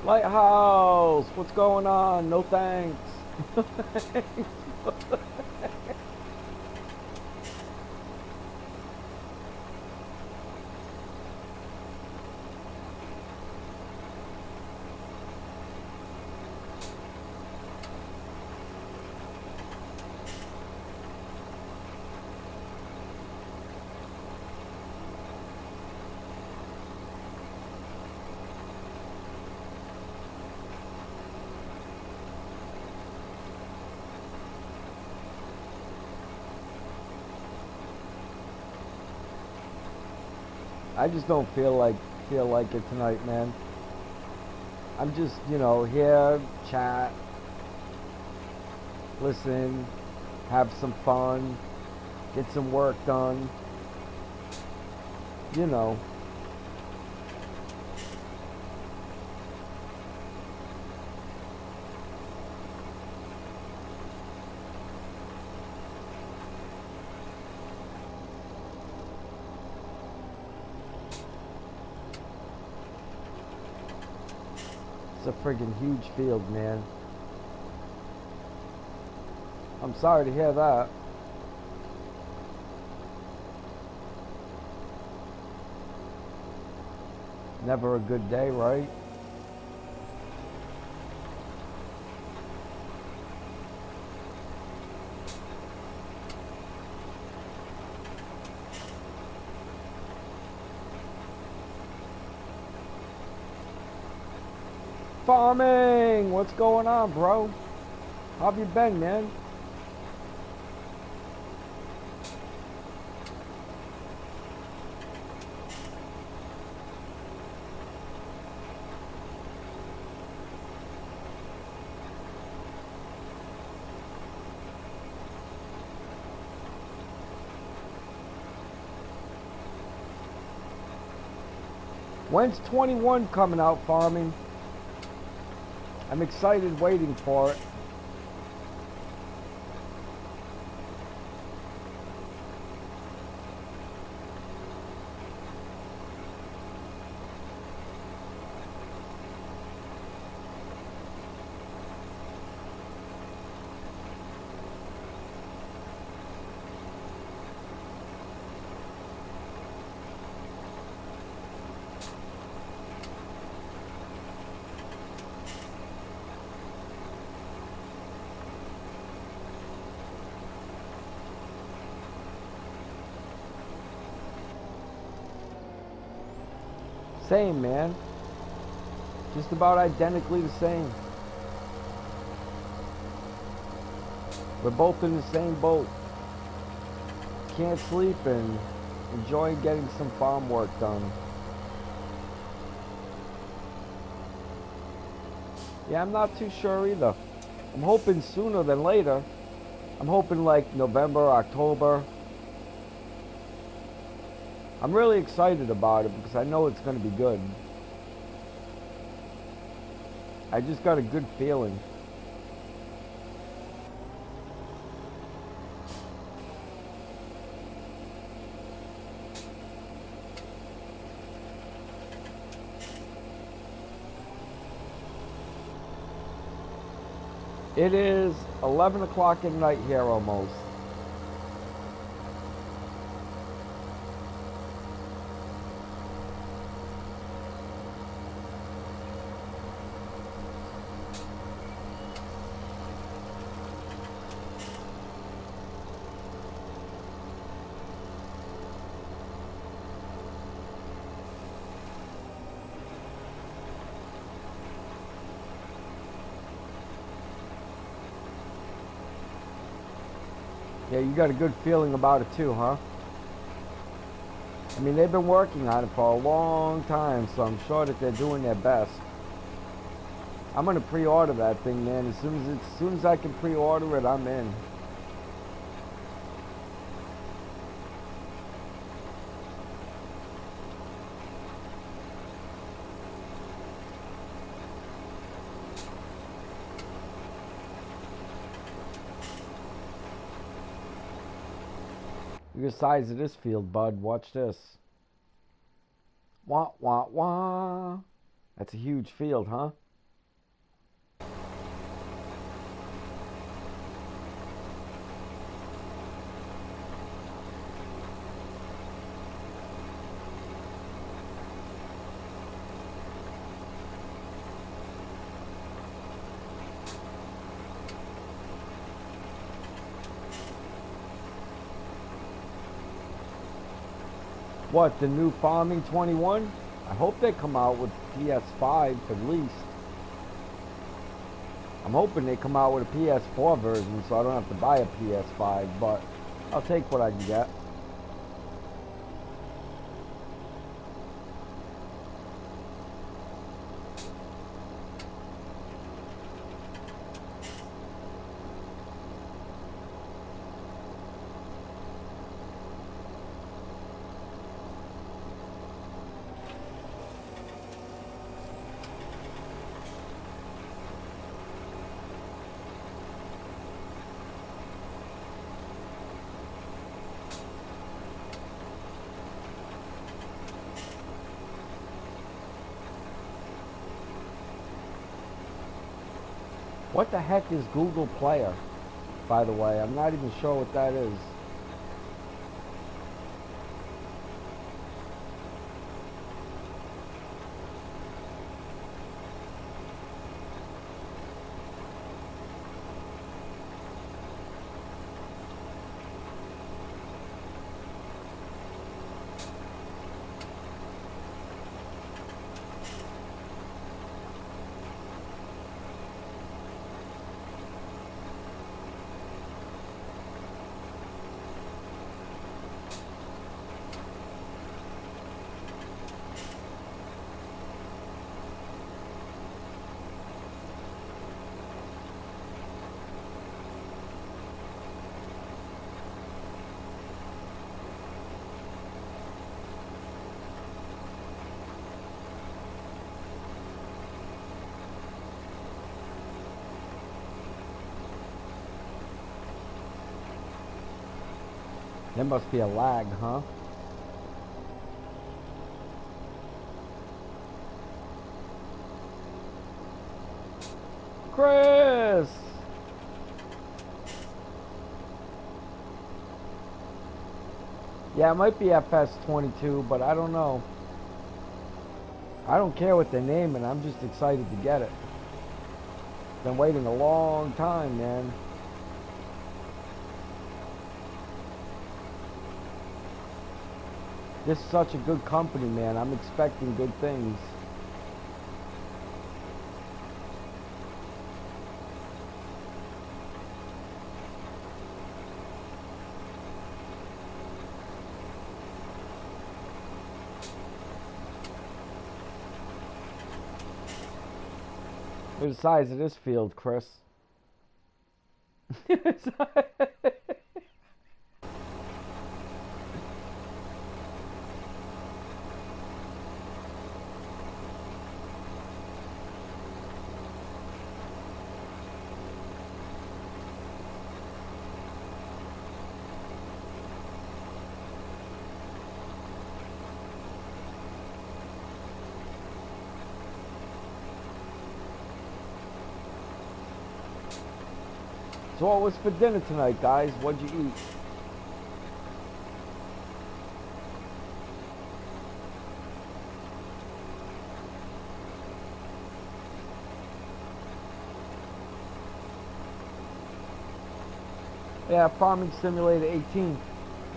Lighthouse, what's going on? No thanks. I just don't feel like it tonight, man. I'm just, here, chat, listen, have some fun, get some work done. You know. It's a friggin' huge field, man. I'm sorry to hear that. Never a good day, right? Farming! What's going on, bro? How have you been, man? When's 21 coming out, farming? I'm excited waiting for it. Same, man. Just about identically the same. We're both in the same boat. Can't sleep and enjoying getting some farm work done. Yeah, I'm not too sure either. I'm hoping sooner than later. I'm hoping like November, October. I'm really excited about it because I know it's going to be good. I just got a good feeling. It is 11 o'clock at night here almost. Yeah, you got a good feeling about it too, huh? I mean, they've been working on it for a long time, so I'm sure that they're doing their best. I'm gonna pre-order that thing, man. As soon as I can pre-order it, I'm in. Look at the size of this field, bud. Watch this. Wah, wah, wah. That's a huge field, huh? What, the new Farming 21? I hope they come out with PS5 at least. I'm hoping they come out with a PS4 version so I don't have to buy a PS5, but I'll take what I can get. What the heck is Google Player, by the way? I'm not even sure what that is. There must be a lag, huh? Chris! Yeah, it might be FS22, but I don't know. I don't care what they're naming, I'm just excited to get it. Been waiting a long time, man. This is such a good company, man. I'm expecting good things. Look at the size of this field, Chris. So what was for dinner tonight, guys? What'd you eat? Yeah, Farming Simulator 18.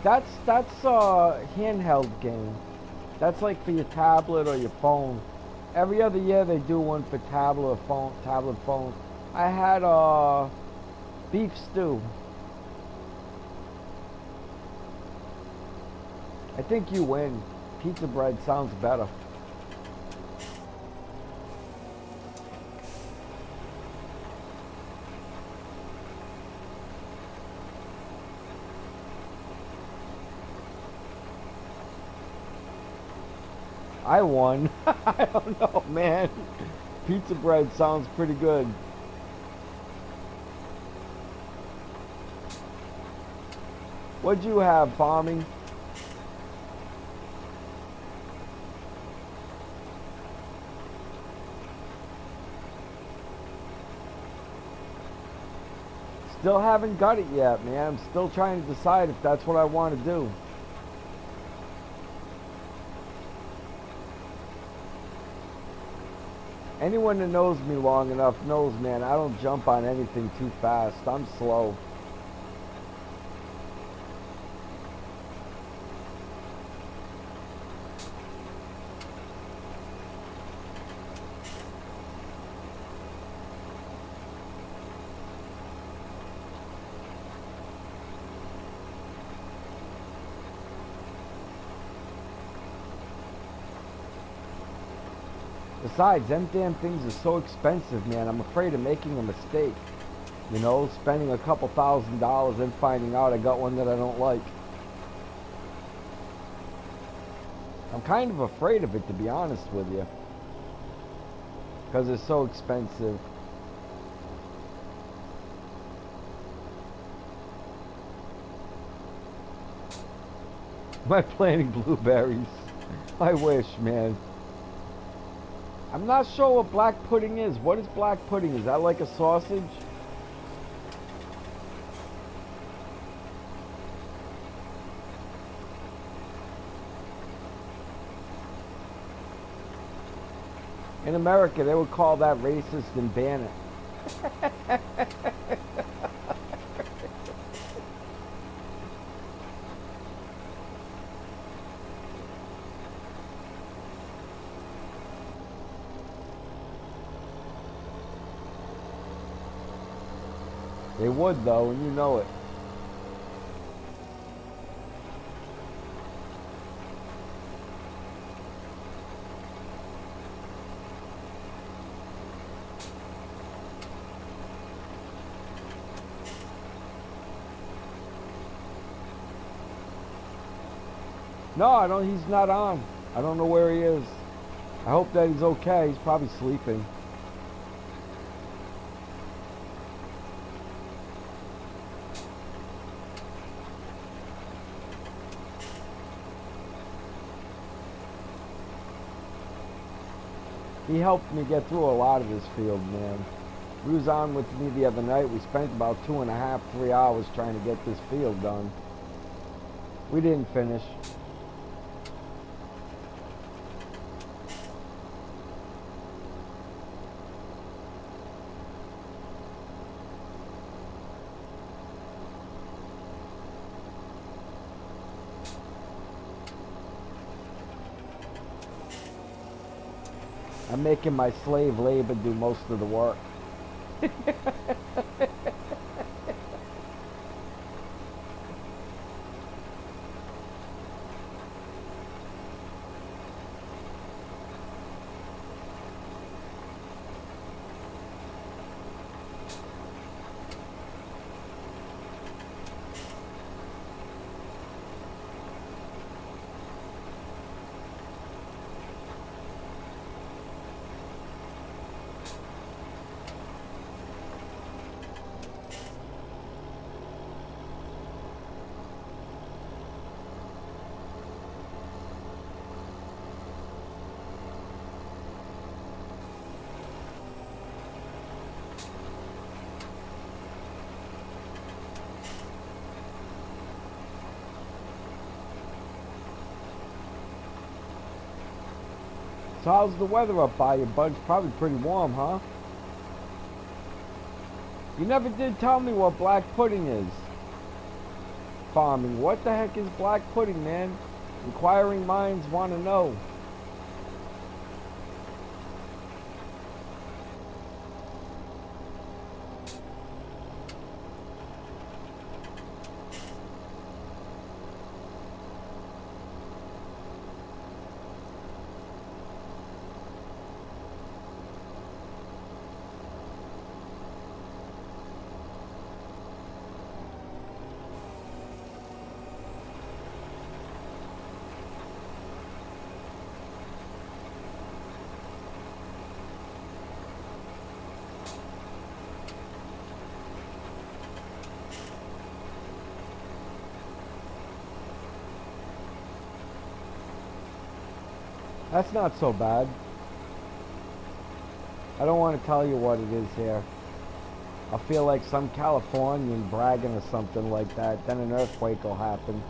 That's a handheld game. That's like for your tablet or your phone. Every other year they do one for tablet phone. I had beef stew. I think you win. Pizza bread sounds better. I won. I don't know, man. Pizza bread sounds pretty good. What'd you have, Farming? Still haven't got it yet, man. I'm still trying to decide if that's what I want to do. Anyone that knows me long enough knows, man, I don't jump on anything too fast. I'm slow. Besides, them damn things are so expensive, man. I'm afraid of making a mistake. You know, spending a couple $1,000s and finding out I got one that I don't like. I'm kind of afraid of it, to be honest with you. Because it's so expensive. Am I planting blueberries? I wish, man. I'm not sure what black pudding is. What is black pudding? Is that like a sausage? In America, they would call that racist and ban it. They would, though, and you know it. No, I don't. He's not on. I don't know where he is. I hope that he's okay. He's probably sleeping. He helped me get through a lot of this field, man. He was on with me the other night. We spent about 2.5, 3 hours trying to get this field done. We didn't finish. I'm making my slave labor do most of the work. So how's the weather up by you, bud? It's probably pretty warm, huh? You never did tell me what black pudding is. Farming. What the heck is black pudding, man? Inquiring minds want to know. That's not so bad. I don't want to tell you what it is here. I feel like some Californian bragging or something like that. Then an earthquake will happen.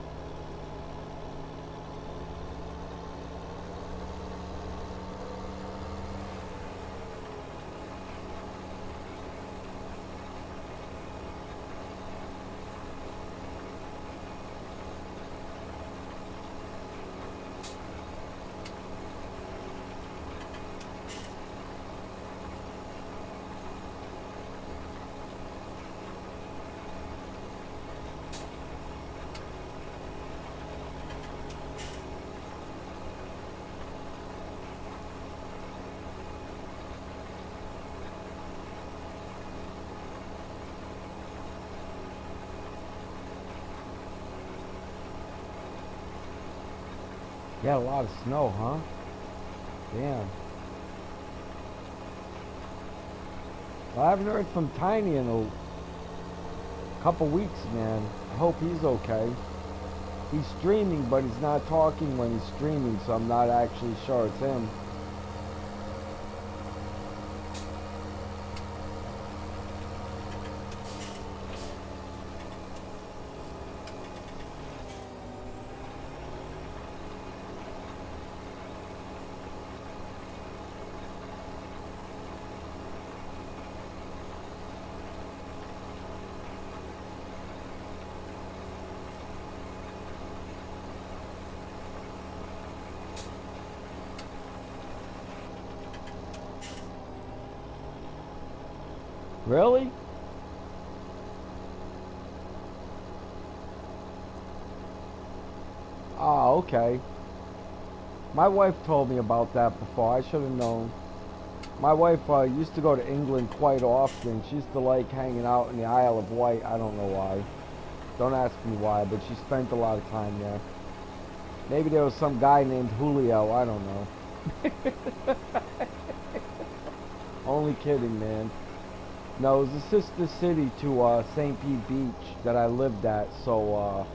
Yeah, a lot of snow, huh? Damn. Well, I haven't heard from Tiny in a couple weeks, man. I hope he's okay. He's streaming, but he's not talking when he's streaming, so I'm not actually sure it's him. Really? Oh, okay. My wife told me about that before. I should have known. My wife used to go to England quite often. She used to like hanging out in the Isle of Wight. I don't know why. Don't ask me why, but she spent a lot of time there. Maybe there was some guy named Julio. I don't know. Only kidding, man. No, it was a sister city to St. Pete Beach that I lived at, so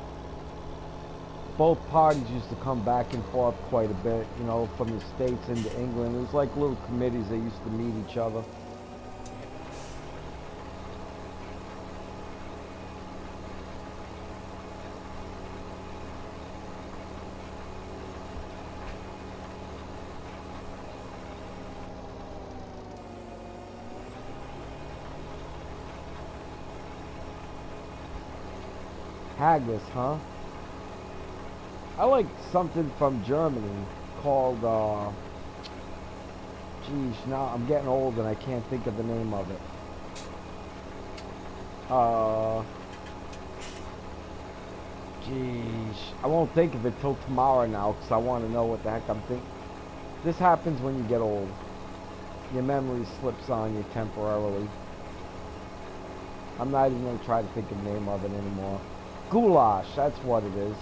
both parties used to come back and forth quite a bit, you know, from the States into England. It was like little committees that used to meet each other. Haggis, huh? I like something from Germany called, geez, now I'm getting old and I can't think of the name of it. Geez, I won't think of it till tomorrow now because I want to know what the heck I'm thinking. This happens when you get old. Your memory slips on you temporarily. I'm not even going to try to think of the name of it anymore. Goulash, that's what it is.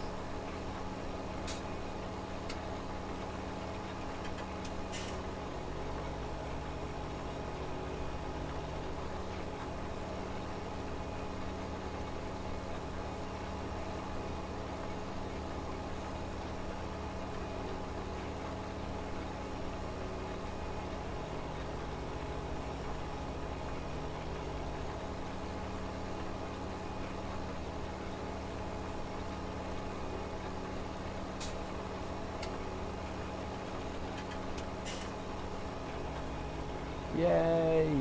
Yay!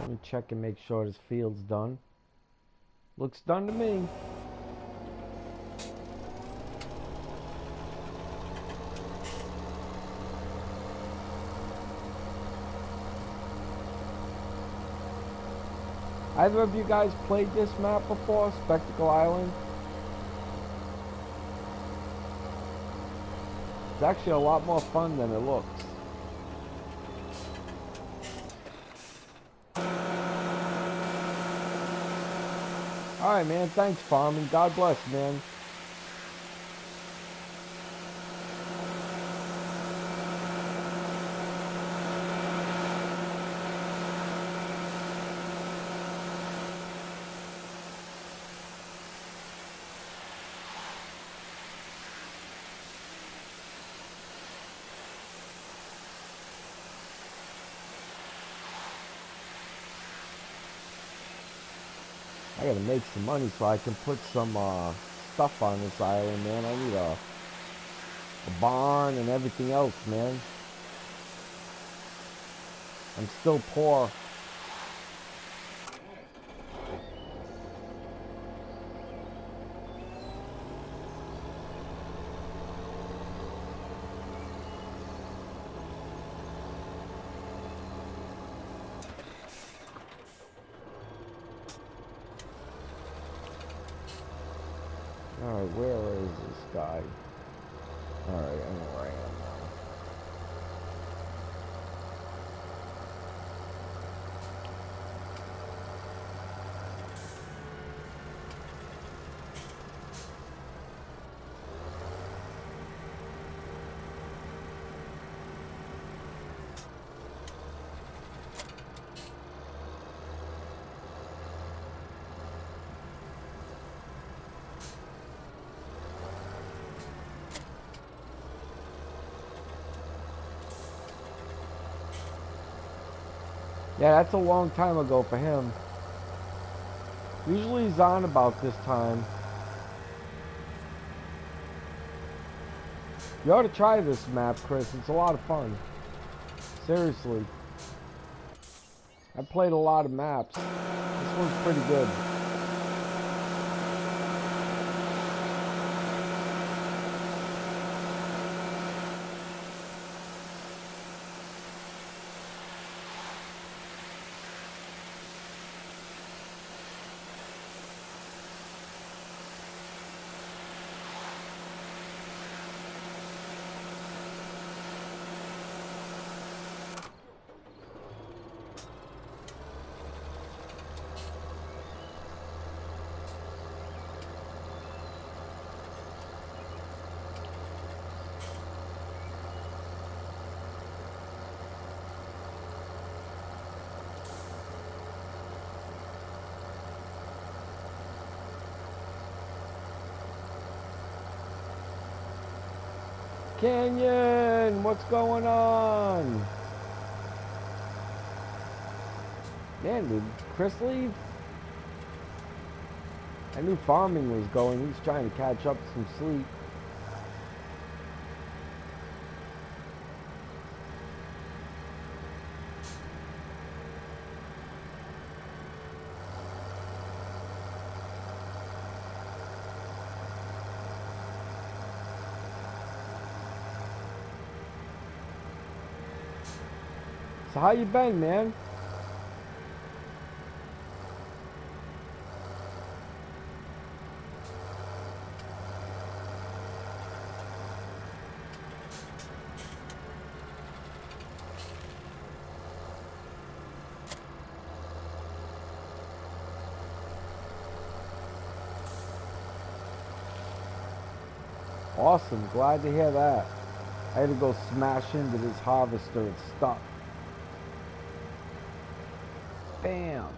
Let me check and make sure this field's done. Looks done to me. Either of you guys played this map before, Spectacle Island? It's actually a lot more fun than it looks. Alright, man. Thanks, Farming. God bless, man. I gotta make some money so I can put some stuff on this island, man. I need a barn and everything else, man. I'm still poor. Alright, where is this guy? Alright, I know where I am now. Yeah, that's a long time ago for him. Usually he's on about this time. You ought to try this map, Chris. It's a lot of fun. Seriously. I played a lot of maps. This one's pretty good. Canyon, what's going on? Man, did Chris leave? I knew farming was going. He's trying to catch up to some sleep. So how you been, man? Awesome, glad to hear that. I had to go smash into this harvester, it's stuck. Bam!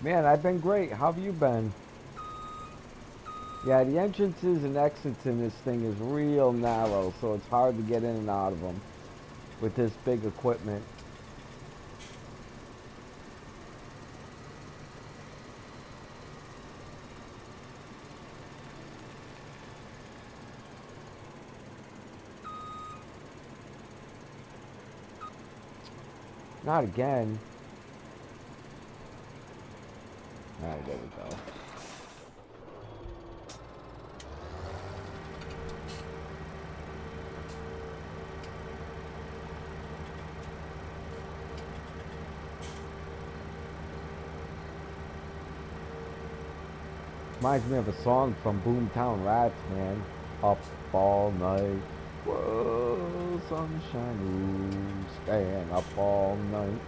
Man, I've been great. How have you been? Yeah, the entrances and exits in this thing is real narrow, so it's hard to get in and out of them with this big equipment. Not again. Alright, there we go. Reminds me of a song from Boomtown Rats, man. Up all night. Whoa, sunshine, staying up all night.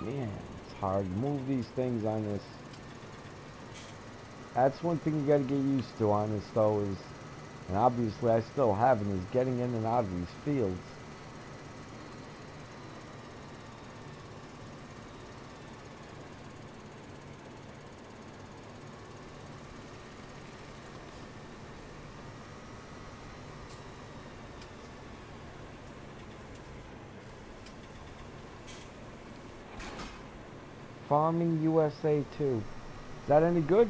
Man, it's hard to move these things on this. That's one thing you gotta get used to on this though is, and obviously I still haven't, is getting in and out of these fields. Farming USA 2. Is that any good?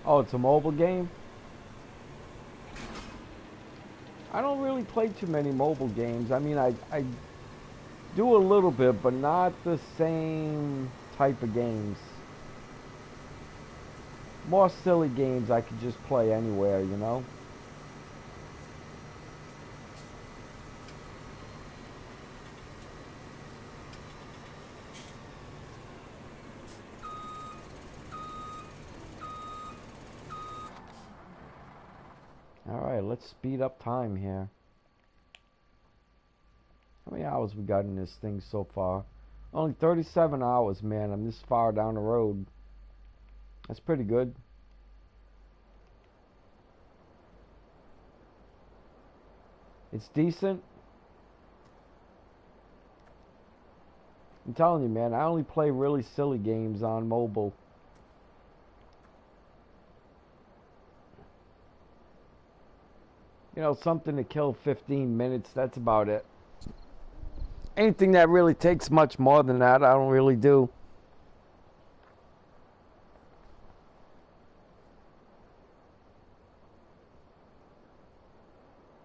Oh, it's a mobile game? I don't really play too many mobile games. I mean, I do a little bit, but not the same type of games. More silly games I could just play anywhere, you know? Alright, let's speed up time here. How many hours we got in this thing so far? Only 37 hours, man. I'm this far down the road. That's pretty good. It's decent. I'm telling you, man, I only play really silly games on mobile. You know, something to kill 15 minutes, that's about it. Anything that really takes much more than that, I don't really do.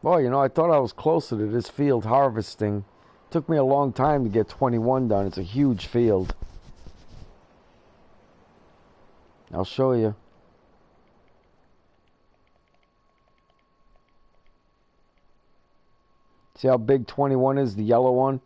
Boy, you know, I thought I was closer to this field harvesting. Took me a long time to get 21 done. It's a huge field. I'll show you. See how big 21 is, the yellow one?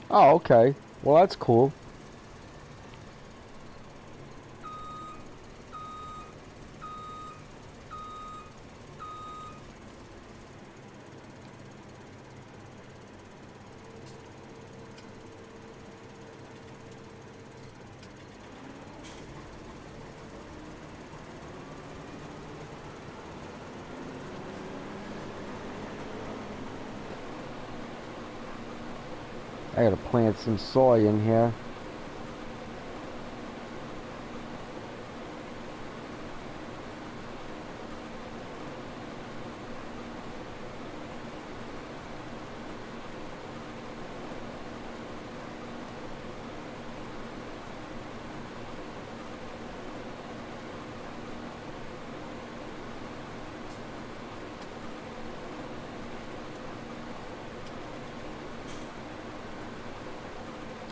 Oh, okay. Well, that's cool. I gotta plant some soy in here.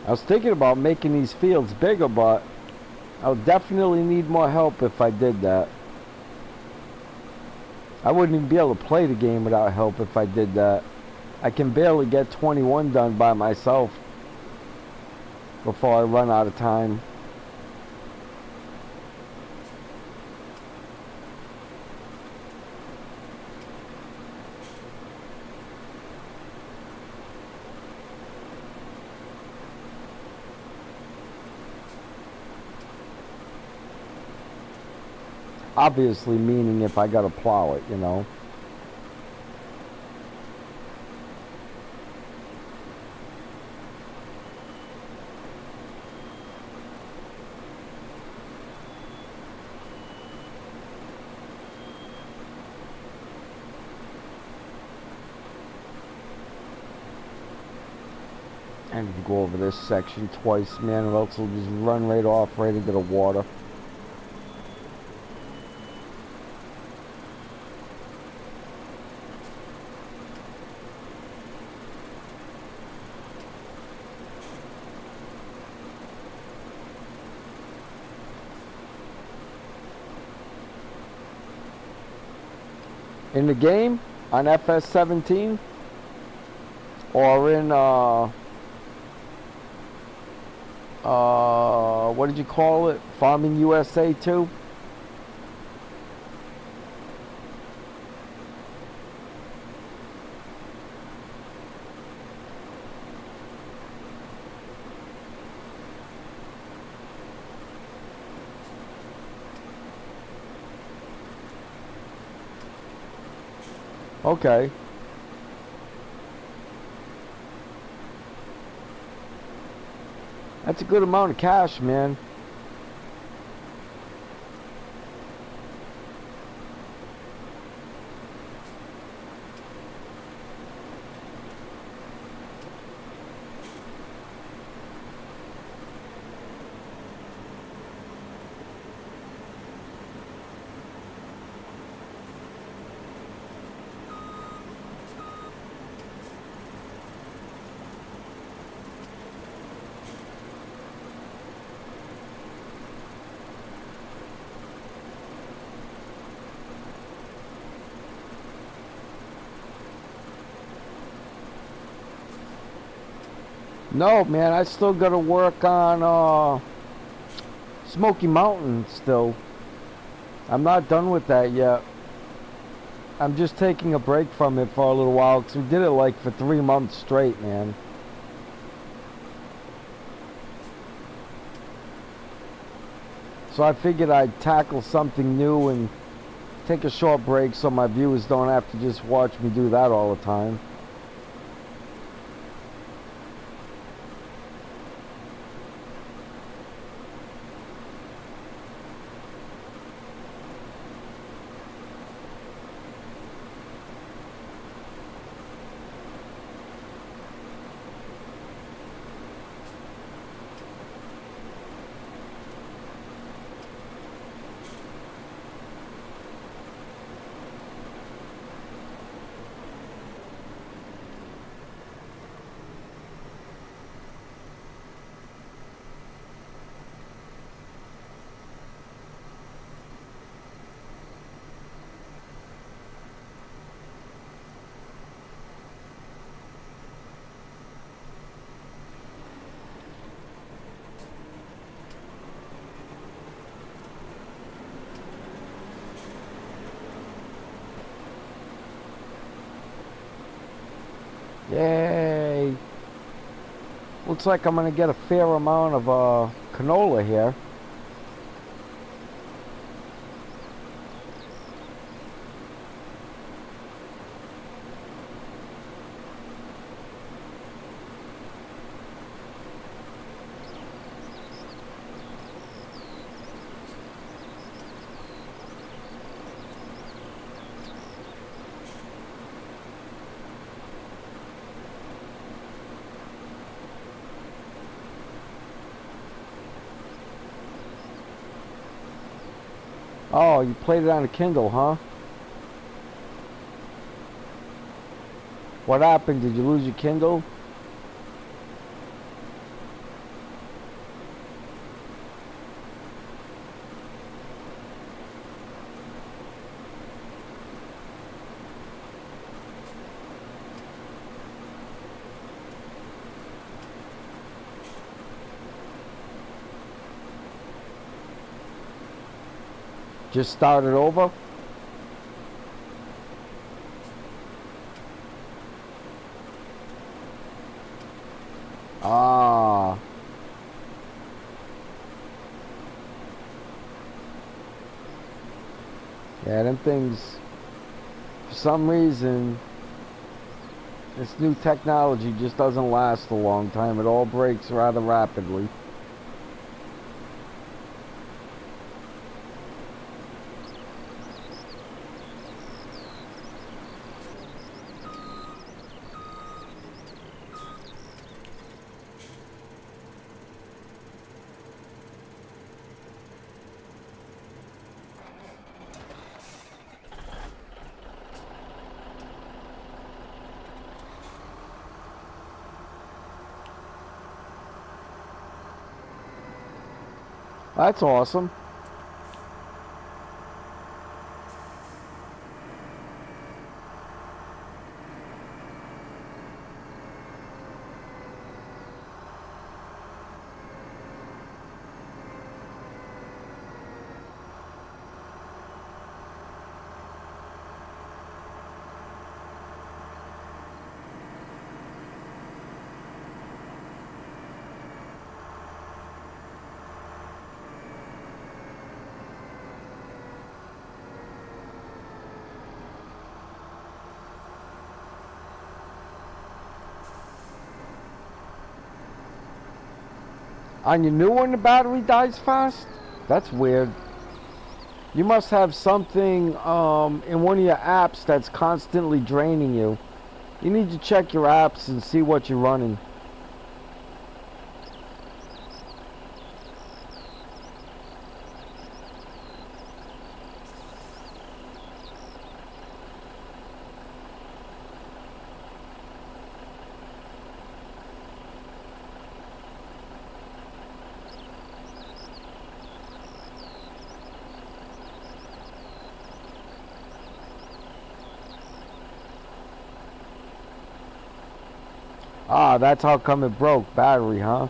I was thinking about making these fields bigger, but I'll definitely need more help if I did that. I wouldn't even be able to play the game without help if I did that. I can barely get 21 done by myself before I run out of time. Obviously meaning if I gotta plow it, you know. I need to go over this section twice, man, or else it'll just run right off right into the water. In the game, on FS17, or in, what did you call it? Farming USA 2? Okay. That's a good amount of cash, man. No, man, I still got to work on Smoky Mountain still. I'm not done with that yet. I'm just taking a break from it for a little while because we did it like for 3 months straight, man. So I figured I'd tackle something new and take a short break so my viewers don't have to just watch me do that all the time. Yay! Looks like I'm gonna get a fair amount of canola here. Oh, you played it on a Kindle, huh? What happened? Did you lose your Kindle? Just started over? Ah. Yeah, them things, for some reason, this new technology just doesn't last a long time. It all breaks rather rapidly. That's awesome. On your new one, the battery dies fast? That's weird. You must have something in one of your apps that's constantly draining you. You need to check your apps and see what you're running. Ah, that's how come it broke. Battery, huh?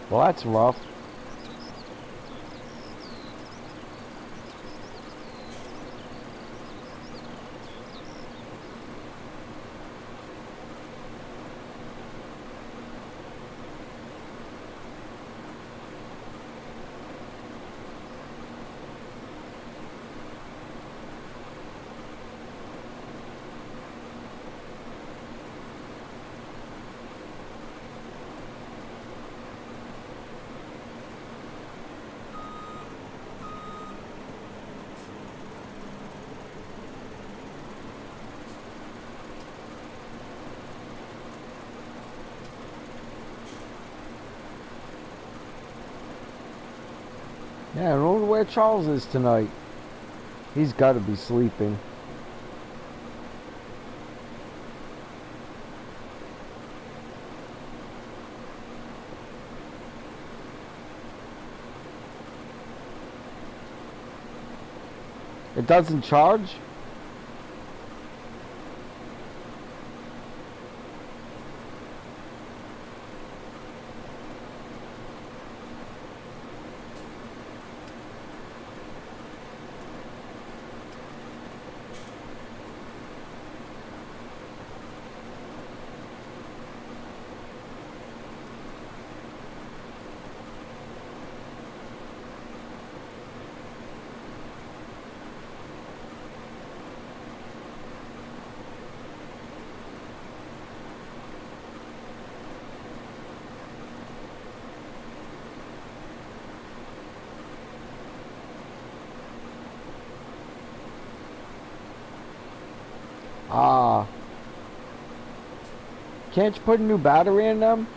Well, that's rough. Yeah, I wonder where Charles is tonight. He's got to be sleeping. It doesn't charge? Ah. Can't you put a new battery in them?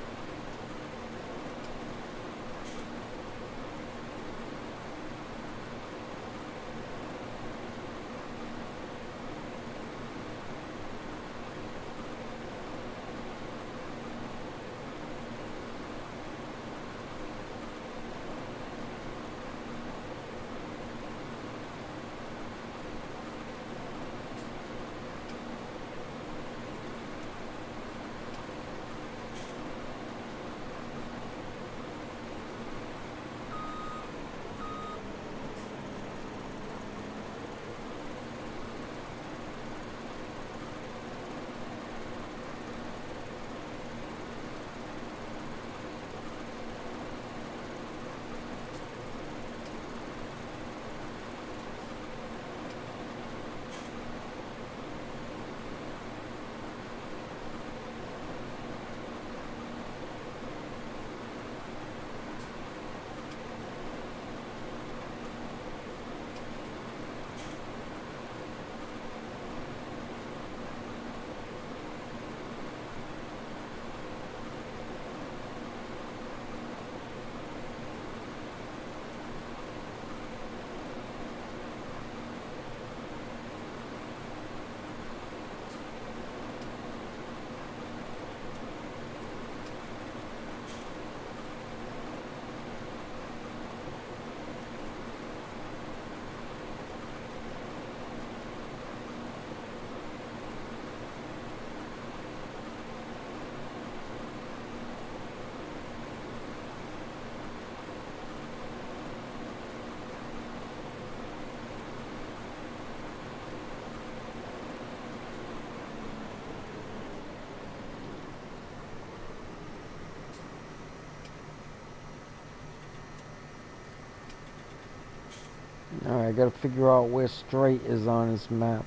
Alright, I gotta figure out where straight is on this map.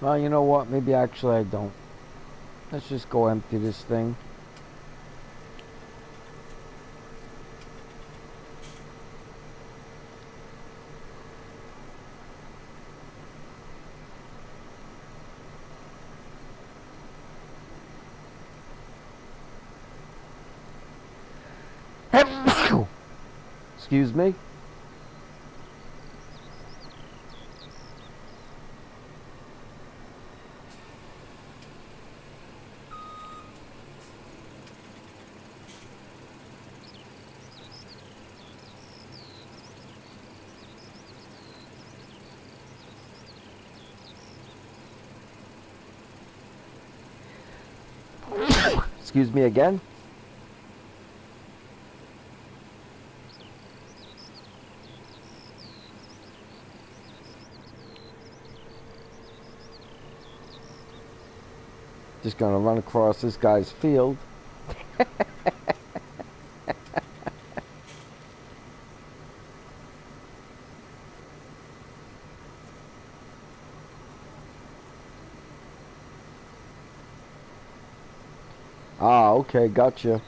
Well, you know what? Maybe actually I don't. Let's just go empty this thing. Excuse me. Excuse me again? Just gonna run across this guy's field. Ah, okay, gotcha.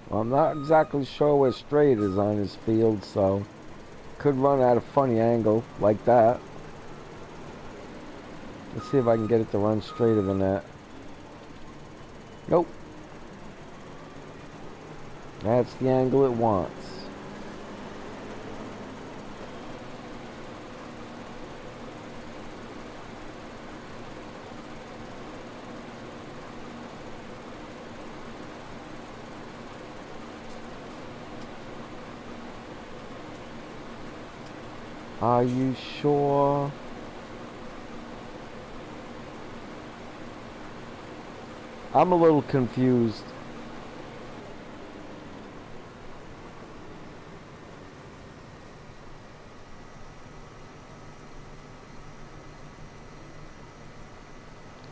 Well, I'm not exactly sure where straight is on his field, so could run at a funny angle like that. Let's see if I can get it to run straighter than that. Nope. That's the angle it wants. Are you sure? I'm a little confused.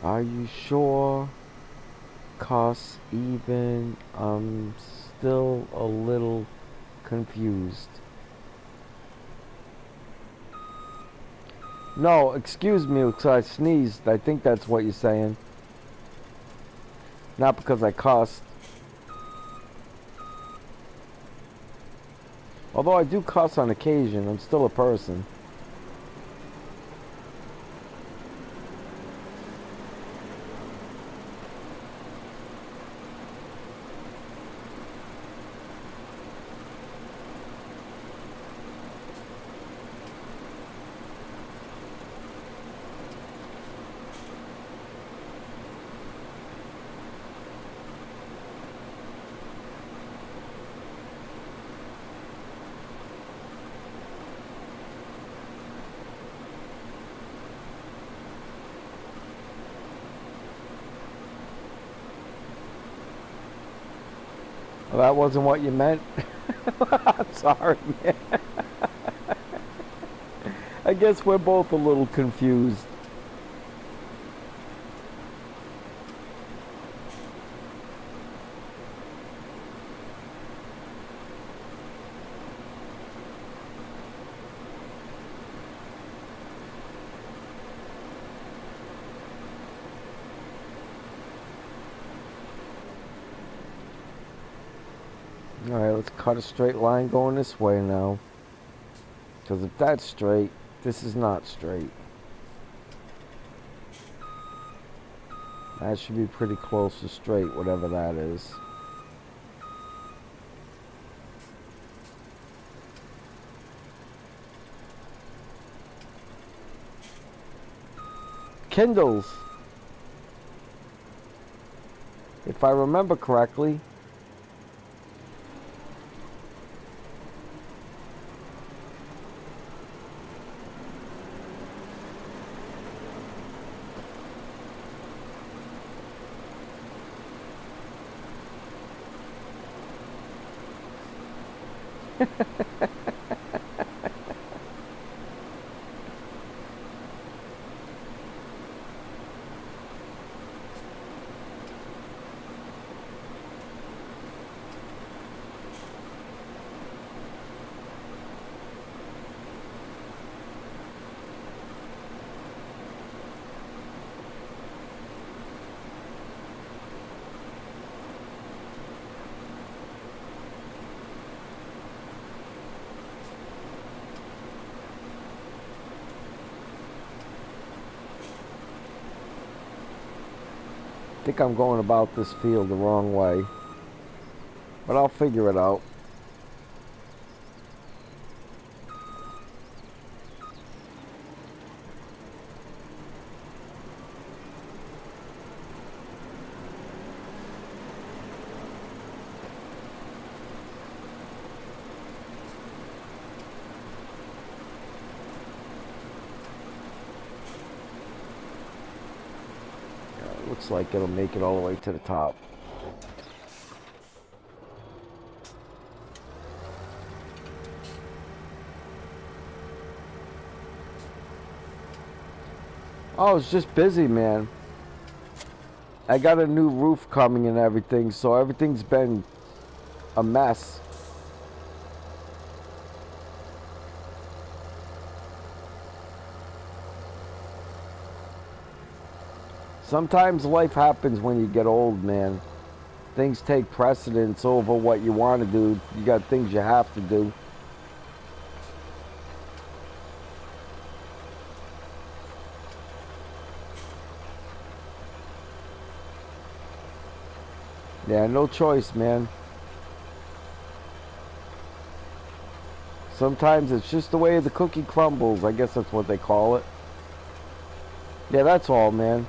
Are you sure? 'Cause even I'm still a little confused. No, excuse me because I sneezed. I think that's what you're saying. Not because I cussed. Although I do cuss on occasion, I'm still a person. Well, that wasn't what you meant. I'm sorry, man. I guess we're both a little confused. Alright, let's cut a straight line going this way now. Because if that's straight, this is not straight. That should be pretty close to straight, whatever that is. Kindles! If I remember correctly. I think I'm going about this field the wrong way. But I'll figure it out. Looks like it'll make it all the way to the top. Oh, it's just busy, man. I got a new roof coming and everything, so everything's been a mess. Sometimes life happens when you get old, man. Things take precedence over what you want to do. You got things you have to do. Yeah, no choice, man. Sometimes it's just the way the cookie crumbles. I guess that's what they call it. Yeah, that's all, man.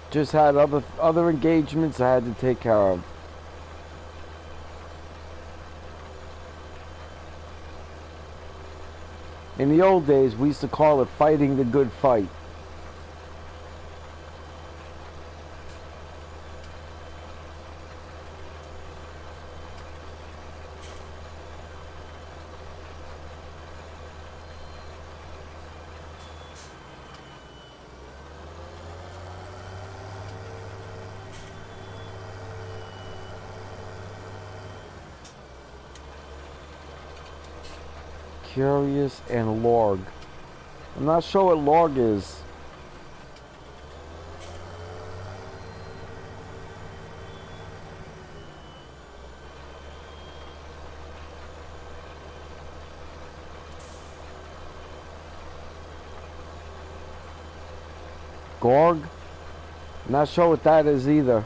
Just had other engagements I had to take care of. In the old days, we used to call it fighting the good fight. Curious and log. I'm not sure what log is. Gorg? I'm not sure what that is either.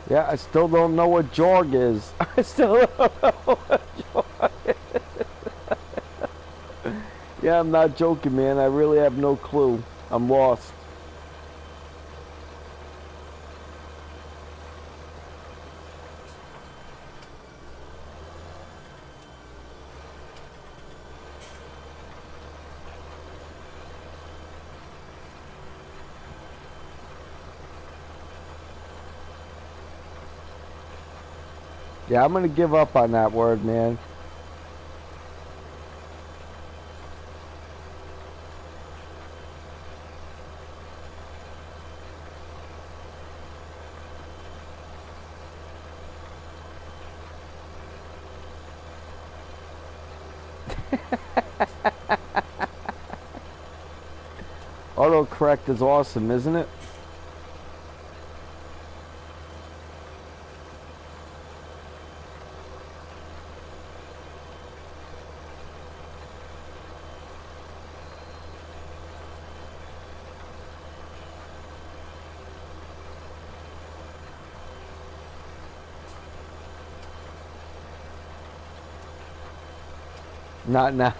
Yeah, I still don't know what Jorg is. I still don't know what Jorg is. Yeah, I'm not joking, man. I really have no clue. I'm lost. Yeah, I'm gonna give up on that word, man. Autocorrect is awesome, isn't it? Not now.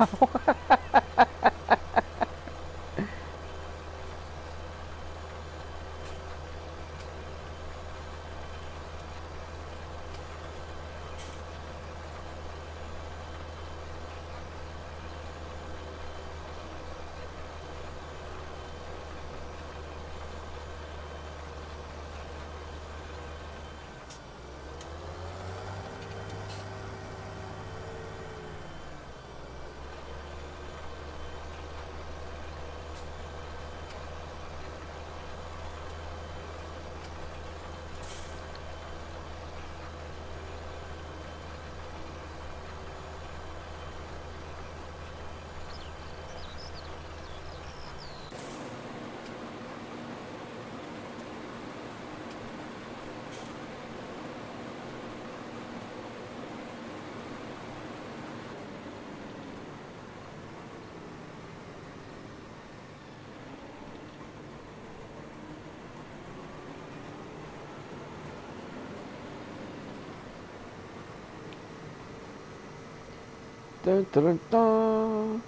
Dun, dun, dun, dun.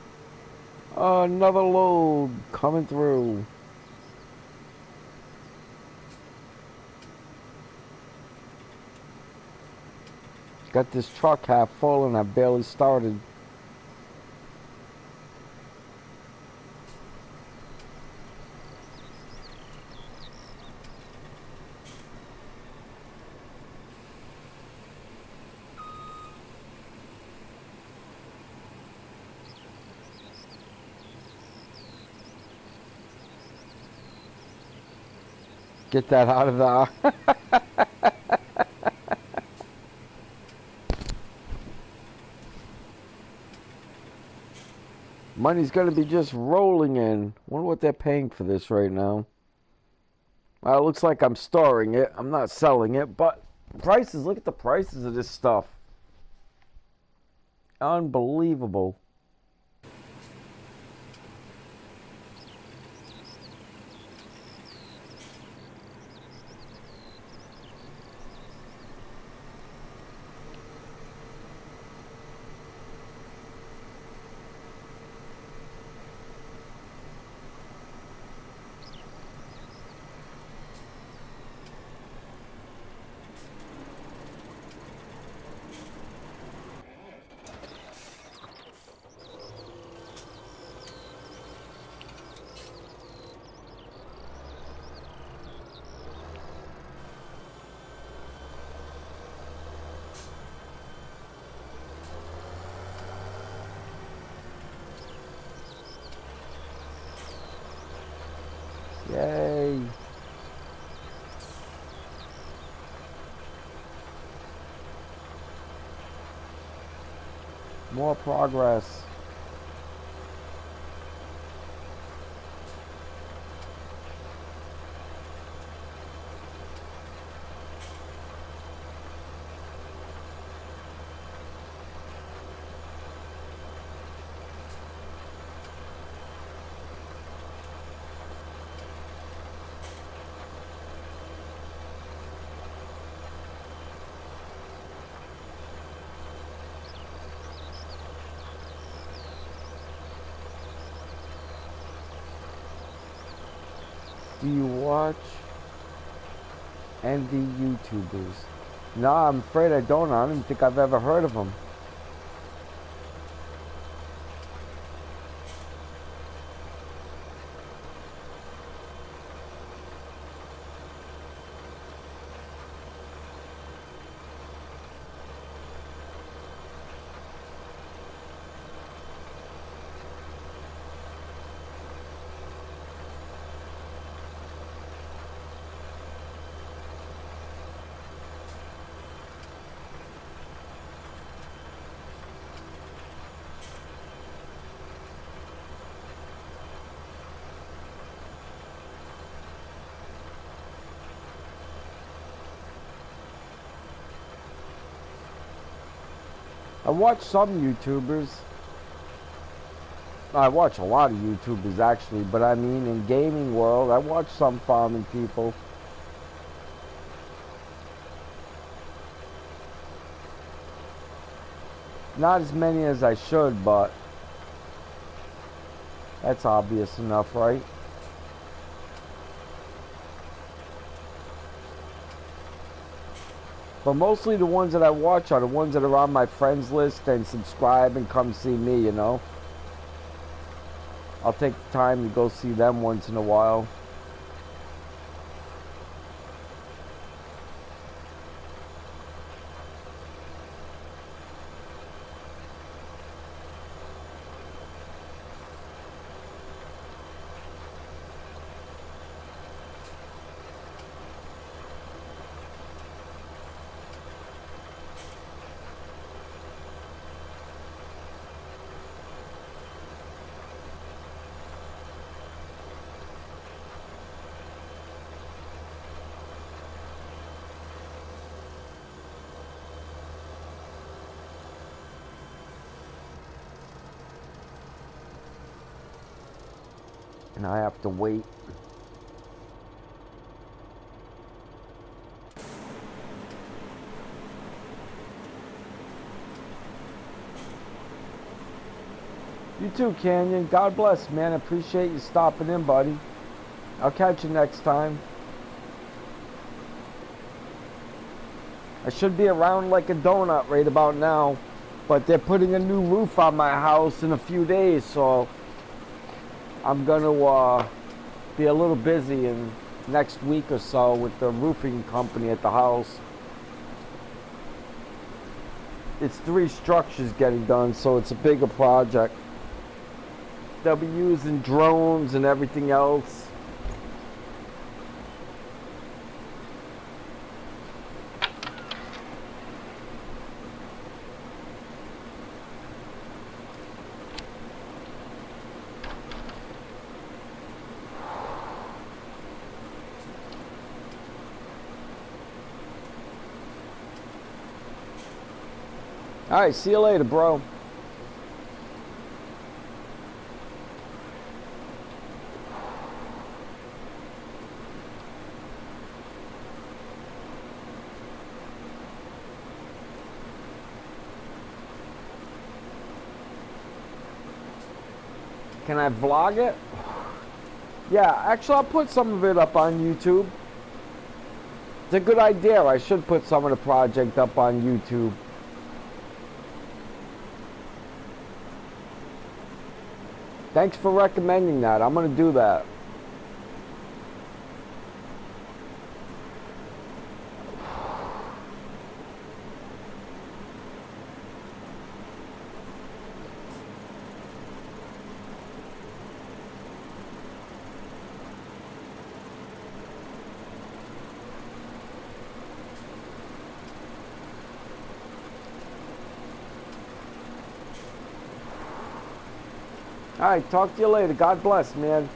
Another load coming through. Got this truck half full and I barely started. Get that out of there. Money's gonna be just rolling in. Wonder what they're paying for this right now. Well, it looks like I'm storing it. I'm not selling it, but prices, look at the prices of this stuff. Unbelievable. Yay. More progress. Do you watch any YouTubers? No, I'm afraid I don't. I don't think I've ever heard of them. I watch some YouTubers. I watch a lot of YouTubers actually, but I mean in gaming world, I watch some farming people. Not as many as I should, but that's obvious enough, right? But mostly the ones that I watch are the ones that are on my friends list and subscribe and come see me, you know? I'll take the time to go see them once in a while. And I have to wait. You too, Canyon. God bless, man. Appreciate you stopping in, buddy. I'll catch you next time. I should be around like a donut right about now, but they're putting a new roof on my house in a few days, so I'm gonna be a little busy in next week or so with the roofing company at the house. It's 3 structures getting done, so it's a bigger project. They'll be using drones and everything else. All right, see you later, bro. Can I vlog it? Yeah, actually I'll put some of it up on YouTube. It's a good idea. I should put some of the project up on YouTube. Thanks for recommending that. I'm going to do that. All right, talk to you later. God bless, man.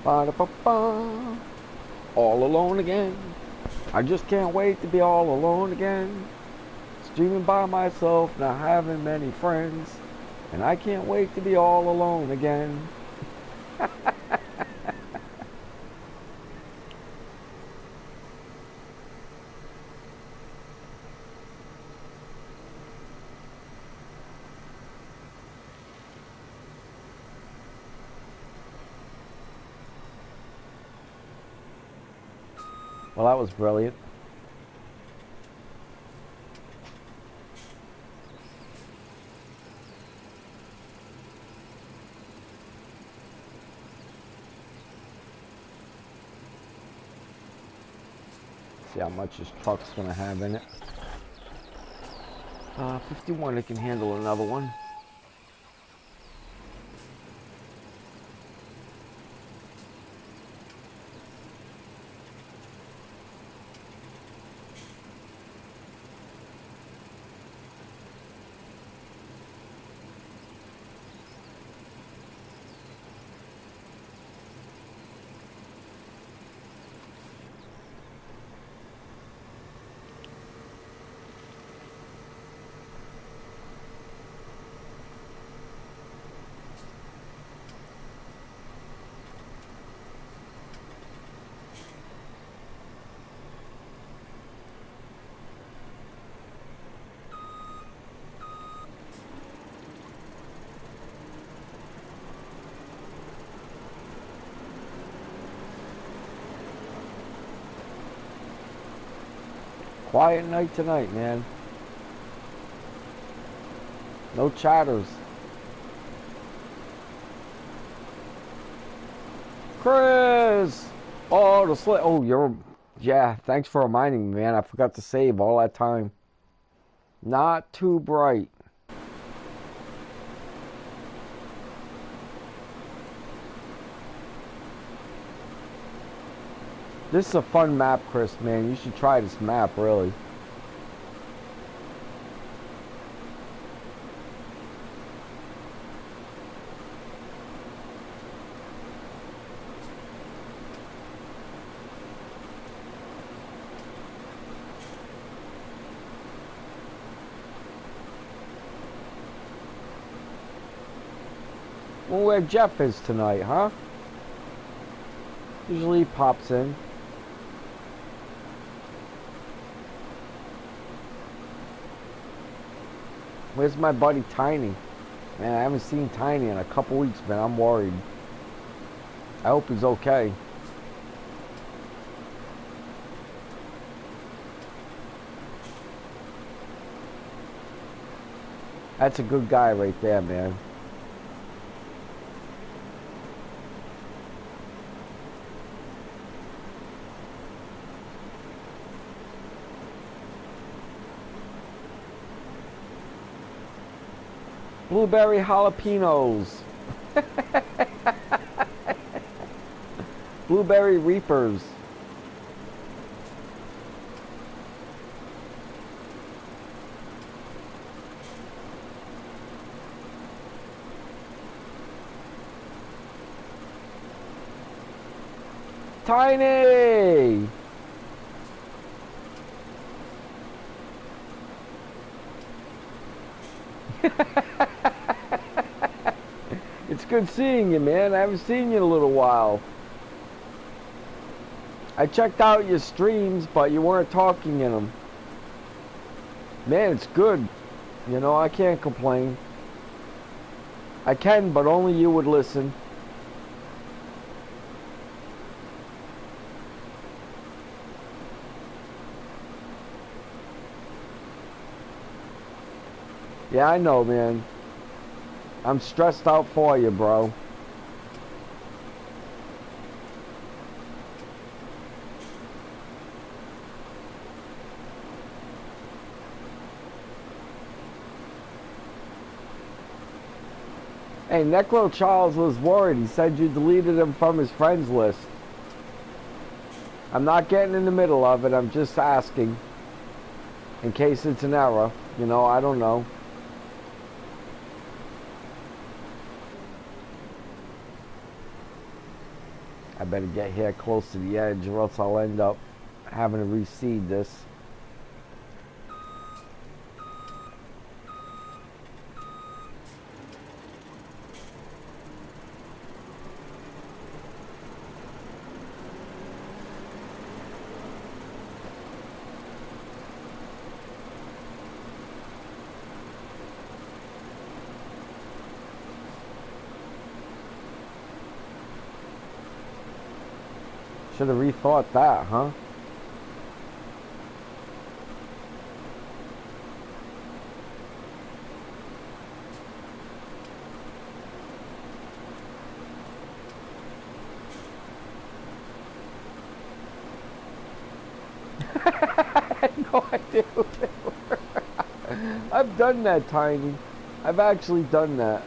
Ba-da-ba-ba. All alone again. I just can't wait to be all alone again. Streaming by myself, not having many friends. And I can't wait to be all alone again. Well, that was brilliant. See how much this truck's gonna have in it. 51, it can handle another one. Quiet night tonight, man. No chatters. Chris! Oh, the slip. Oh, you're... Yeah, thanks for reminding me, man. I forgot to save all that time. Not too bright. This is a fun map, Chris, man. You should try this map, really. Well, where Jeff is tonight, huh? Usually he pops in. Where's my buddy Tiny? Man, I haven't seen Tiny in a couple weeks, man. I'm worried. I hope he's okay. That's a good guy right there, man. Blueberry jalapenos. Blueberry reapers. Tiny! It's good seeing you, man. I haven't seen you in a little while. I checked out your streams, but you weren't talking in them. Man, it's good. You know, I can't complain. I can, but only you would listen. Yeah, I know, man. I'm stressed out for you, bro. Hey, Necro Charles was worried. He said you deleted him from his friends list. I'm not getting in the middle of it. I'm just asking. In case it's an error. You know, I don't know. I better get here close to the edge or else I'll end up having to reseed this. Should have rethought that, huh? I had no idea who they were. I've done that, Tiny. I've actually done that.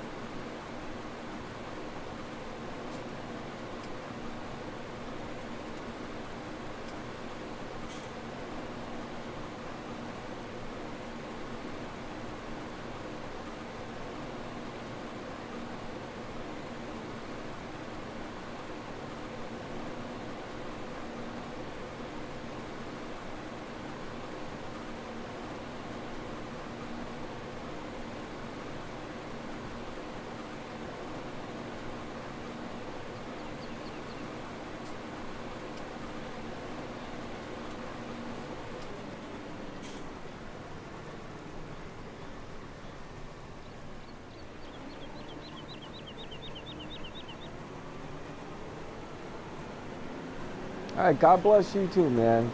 Alright, God bless you too, man.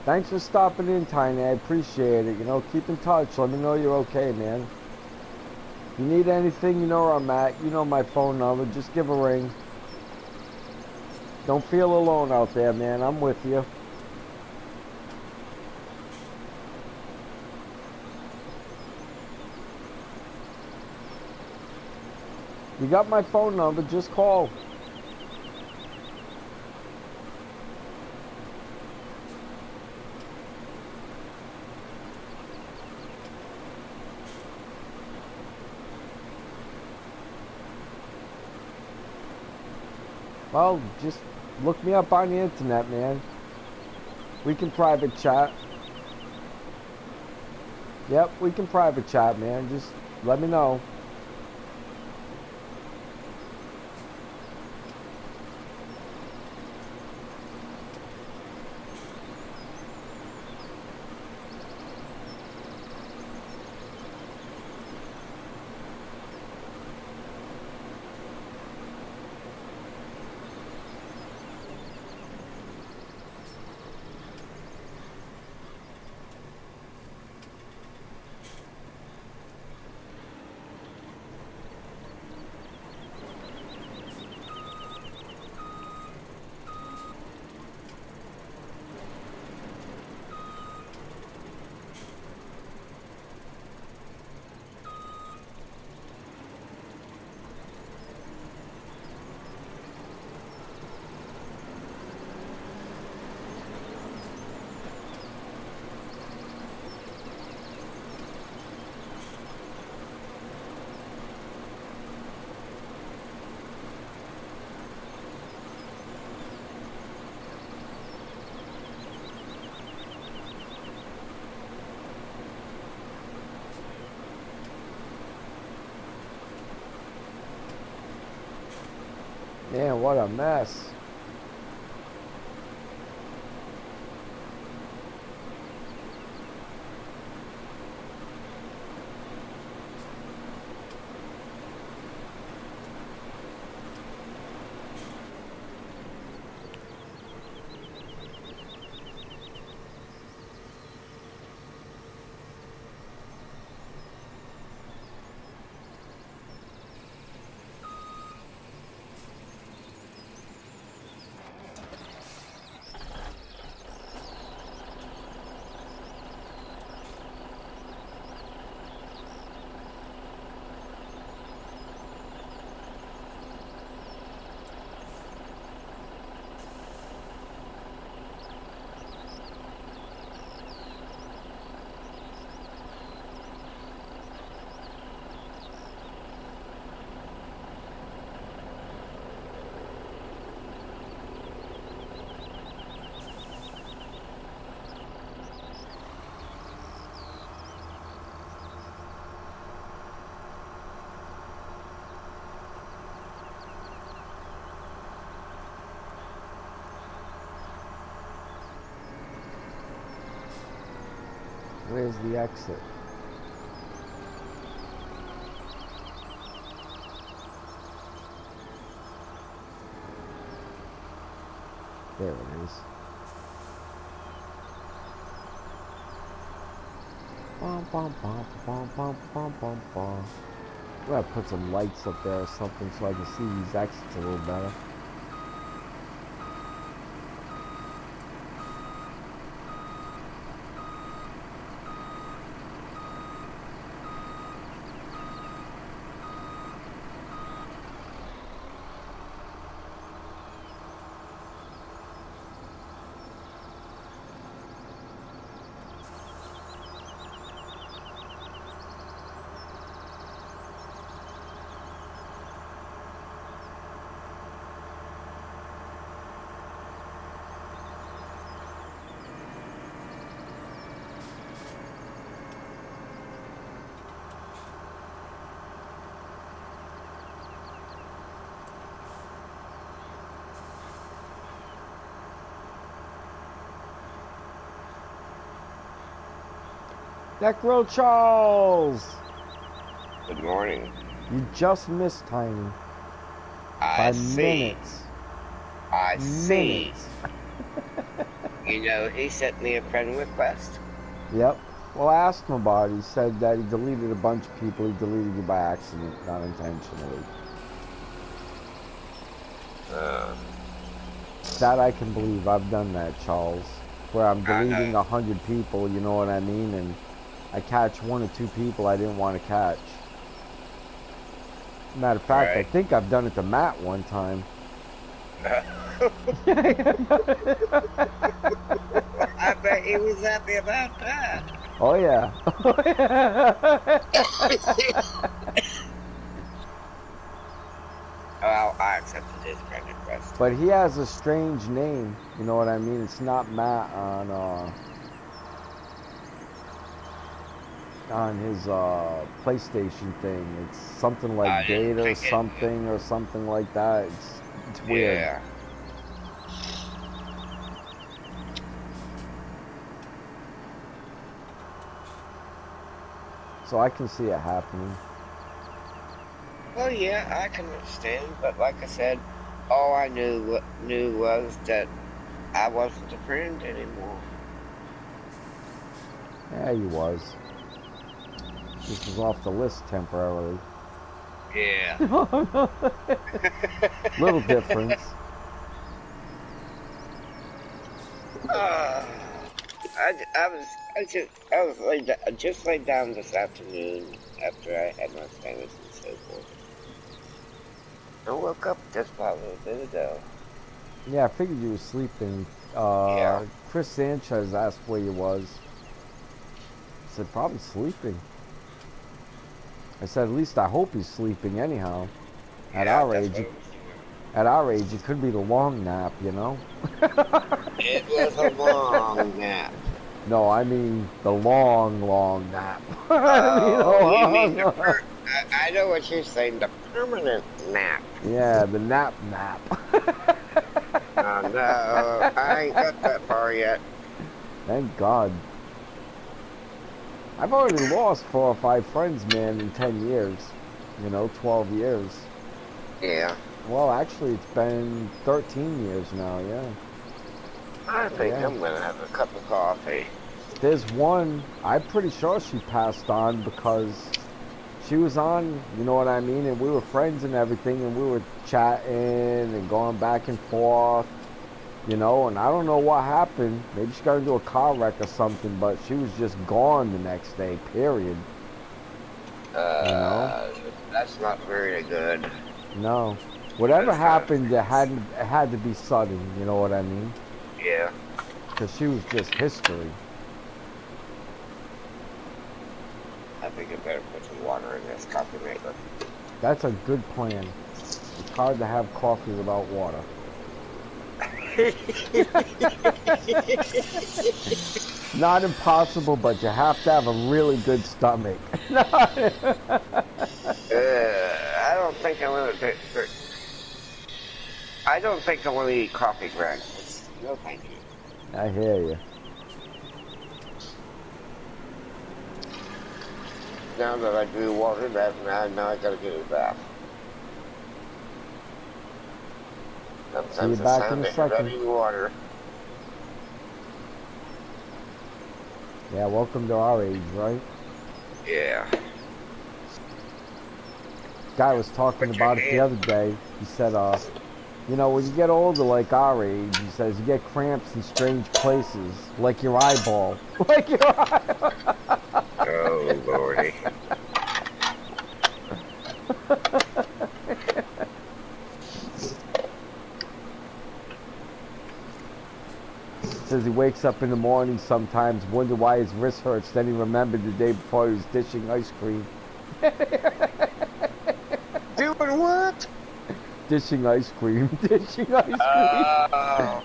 Thanks for stopping in, Tiny. I appreciate it. You know, keep in touch. Let me know you're okay, man. If you need anything, you know where I'm at. You know my phone number. Just give a ring. Don't feel alone out there, man. I'm with you. You got my phone number, just call. Well, just look me up on the internet, man. We can private chat. Yep, we can private chat, man. Just let me know. Man, what a mess. Where's the exit? There it is. Bum, bum, bum, bum, bum, bum, bum, bum. I'm gonna put some lights up there or something so I can see these exits a little better. Necro Charles! Good morning. You just missed Tiny. I see. Minutes. I see. Minutes. You know, he sent me a friend request. Yep. Well, I asked him about it. He said that he deleted a bunch of people. He deleted you by accident, not intentionally. That I can believe. I've done that, Charles. Where I'm I deleting know. 100 people, you know what I mean? And I catch 1 or 2 people I didn't want to catch. Matter of fact, I Right. think I've done it to Matt one time. I bet he was happy about that. Oh yeah. Oh yeah. Well, I accepted his friend request. But he has a strange name, you know what I mean? It's not Matt on his PlayStation thing. It's something I like didn't Gator pick it. something or something like that. It's weird. Yeah. So I can see it happening. Well, yeah, I can understand, but like I said, all I knew was that I wasn't a friend anymore. Yeah, he was. This was off the list temporarily. Yeah. Little difference. Uh, I just laid down this afternoon after I had my sandwich and so forth. I woke up just about a little bit ago. Yeah, I figured you were sleeping. Yeah. Chris Sanchez asked where you was. I said, probably sleeping. I said, at least I hope he's sleeping anyhow. At Yeah, our that's age, what I was doing. at our age, it could be the long nap, you know? It was a long nap. No, I mean the long, long nap. I mean a Oh, you mean the long. I know what you're saying, the permanent nap. Yeah, the nap. Oh, no, I ain't got that far yet. Thank God. I've already lost 4 or 5 friends, man, in 10 years. 12 years. Yeah. Well, actually, it's been 13 years now, yeah. I think Yeah. I'm gonna have a cup of coffee. There's one, I'm pretty sure she passed on because she was on, you know what I mean? And we were friends and everything, and we were chatting and going back and forth, and I don't know what happened. Maybe she got into a car wreck or something, but she was just gone the next day, period. You know? That's not very good. No. Whatever Those kind of happened, it things. had to be sudden, you know what I mean? Yeah. Because she was just history. I think I better put some water in this coffee maker. That's a good plan. It's hard to have coffee without water. Not impossible, but you have to have a really good stomach. I don't think I want to. I don't think I want to eat coffee, Greg. No, thank you. I hear you. Now that I do water, now I gotta get a bath. See you Sometimes it's back in time a to second. heavy water. Yeah, welcome to our age, right? Yeah. Guy was talking Put your about it the hand. other day. He said, when you get older, like our age, he says, you get cramps in strange places, like your eyeball. Like your eyeball. Oh, Lordy. Says he wakes up in the morning sometimes, wonder why his wrist hurts, then he remembered the day before he was dishing ice cream. Doing what? Dishing ice cream. Dishing ice cream. Oh.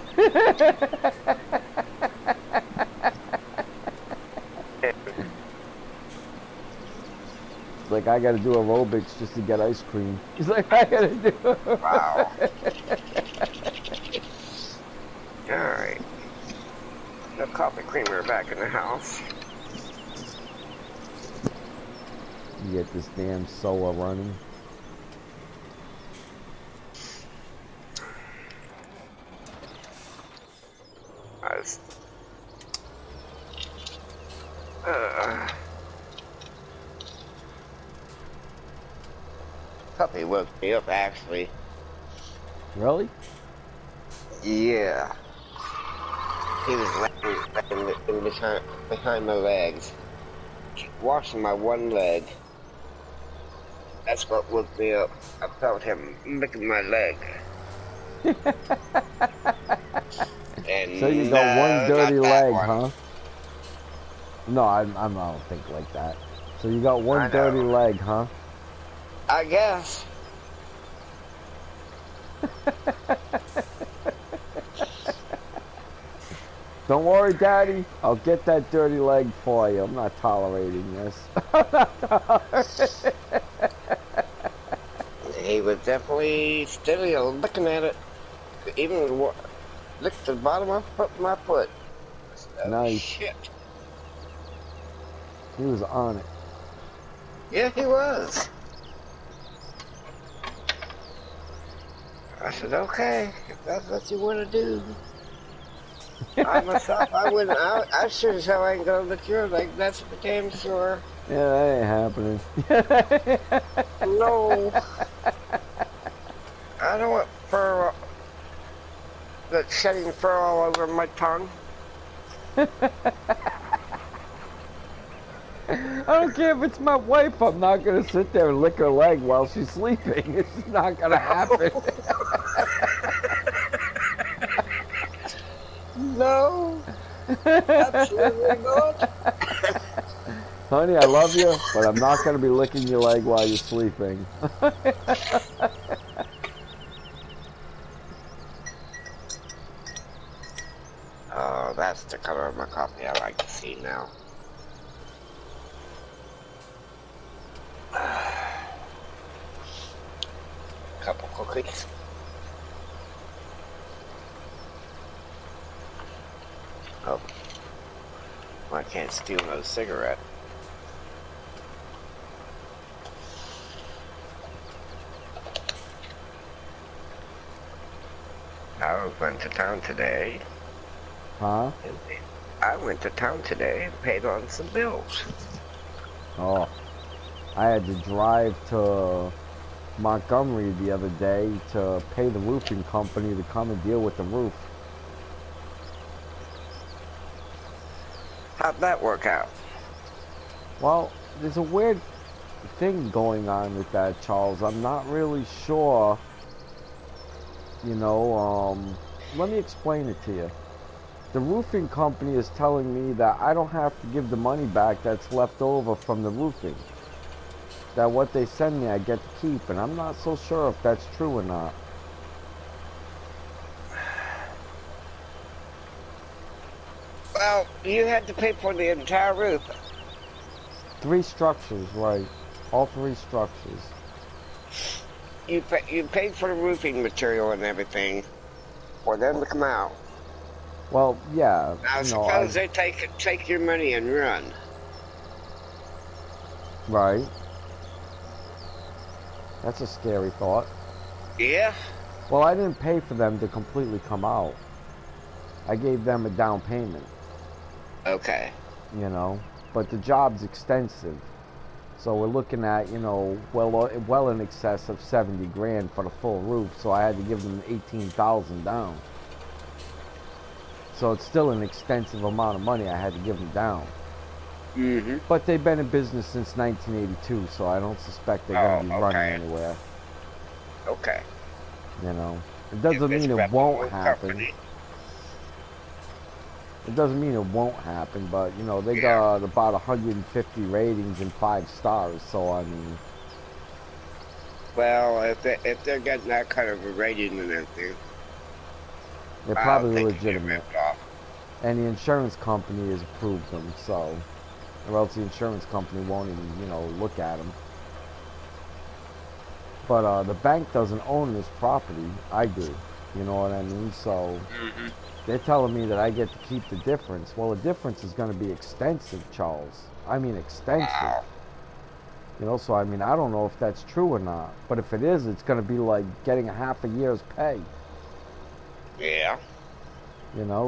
Like, I gotta do aerobics just to get ice cream. He's like, I gotta do Wow. Alright. The coffee creamer back in the house. You get this damn solar running. Puppy woke me up, actually. Really? Yeah. He was laying behind my legs, washing my one leg. That's what woke me up. I felt him licking my leg. So you And got one no, dirty not that leg, one. huh? No, I don't think like that. So you got one I know. dirty leg, huh? I guess. Don't worry, Daddy. I'll get that dirty leg for you. I'm not tolerating this. He was definitely steady looking at it. Even licked the bottom of my foot. I said, oh Nice. shit. He was on it. Yeah, he was. I said, okay, if that's what you want to do. I myself, I wouldn't, I sure as hell ain't gonna lick your leg, that's for damn sure. Yeah, that ain't happening. No. I don't want fur, that shedding fur all over my tongue. I don't care if it's my wife. I'm not gonna sit there and lick her leg while she's sleeping. It's just not gonna happen. No, absolutely not. Honey, I love you, but I'm not gonna be licking your leg while you're sleeping. Oh, that's the color of my coffee I like to see now. Couple cookies. Oh, well, I can't steal no cigarette. I went to town today. Huh? I went to town today and paid on some bills. Oh, I had to drive to Montgomery the other day to pay the roofing company to come and deal with the roof. How'd that work out? Well, there's a weird thing going on with that, Charles. I'm not really sure. Let me explain it to you. The roofing company is telling me that I don't have to give the money back that's left over from the roofing. That what they send me I get to keep, and I'm not so sure if that's true or not. Well, you had to pay for the entire roof. 3 structures, right? All 3 structures. You paid for the roofing material and everything for them to come out. Well, yeah, Now suppose they take your money and run. Right. That's a scary thought. Yeah? Well, I didn't pay for them to completely come out. I gave them a down payment. Okay. But the job's extensive. So we're looking at, well in excess of 70 grand for the full roof. So I had to give them 18,000 down. So it's still an extensive amount of money I had to give them down. Mm-hmm. But they've been in business since 1982, so I don't suspect they're going to be running anywhere. Okay. It doesn't mean it won't happen. It doesn't mean it won't happen, but they got about 150 ratings and 5 stars. So I mean, well, if they're getting that kind of a rating and everything, they're probably legitimate. And the insurance company has approved them, so or else the insurance company won't even look at them. But the bank doesn't own this property. I do. You know what I mean? So they're telling me that I get to keep the difference. Well, the difference is going to be extensive, Charles. I mean extensive. Wow. So I mean, I don't know if that's true or not. But if it is, it's going to be like getting a half a year's pay. Yeah.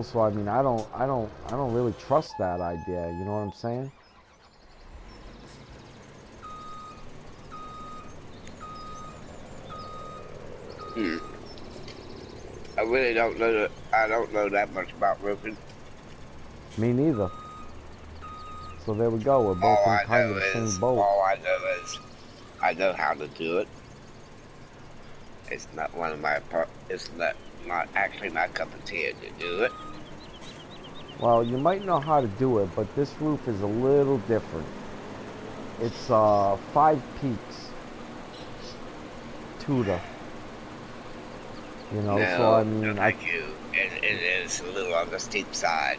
So I mean, I don't really trust that idea. You know what I'm saying? I really don't know that. I don't know that much about roofing. Me neither. So there we go. We're both in kind of the same boat. All I know is I know how to do it. It's not one of my it's not actually my cup of tea to do it. Well, you might know how to do it, but this roof is a little different. It's 5 peaks, Tudor. You know, so I mean, no, thank you. It is a little on the steep side.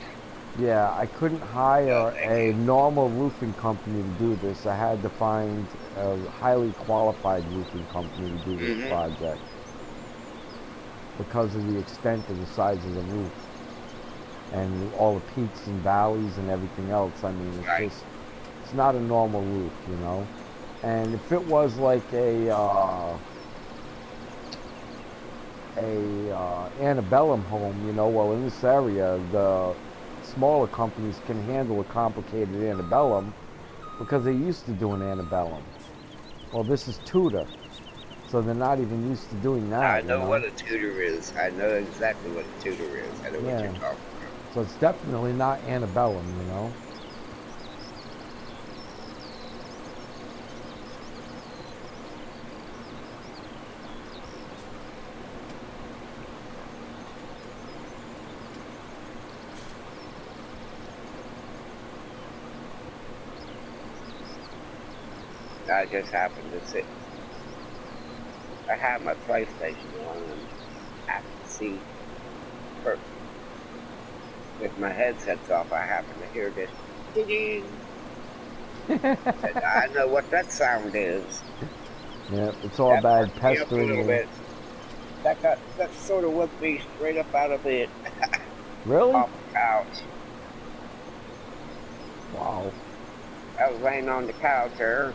yeah, I couldn't No, hire thank a you. normal roofing company to do this. I had to find a highly qualified roofing company to do this Mm-hmm. project because of the extent of the size of the roof and all the peaks and valleys and everything else. I mean, Right. it's not a normal roof, you know. And if it was like a antebellum home, you know, well, in this area, the smaller companies can handle a complicated antebellum because they used to do an antebellum. Well, this is Tudor, so they're not even used to doing I that, you know know. what a tutor is. I know exactly what a tutor is. I know what you're Yeah, talking so it's definitely not antebellum, you know. about. I just happened to sit. I have my PlayStation on and I can see per- if my headset's off, I happen to hear this ding. Said, I know what that sound is. Yeah, it's all That bad perked me up a pestering little you. bit. That sort of woke me straight up out of bed, Really? off the couch. Wow. I was laying on the couch there,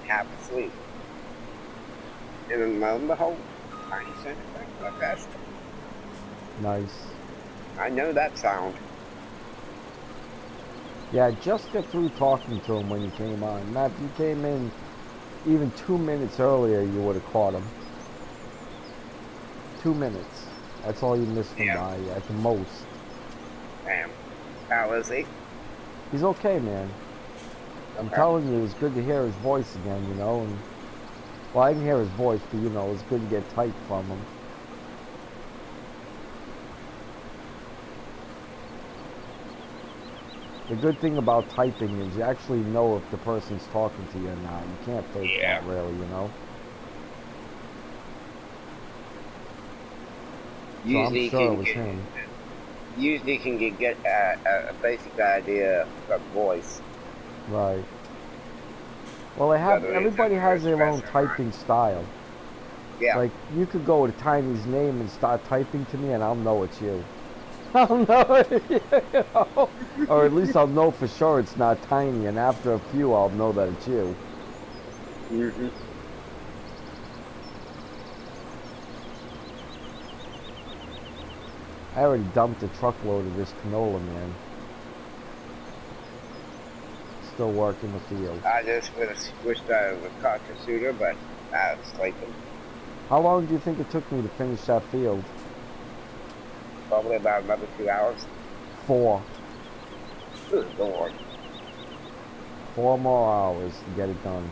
half asleep. And then lo and behold, I sent it back to my desk. Nice. I know that sound. Yeah, I just got through talking to him when you came on. Matt, if you came in even 2 minutes earlier, you would have caught him. 2 minutes. That's all you missed him Yeah, by at the most. damn. How is he? He's okay, man. I'm Okay. telling you, it's good to hear his voice again, you know. And well, I didn't hear his voice, but you know, it's good to get type from him. The good thing about typing is you actually know if the person's talking to you or not. You can't fake Yeah. that, really, you know. So I'm Usually you sure it can was get him. usually you can get a basic idea from voice, Right. Well, they have whether he's everybody under has their stress own or not. typing style. Yeah. Like you could go to Tiny's name and start typing to me, and I'll know it's you. I'll know it, you know? Or at least I'll know for sure it's not Tiny, and after a few, I'll know that it's you. Mm-hmm. I already dumped a truckload of this canola, man. Still working the field. I just would have wished I would have caught you sooner, but I was sleeping. How long do you think it took me to finish that field? Probably about another 2 hours. 4. Good Lord. 4 more hours to get it done.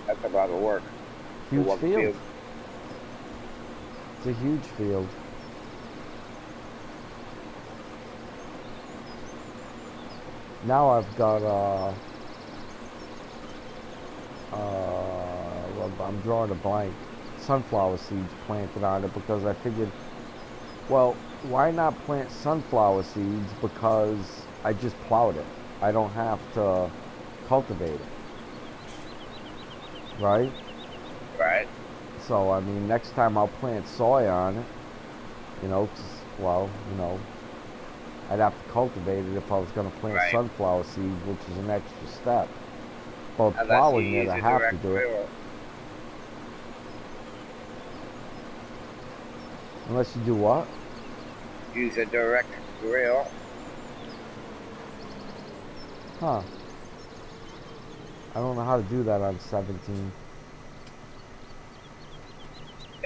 That's a lot of work. For Huge one field. field. It's a huge field. Now I've got well, I'm drawing a blank. Sunflower seeds planted on it because I figured, well, why not plant sunflower seeds? Because I just plowed it. I don't have to cultivate it, right? Right? So I mean, next time I'll plant soy on it. You know, 'cause, well, you know, I'd have to cultivate it if I was going to plant Right. sunflower seeds, which is an extra step. But Unless you plowing it, use I a have to direct do it. drill. Unless you do what? Use a direct drill. Huh. I don't know how to do that on 17.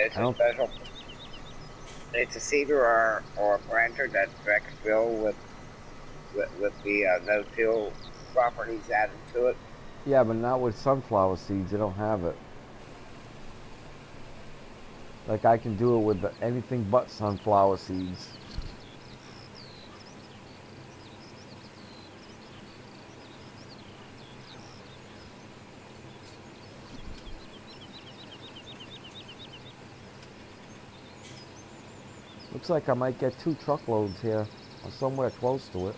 It's I a don't. special. It's a seeder or a planter that's direct fill with the no-till properties added to it. Yeah, but not with sunflower seeds. They don't have it. Like I can do it with anything but sunflower seeds. Looks like I might get 2 truckloads here, or somewhere close to it.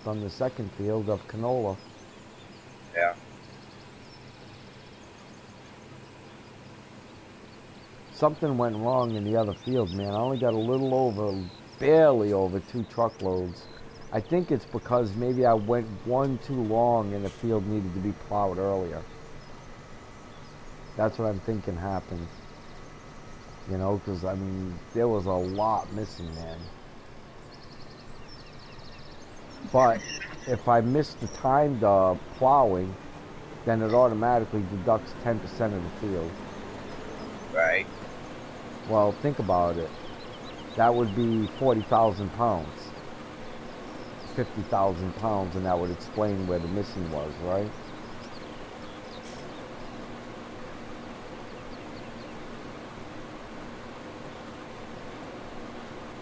From the second field of canola. Yeah. Something went wrong in the other field, man. I only got a little over, barely over 2 truckloads. I think it's because maybe I went one too long and the field needed to be plowed earlier. That's what I'm thinking happened. You know, because, I mean, there was a lot missing, man. But if I miss the timed plowing, then it automatically deducts 10% of the field. Right. Well, think about it. That would be 40,000 pounds. 50,000 pounds, and that would explain where the missing was, right?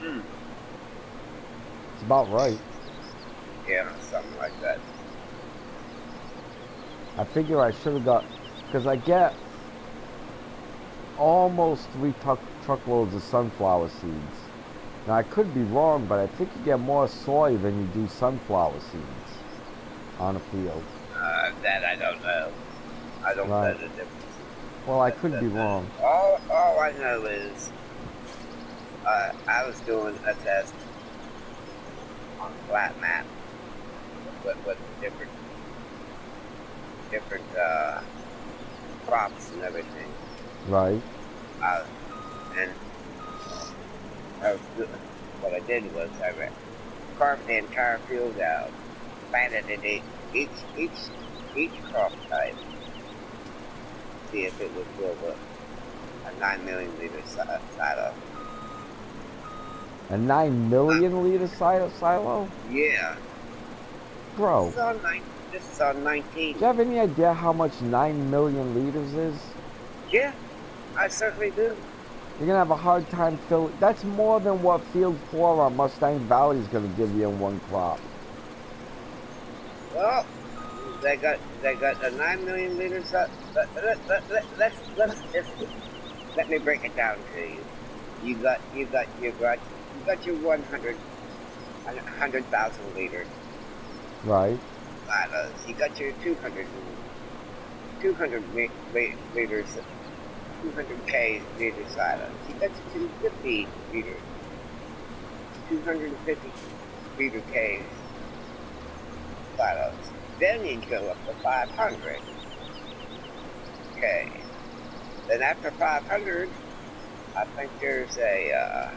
Hmm. It's about right. Yeah, something like that. I figure I should have got, because I get almost 3 truckloads of sunflower seeds. Now I could be wrong, but I think you get more soy than you do sunflower seeds on a field. That I don't know. I don't know Right. the difference. Well, I could be wrong. All I know is I was doing a test on a flat map with different crops and everything. Right. And what I did was I carved the entire field out, planted it each crop type, see if it would fill a 9 million liter silo. A 9 million liter silo? Yeah. Bro, This is on 19. do you have any idea how much 9 million liters is? Yeah, I certainly do. You're going to have a hard time filling. That's more than what Field 4 on Mustang Valley is going to give you in one crop. Well, they got a 9 million liters. Let's just let me break it down to you. You got your 100,000 liters. Right. Silos. You got your 200 liters, 200K liter silos. You got your 250 liters, 250 liter Ks silos. Then you go up to 500. Okay. Then after 500, I think there's a,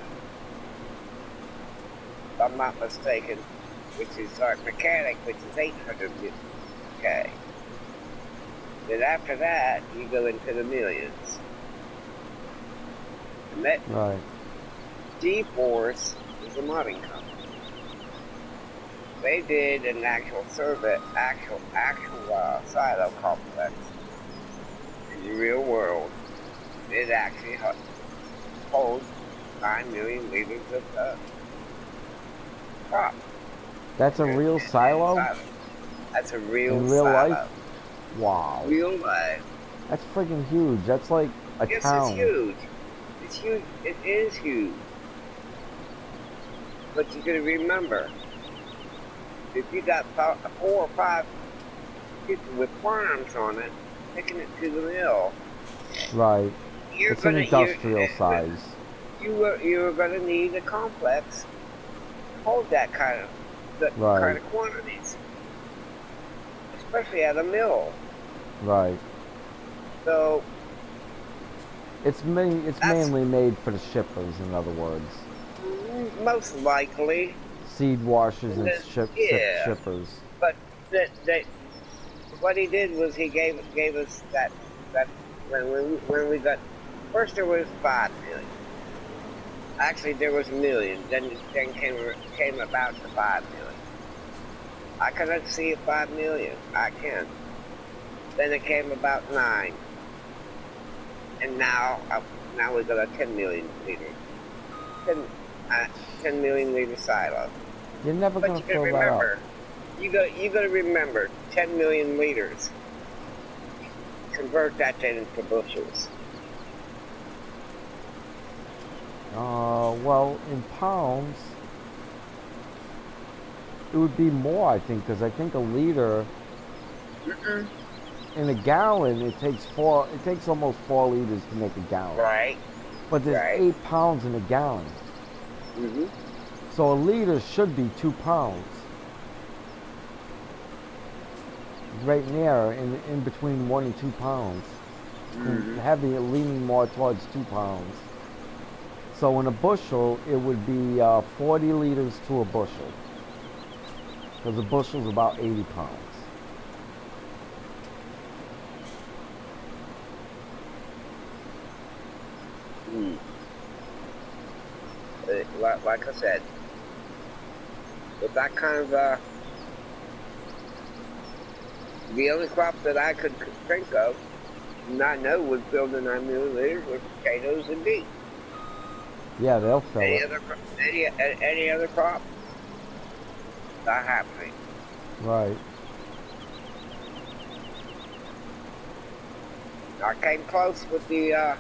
if I'm not mistaken, which is our mechanic, which is 800. Okay. Then after that, you go into the millions. And that Right. G-Force is a modding company. They did an actual survey, actual silo complex in the real world. It actually holds 9 million liters of crop. That's a real silo? That's a real In real silo. life? Wow. Real life. That's freaking huge. That's like a Yes, town. it's huge. It's huge. It is huge. But you gotta remember, if you got 4 or 5 people with farms on it, taking it to the mill, Right. you're It's an industrial size. You're gonna need a complex to hold that kind of quantities, especially at a mill. Right. So It's mainly made for the shippers, in other words. most likely, Seed washers and shippers. but what he did was he gave us that when we got first there was 5 million. Actually, there was a million. Then came about the 5 million. I cannot see 5 million. I can. Then it came about 9, and now we got a 10 million liter, 10 million liter silo. You're never But gonna you gotta fill that up. remember, you gotta remember, 10 million liters. Convert that then into bushels. Well, in pounds, it would be more, I think, because I think a liter. In a gallon, it takes almost 4 liters to make a gallon. Right. But there's 8 pounds in a gallon. So a liter should be 2 pounds. Right near, in between 1 and 2 pounds. Heavy, leaning more towards 2 pounds. So in a bushel, it would be 40 liters to a bushel. Because a bushel is about 80 pounds. Like I said, with that kind of the only crop that I could think of, not know would fill the 9 million liters with potatoes and beef. Yeah, they'll fill any it. Any other crop? Not happening. Right. I came close with the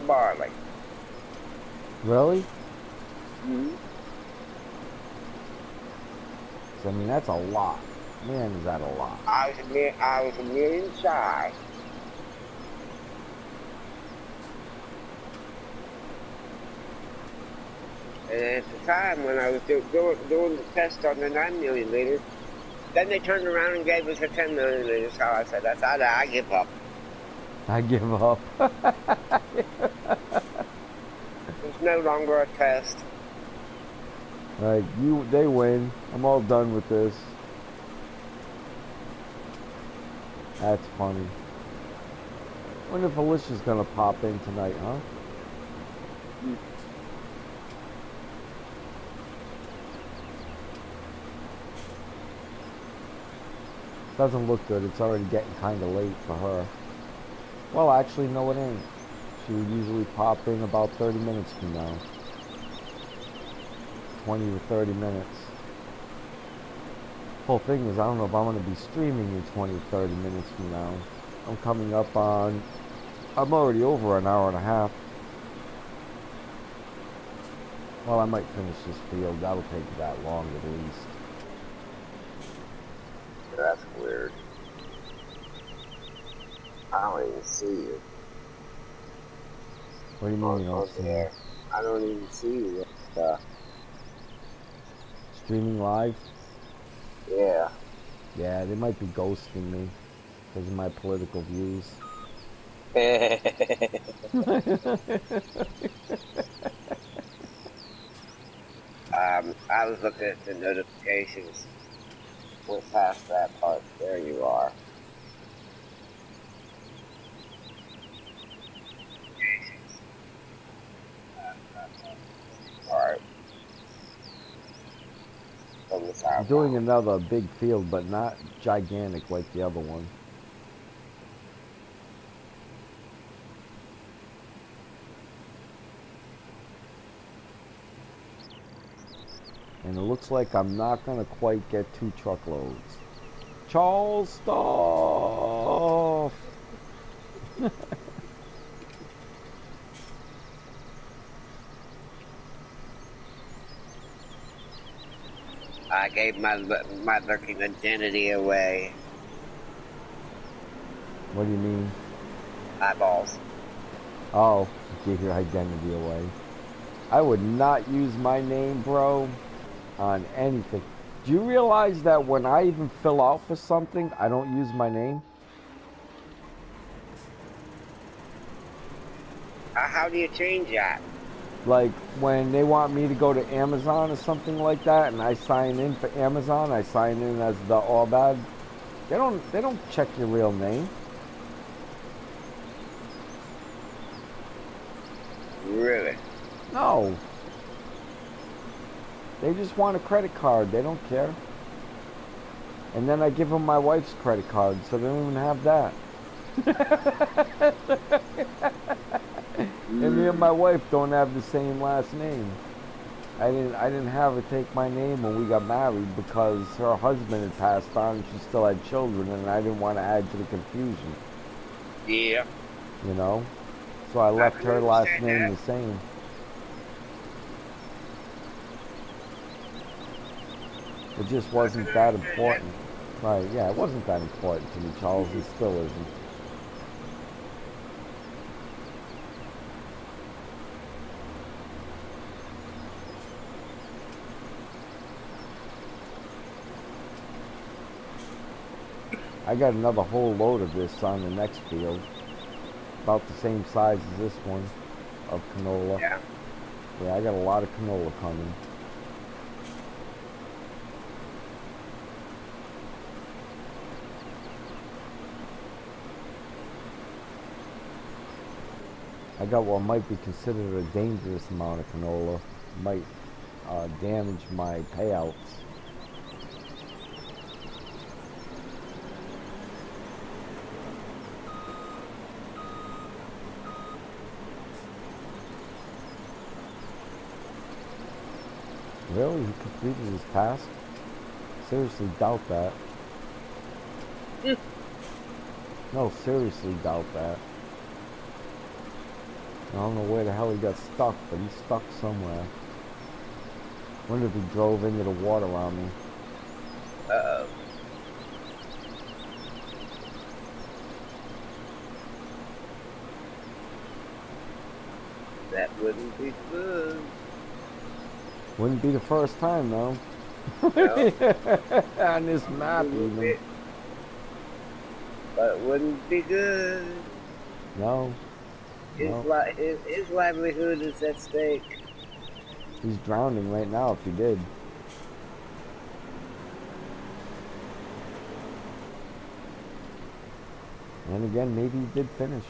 barley. Really? Mm-hmm. So, I mean, that's a lot. Man, is that a lot. I was a million shy. And at the time when I was doing the test on the 9 million liters, then they turned around and gave us a 10 million liters. So I said, I give up. I give up. It's no longer a test. Like, they win. I'm all done with this. That's funny. Wonder if Alicia's gonna pop in tonight, huh? Doesn't look good. It's already getting kind of late for her. Well, actually, no, it ain't. She would usually pop in about 30 minutes from now. 20 to 30 minutes. Whole thing is, I don't know if I'm going to be streaming in 20 to 30 minutes from now. I'm coming up on... I'm already over an hour and a half. Well, I might finish this field. That'll take that long at least. That's weird. I don't even see you. What do you mean you don't see me? I don't even see you. Streaming live? Yeah. Yeah, they might be ghosting me because of my political views. I was looking at the notifications. Went past that part. There you are. Alright. I'm doing another big field, but not gigantic like the other one. And it looks like I'm not going to quite get 2 truckloads. Charles, stop! I gave my lurking identity away. What do you mean? Eyeballs. Oh, you gave your identity away. I would not use my name, bro, on anything. Do you realize that when I even fill out for something, I don't use my name? How do you change that? Like, when they want me to go to Amazon or something like that, and I sign in for Amazon, I sign in as the Orbad. They don't check your real name. Really? No. They just want a credit card. They don't care. And then I give them my wife's credit card, so they don't even have that. And me and my wife don't have the same last name. I didn't have her take my name when we got married because her husband had passed on and she still had children, and I didn't want to add to the confusion. Yeah. You know? So I left her last name the same. It just wasn't that important. Right, yeah, it wasn't that important to me, Charles. It still isn't. I got another whole load of this on the next field. About the same size as this one of canola. Yeah. Yeah, I got a lot of canola coming. I got what might be considered a dangerous amount of canola. Might damage my payouts. Really? He completed his task? Seriously doubt that. No, seriously doubt that. I don't know where the hell he got stuck, but he's stuck somewhere. Wonder if he drove into the water on me. Uh-oh. That wouldn't be good. Wouldn't be the first time, though. No. On this map, even. But it wouldn't be good. No. His livelihood is at stake. He's drowning right now if he did. And again, maybe he did finish.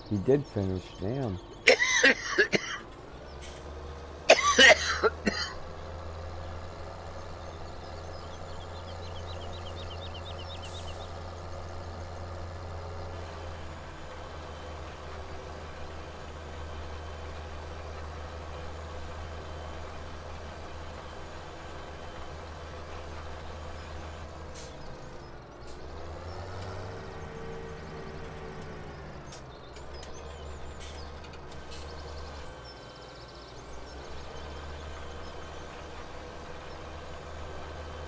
He did finish, damn.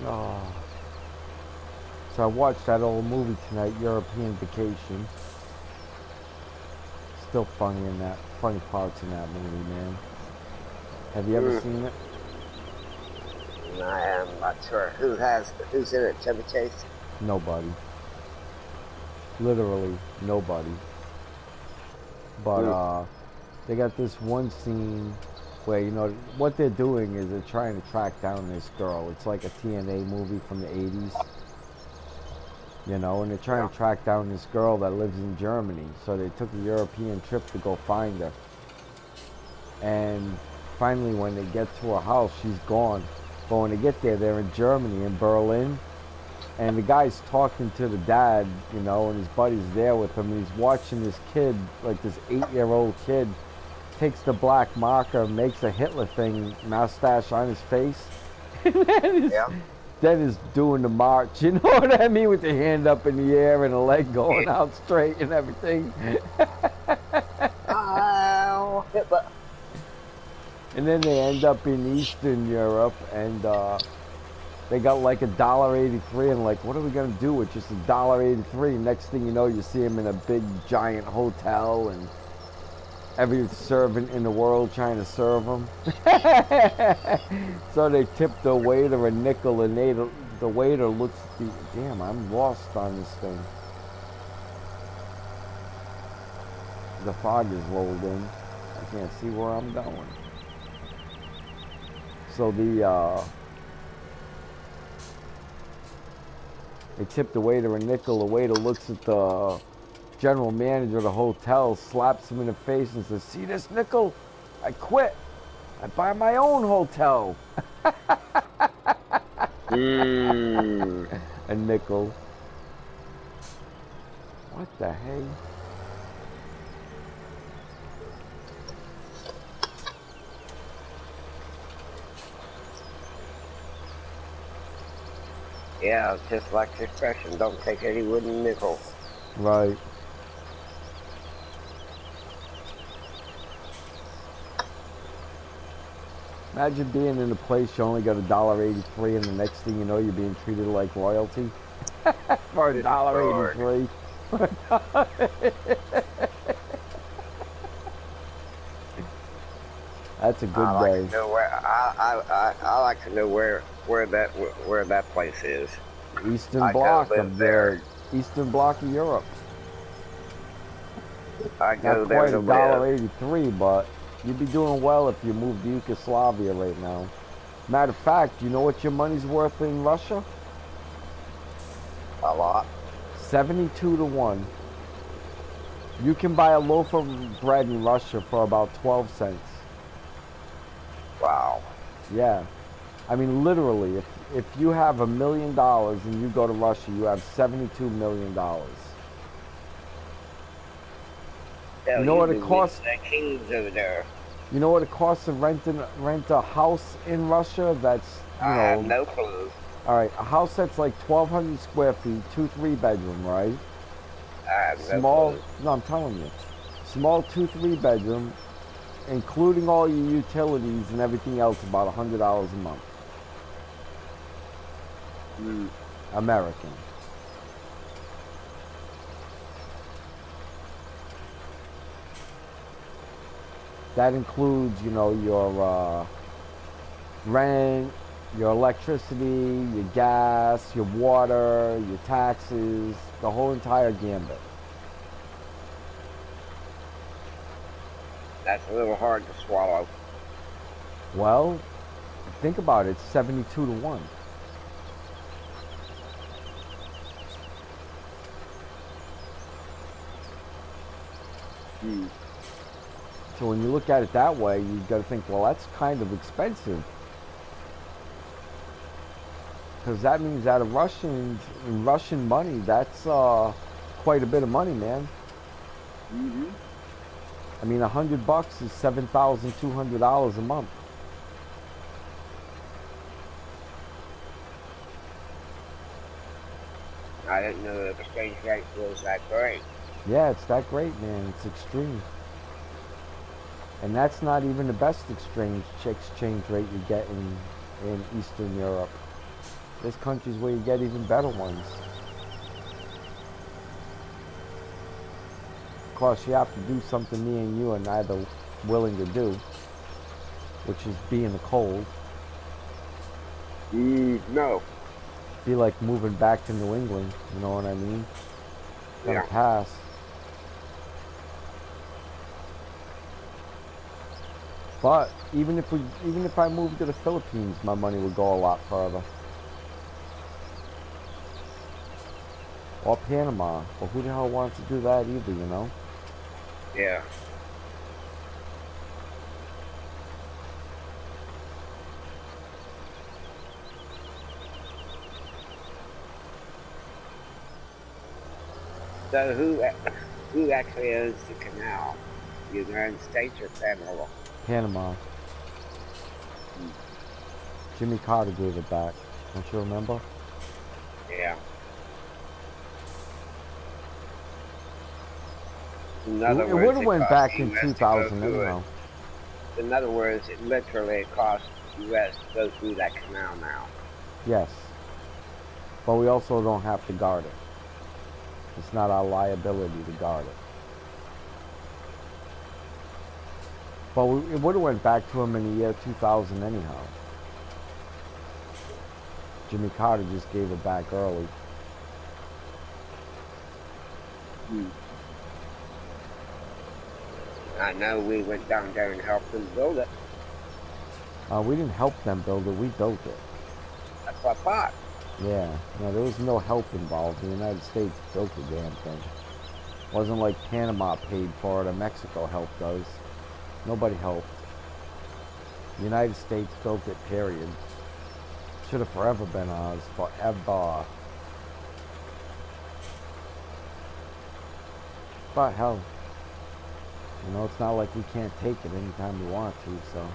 Oh. So I watched that old movie tonight, European Vacation. Still funny parts in that movie, man. Have you ever seen it? I am not sure who's in it. Chevy Chase? Nobody. Literally nobody. But they got this one scene where, you know, what they're doing is they're trying to track down this girl. It's like a TNA movie from the 80s. You know, and they're trying to track down this girl that lives in Germany. So they took a European trip to go find her. And finally, when they get to her house, she's gone. But when they get there, they're in Germany, in Berlin. And the guy's talking to the dad, you know, and his buddy's there with him. And he's watching this kid, like this 8-year-old kid, takes the black marker, makes a Hitler thing, mustache on his face. And then is doing the march, you know what I mean? With the hand up in the air and the leg going out straight and everything. Oh, Hitler. And then they end up in Eastern Europe, and they got like $1.83, and like, what are we gonna do with just $1.83? Next thing you know, you see them in a big giant hotel, and every servant in the world trying to serve them. So they tipped the waiter a nickel, and the waiter looks at the... Damn, I'm lost on this thing. The fog is rolled in. I can't see where I'm going. So they tip the waiter a nickel. The waiter looks at the general manager of the hotel, slaps him in the face and says, "See this nickel? I quit. I buy my own hotel." A nickel. What the heck? Yeah, just like the expression, don't take any wooden nickel. Right. Imagine being in a place you only got $1.83 and the next thing you know you're being treated like royalty. For $1.83. That's a good day. I like to know where that place is. Eastern Bloc of there. Eastern Bloc of Europe. I go Not there quite to $1.83, but you'd be doing well if you moved to Yugoslavia right now. Matter of fact, you know what your money's worth in Russia? A lot. 72 to 1. You can buy a loaf of bread in Russia for about 12 cents. Wow. Yeah. I mean, literally, if you have $1 million and you go to Russia, you have $72 million. Hell, You know what it costs? Kings over there. You know what it costs to rent a house in Russia? That's, I have no clue. All right, a house that's like 1,200 square feet, 2-3 bedroom, right? I have Small. no clue. No, I'm telling you, small 2-3 bedroom, including all your utilities and everything else, about $100 a month. American. That includes, you know, your rent, your electricity, your gas, your water, your taxes, the whole entire gambit. That's a little hard to swallow. Well, think about it, 72 to 1. So when you look at it that way, you got to think, well, that's kind of expensive. Because that means that in Russian money, that's quite a bit of money, man. I mean, $100 is $7,200 a month. I didn't know that the exchange rate was that great. Yeah, it's that great, man. It's extreme. And that's not even the best exchange rate you get in Eastern Europe. There's countries where you get even better ones. Of course, you have to do something me and you are neither willing to do, which is be in the cold. No. Be like moving back to New England, you know what I mean? Gonna pass. But even if I moved to the Philippines, my money would go a lot further. Or Panama. But who the hell wants to do that either, you know? Yeah. So who actually owns the canal? The United States or Panama? Panama. Jimmy Carter gave it back. Don't you remember? Yeah. It would have went back in 2000 anyhow. In other words, it literally costs the U.S. to go through that canal now. Yes. But we also don't have to guard it. It's not our liability to guard it. But it would have went back to him in the year 2000 anyhow. Jimmy Carter just gave it back early. I know we went down there and helped them build it. We didn't help them build it, we built it. That's what I thought. Yeah, no, there was no help involved. The United States built the damn thing. Wasn't like Panama paid for it or Mexico helped us. Nobody helped. The United States built it, period. Should have forever been ours, forever. But hell, you know, it's not like we can't take it anytime we want to, so.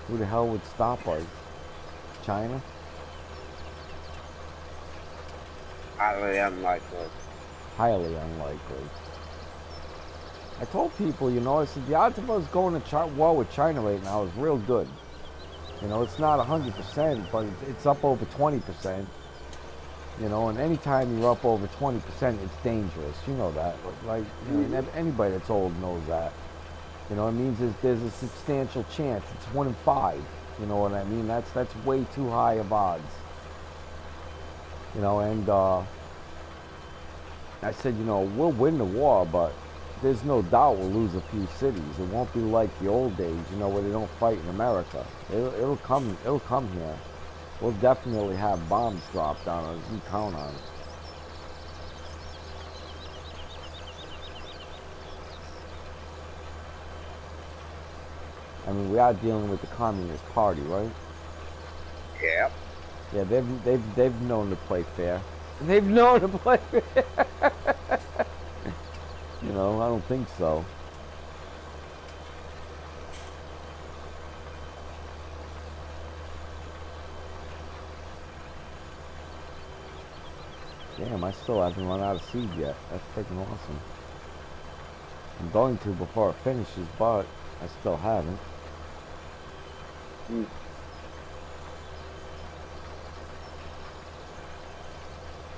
Who the hell would stop us? China? Highly unlikely. Highly unlikely. I told people, you know, I said the odds of us going to war with China right now is real good. You know, it's not 100%, but it's up over 20%. You know, and anytime you're up over 20%, it's dangerous. You know that. Like, you know, anybody that's old knows that. You know, it means there's a substantial chance. It's 1 in 5. You know what I mean? That's way too high of odds. You know, and I said, you know, we'll win the war, but there's no doubt we'll lose a few cities. It won't be like the old days, you know, where they don't fight in America. It'll come here. We'll definitely have bombs dropped on us. You can count on it. I mean, we are dealing with the Communist Party, right? Yep. Yeah, they've known to play fair. They've known to play fair. You know, I don't think so. Damn, I still haven't run out of seed yet. That's freaking awesome. I'm going to before it finishes, but I still haven't.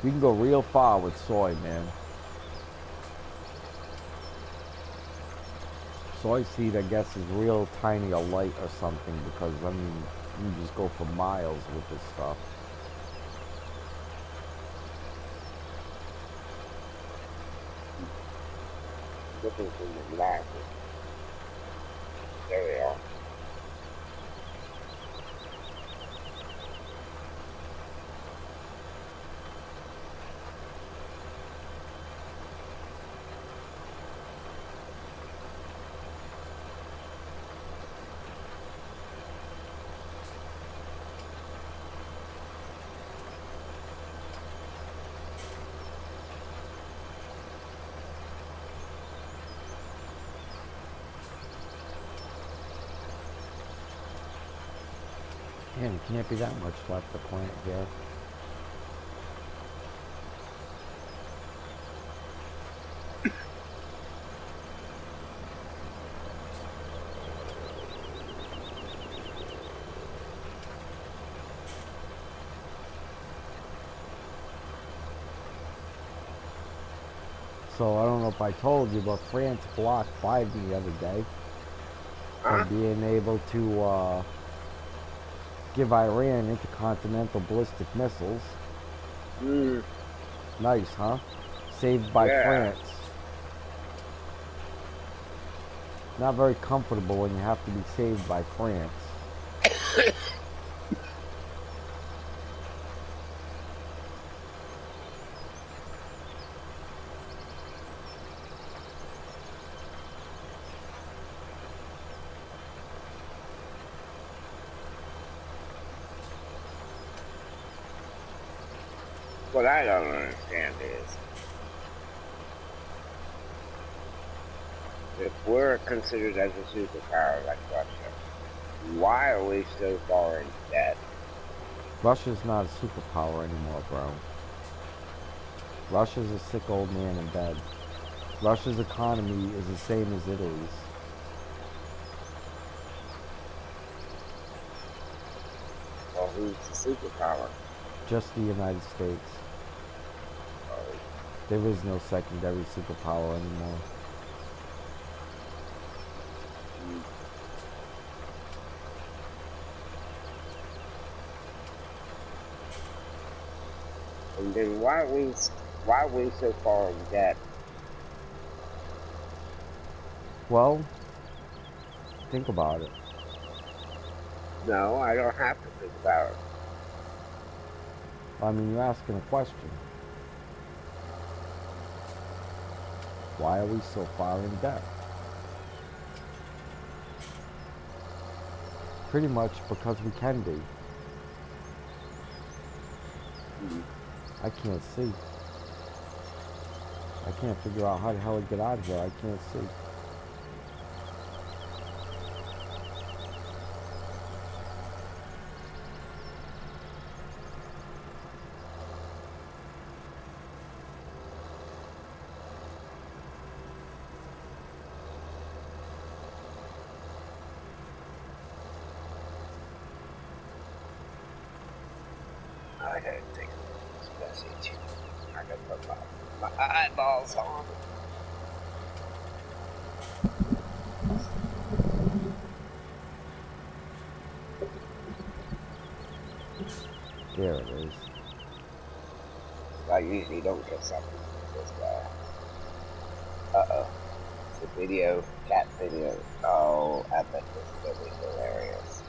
We can go real far with soy, man. Soy seed, I guess, is real tiny or light or something because, I mean, you can just go for miles with this stuff. Looking for the glasses. There we are. Man, it can't be that much left to plant here. So I don't know if I told you, but France blocked Biden the other day from being able to give Iran intercontinental ballistic missiles. Nice, huh? Saved by France. Not very comfortable when you have to be saved by France. What I don't understand is, if we're considered as a superpower like Russia, why are we so far in debt? Russia's not a superpower anymore, bro. Russia's a sick old man in bed. Russia's economy is the same as Italy's. Well, who's the superpower? Just the United States. There is no secondary superpower anymore. And then why are we so far in debt? Well, think about it. No, I don't have to think about it. I mean, you're asking a question. Why are we so far in debt? Pretty much because we can be. I can't see. I can't figure out how the hell to get out of here. I can't see. I gotta take a message. I gotta put my eyeballs on. There it is. I usually don't get something like this guy. Uh-oh. It's a video, cat video. Oh, I bet this is gonna be hilarious.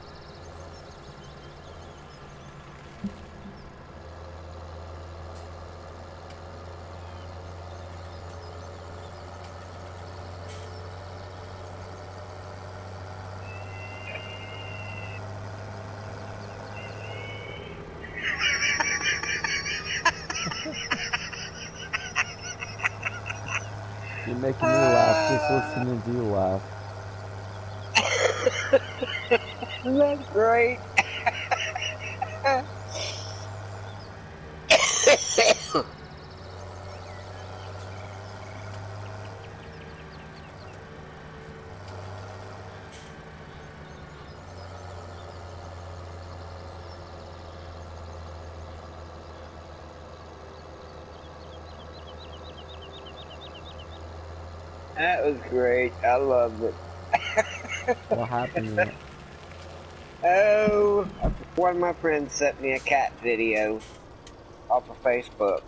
You're making me laugh just listening to you laugh. That's great. That was great. I loved it. What happened in it? Oh, one of my friends sent me a cat video off of Facebook.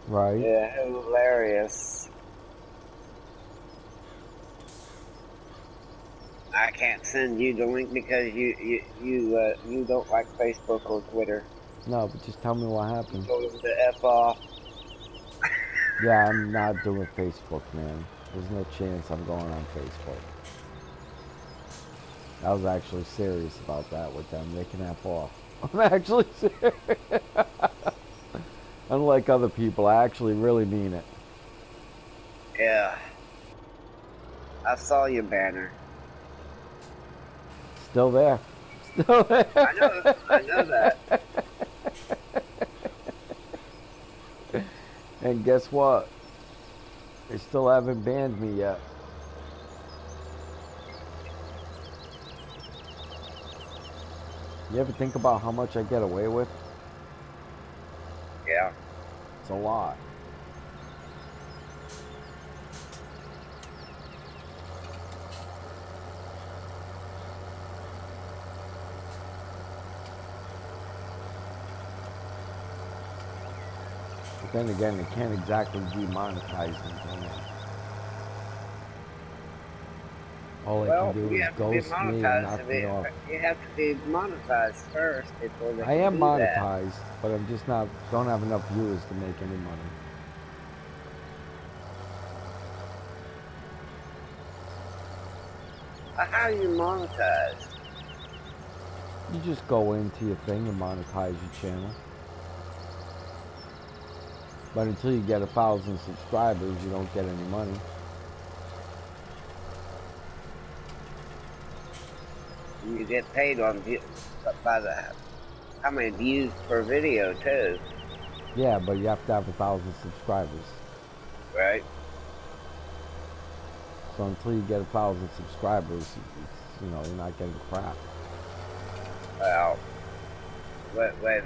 Right. Yeah, hilarious. I can't send you the link because you don't like Facebook or Twitter. No, but just tell me what You happened. told them to F off. Yeah, I'm not doing Facebook, man. There's no chance I'm going on Facebook. I was actually serious about that with them. They can F off. I'm actually serious. Unlike other people, I actually really mean it. Yeah. I saw your banner. Still there. Still there. I know that. And guess what? They still haven't banned me yet. You ever think about how much I get away with? Yeah. It's a lot. But then again, they can't exactly demonetize me, can they? All they Well, can do you is have to be ghost me and knock me monetized. off. You have to be monetized first before they I can am do that. monetized, but I'm just not, don't have enough viewers to make any money. How do you monetize? You just go into your thing and monetize your channel. But until you get 1,000 subscribers, you don't get any money. You get paid on by the how many views per video too, Yeah, but you have to have 1,000 subscribers. right? So until you get 1,000 subscribers, you know, you're not getting crap. Well, where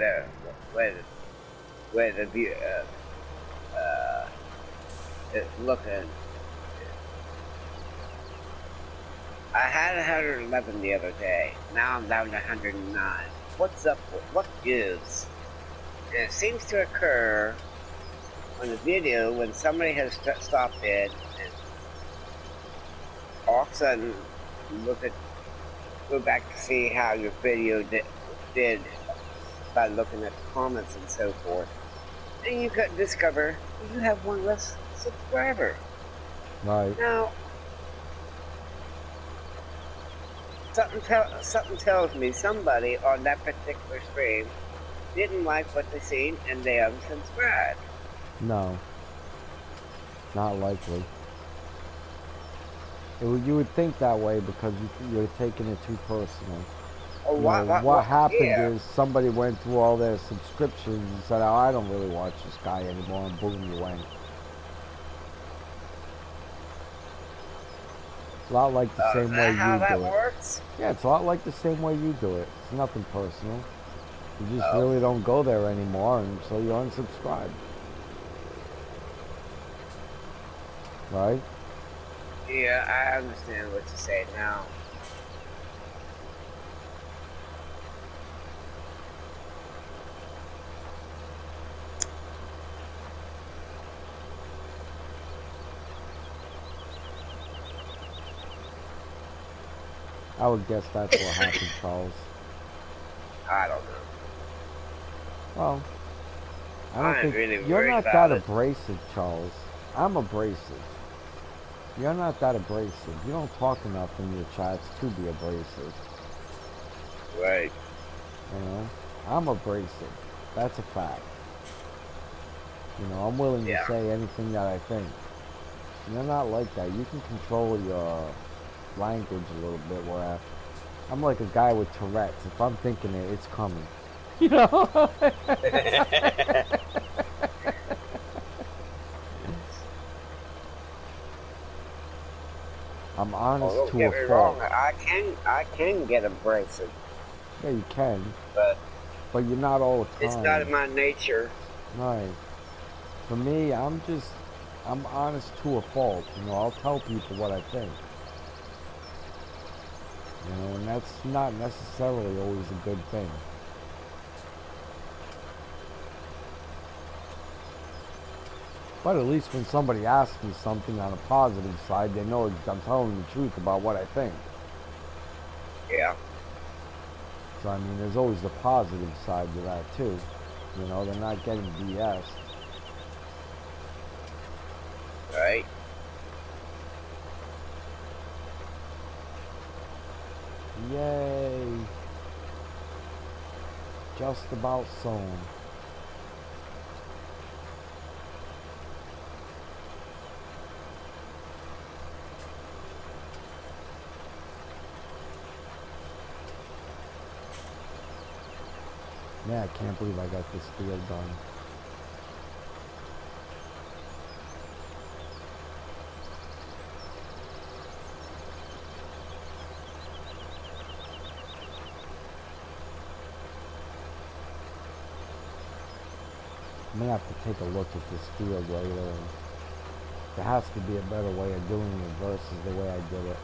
the view it's looking. I had 111 the other day. Now I'm down to 109. What's up with what gives? it seems to occur on the video when somebody has stopped in and all of a sudden you go back to see how your video did by looking at the comments and so forth, and you could discover you have one less subscriber. Right. Now, something tells me somebody on that particular stream didn't like what they seen and they unsubscribed. No. Not likely. You would think that way because you're taking it too personal. Or What happened yeah. is somebody went through all their subscriptions and said, oh, I don't really watch this guy anymore, and boom, you went. It's a lot like the same way How you that do it. works? Yeah, it's a lot like the same way you do it. It's nothing personal. You just Oh. really don't go there anymore, and so you unsubscribe. Right? Yeah, I understand what you're saying now. I would guess that's what happened, Charles. I don't know. Well, I don't think really you're worried not about that it. abrasive, Charles. I'm abrasive. You're not that abrasive. You don't talk enough in your chats to be abrasive. Right. You know, I'm abrasive. That's a fact. You know, I'm willing to say anything that I think. You're not like that. You can control your language a little bit, where I'm like a guy with Tourette's. If I'm thinking it, it's coming. You know? I'm honest don't to get a me fault. wrong. I can get abrasive. Yeah, you can. But you're not all the time. It's not in my nature. Right. For me, I'm honest to a fault. You know, I'll tell people what I think. You know, and that's not necessarily always a good thing. But at least when somebody asks me something on a positive side, they know I'm telling the truth about what I think. Yeah. So, I mean, there's always the positive side to that, too. You know, they're not getting BS. Right. Yay. Just about sown. Man, I can't believe I got this field done. I'm gonna have to take a look at this field later. There has to be a better way of doing it versus the way I did it.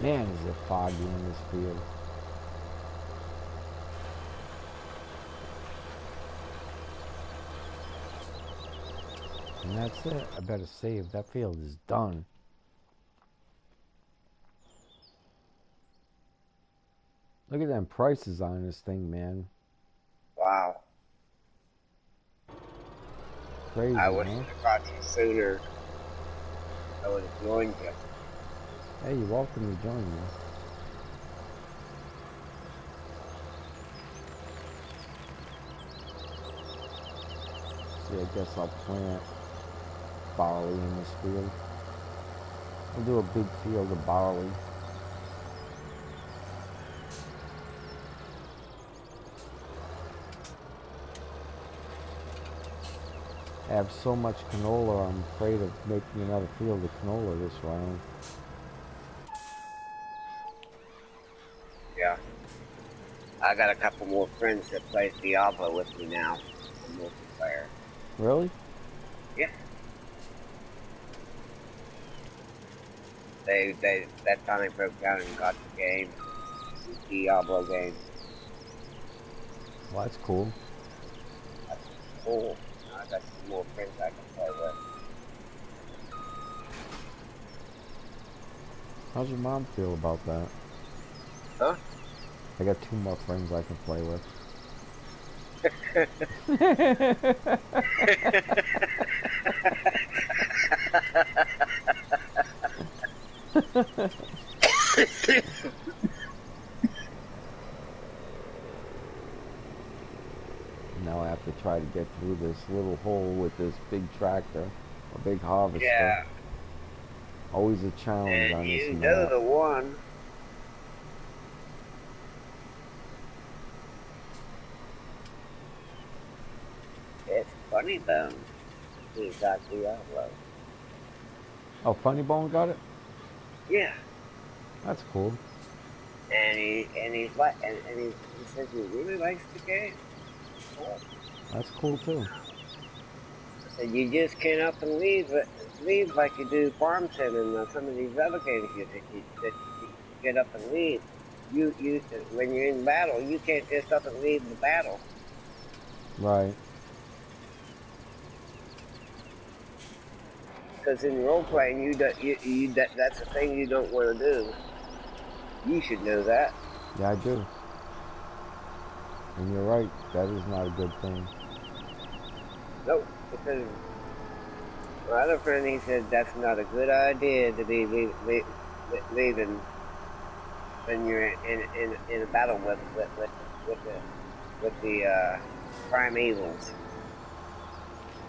Man, is it foggy in this field. And that's it. I better save. That field is done. Look at them prices on this thing, man. Wow. Crazy, I wish huh? I'd have caught you sooner. I would have joined you. Hey, you're welcome to join me. See, I guess I'll plant barley in this field. I'll do a big field of barley. I have so much canola, I'm afraid of making another field of canola this round. Yeah. I got a couple more friends that play Diablo with me now. In multiplayer. Really? Yeah. That time they broke down and got the game. The Diablo game. Well, that's cool. That's cool. I got some more friends I can play with. How's your mom feel about that? Huh? I got 2 more friends I can play with. Now I have to try to get through this little hole with this big tractor, a big harvester. Yeah. Always a challenge And on this you know map. the one. It's Funny Bone. He got Diablo. Oh, Funny Bone got it? Yeah. That's cool. And he says he really likes the game. Cool. That's cool too. I said you just can't up and leave like you do Farm Sim and some of these other games that you get up and leave. You when you're in battle, you can't just up and leave the battle. Right. Because in role playing, that's the thing you don't want to do. You should know that. Yeah, I do. And you're right. That is not a good thing. Nope. Because my other friend, he said that's not a good idea to be leaving when you're in a battle with the primevals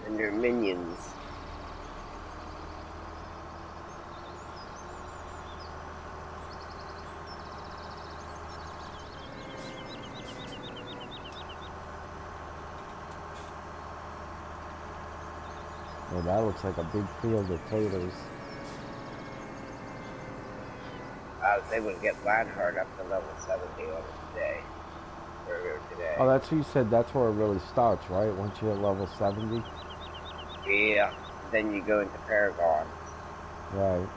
and their minions. Well, that looks like a big field of taters. I was able to get Lionheart up to level 70 on it today. Earlier Oh, today. that's who you said that's where it really starts, right? Once you hit level 70? Yeah. Then you go into Paragon. Right.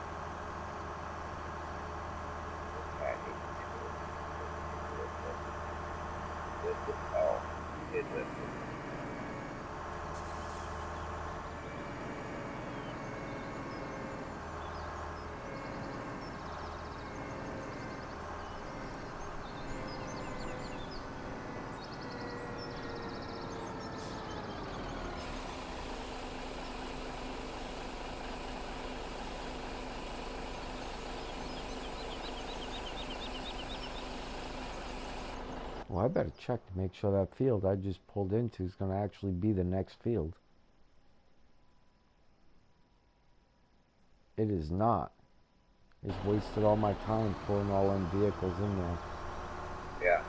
Oh, you did this. Well, I better check to make sure that field I just pulled into is going to actually be the next field. It is not. It's wasted all my time pulling all them vehicles in there. Yeah.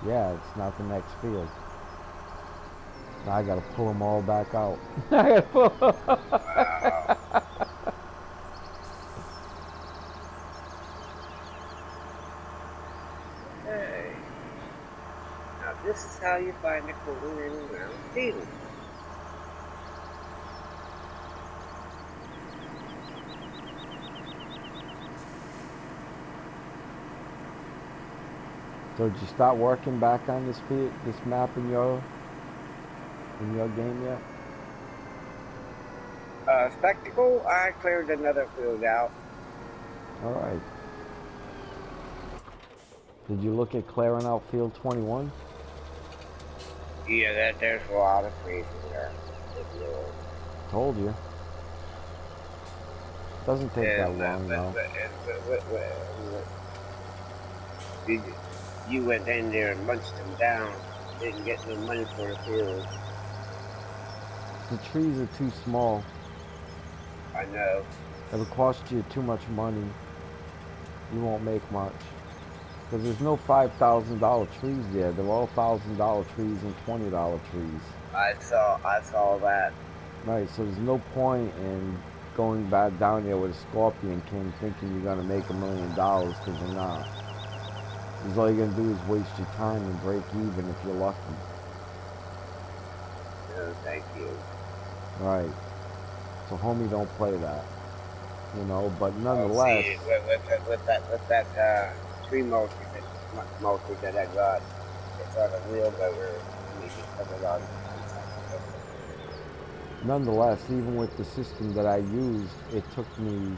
Yeah, it's not the next field. Now I gotta pull them all back out. I gotta pull Wow. Hey. Now this is how you find the cooler in and around field. So did you start working back on this map in your game yet? Spectacle, I cleared another field out. All right. Did you look at clearing out field 21? Yeah, there's a lot of trees in there. It really. told you. Doesn't take that And long, though. you went in there and munched them down. Didn't get no money for the fields. The trees are too small. I know. It'll cost you too much money. You won't make much. Because there's no $5,000 trees there. They're all $1,000 trees and $20 trees. I saw that. Right, so there's no point in going back down there with a Scorpion King thinking you're going to make $1 million, because you're not. Because all you're going to do is waste your time and break even if you're lucky. No, thank you. Right. So homie, don't play that. You know, but nonetheless... See, with that tree multi that I got, it's on a wheel motor. You need to put it on something. Nonetheless, even with the system that I used, it took me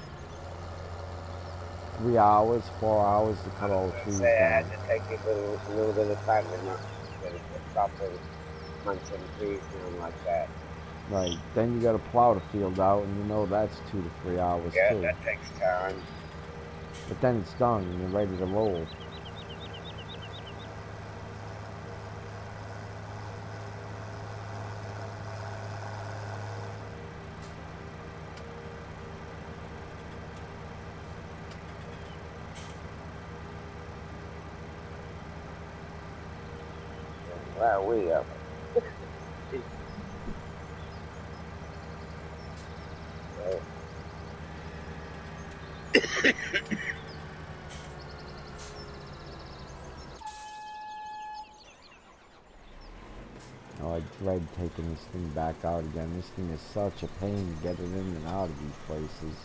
3 hours, 4 hours to cut all the trees Say I down. had to take a little bit of time to stop the munching trees down like that. Right. Then you got to plow the field out, and you know that's 2 to 3 hours Yeah, too. that takes time. But then it's done, and you're ready to roll. Wow, we up. Oh, I dread taking this thing back out again. This thing is such a pain to get it in and out of these places.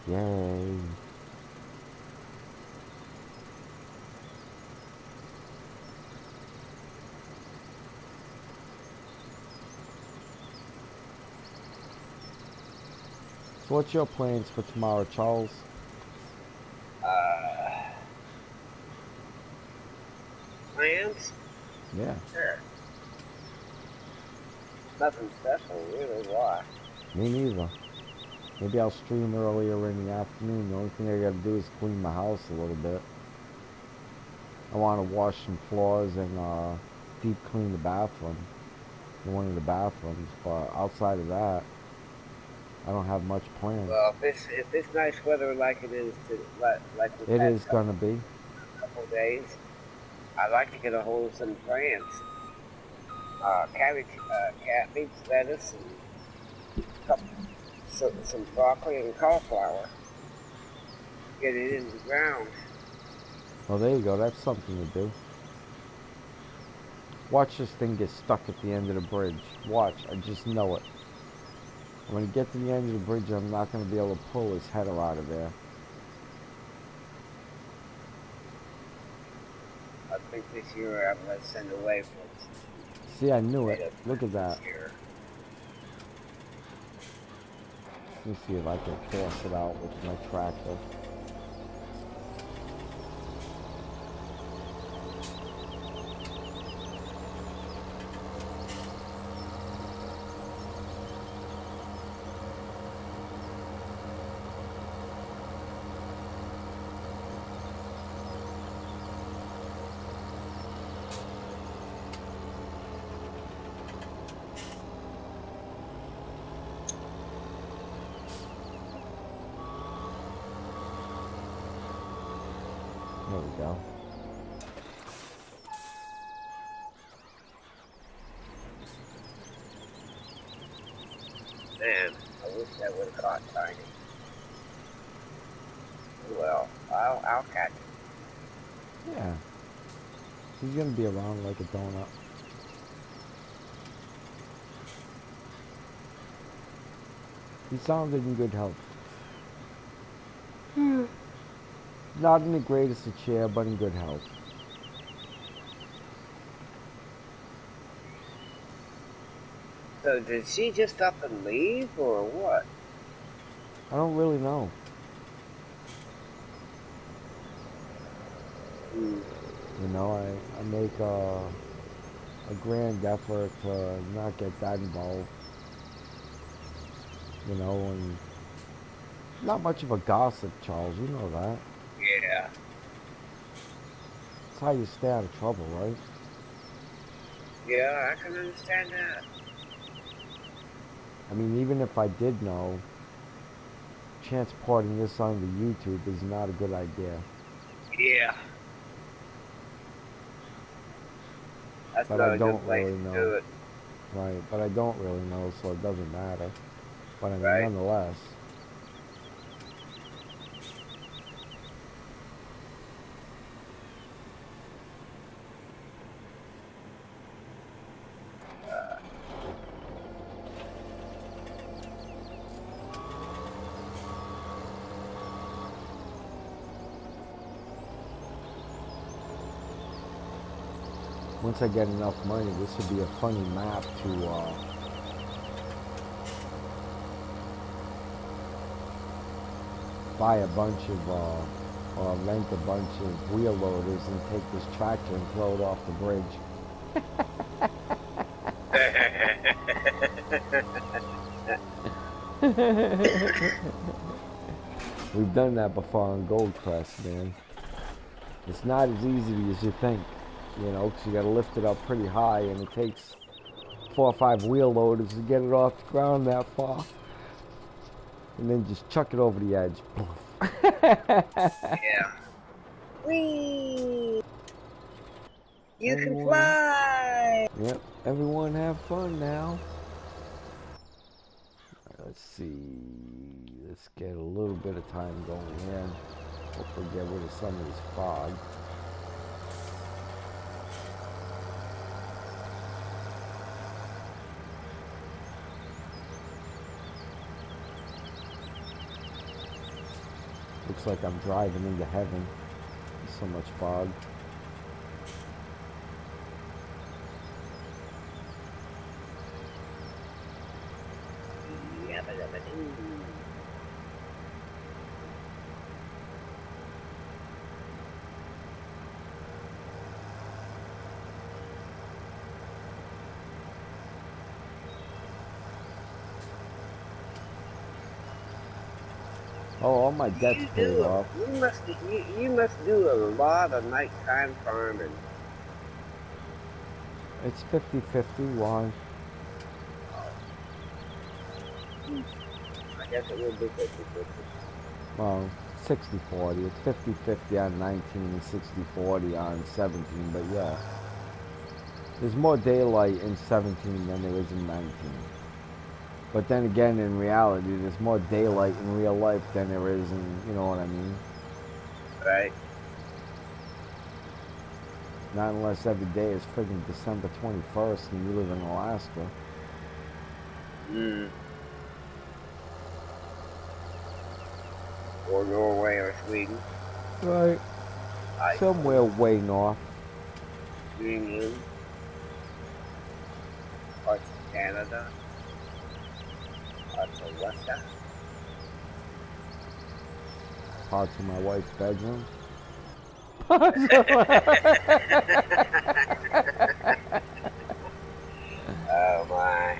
Yay. So what's your plans for tomorrow, Charles? Plans? Yeah, Sure. Nothing special, really. Why? me neither. Maybe I'll stream earlier in the afternoon. The only thing I gotta do is clean my house a little bit. I want to wash some floors and deep clean the bathroom, one of the bathrooms. But outside of that, I don't have much planned. Well, if it's nice weather like it is like we've It had is gonna be. couple days, I'd like to get a hold of some plants. Cabbage, lettuce, and some broccoli and cauliflower. Get it in the ground. Well, there you go. That's something to do. Watch this thing get stuck at the end of the bridge. Watch. I just know it. When I get to the end of the bridge, I'm not going to be able to pull his header out of there. I think this year I'm going to send away for See, I knew it. Look at that. this year. Let me see if I can force it out with my tractor. There we go. Man, I wish I would have caught Tiny. Well, I'll catch him. Yeah. He's going to be around like a donut. He sounded in good health. Not in the greatest of cheer, but in good health. So did she just up and leave, or what? I don't really know. Mm. You know, I make a grand effort to not get that involved. You know, and not much of a gossip, Charles. You know that. Yeah. It's how you stay out of trouble, right? Yeah, I can understand that. I mean, even if I did know, transporting this onto YouTube is not a good idea. Yeah. That's But I not a good don't place really to know. do it, Right, but I don't really know, so it doesn't matter. But I mean, right? nonetheless. Once I get enough money, this would be a funny map to buy a bunch of, or rent a bunch of wheel loaders and take this tractor and throw it off the bridge. We've done that before on Goldcrest, man. It's not as easy as you think, you know, because you got to lift it up pretty high, and it takes 4 or 5 wheel loaders to get it off the ground that far. And then just chuck it over the edge. Yeah. Whee! You can Everyone, fly! yep, everyone have fun now. Let's see, let's get a little bit of time going here. Hopefully get rid of some of this fog. Looks like I'm driving into heaven. There's so much fog. Oh, all my debt's paid off. You must do a lot of nighttime farming. It's 50-50. Why? I guess it would be 50-50. Well, 60-40. It's 50-50 on 19 and 60-40 on 17. But yeah, there's more daylight in 17 than there is in 19. But then again, in reality, there's more daylight in real life than there is in, you know what I mean? Right? Not unless every day is friggin' December 21st and you live in Alaska. Mm. Or Norway or Sweden. Right. Somewhere way north. Greenland. Parts of Canada. Parts of Russia. Parts of my wife's bedroom. Oh my.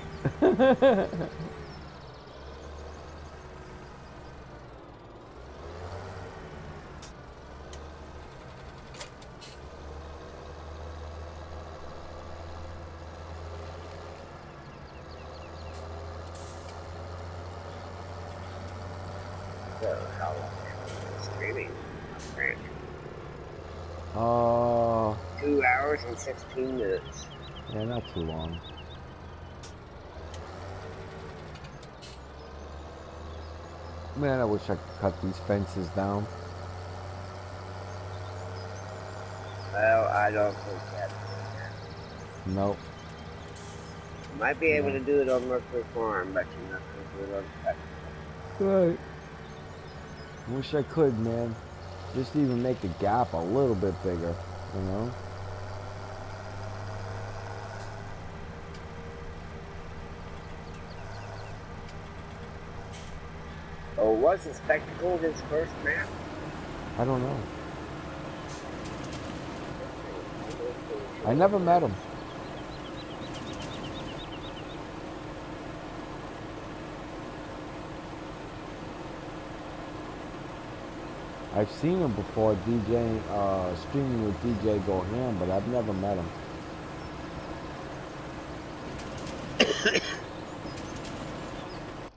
So how long is this streaming? 2 hours and 16 minutes. Yeah, not too long. Man, I wish I could cut these fences down. Well, I don't think that's Nope. You might be able to do it on Mercury Farm, but you're not going to do it on Texas. Right. Wish I could, man. Just even make the gap a little bit bigger, you know? Oh, was the Spectacle his first map? I don't know. Okay, I never met him. I've seen him before DJing, streaming with DJ Go Ham, but I've never met him.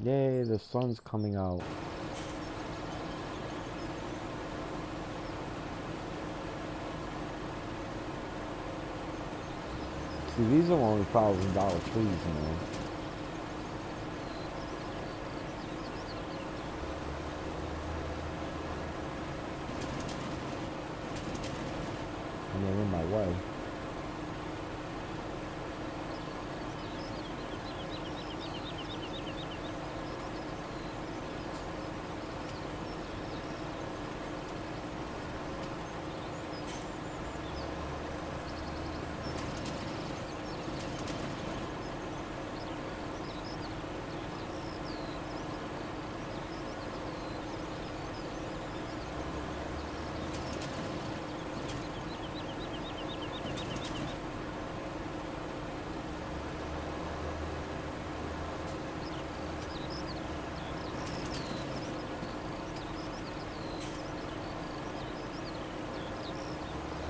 Yay, the sun's coming out. See, these are only $1,000 trees, man. And they're in my way.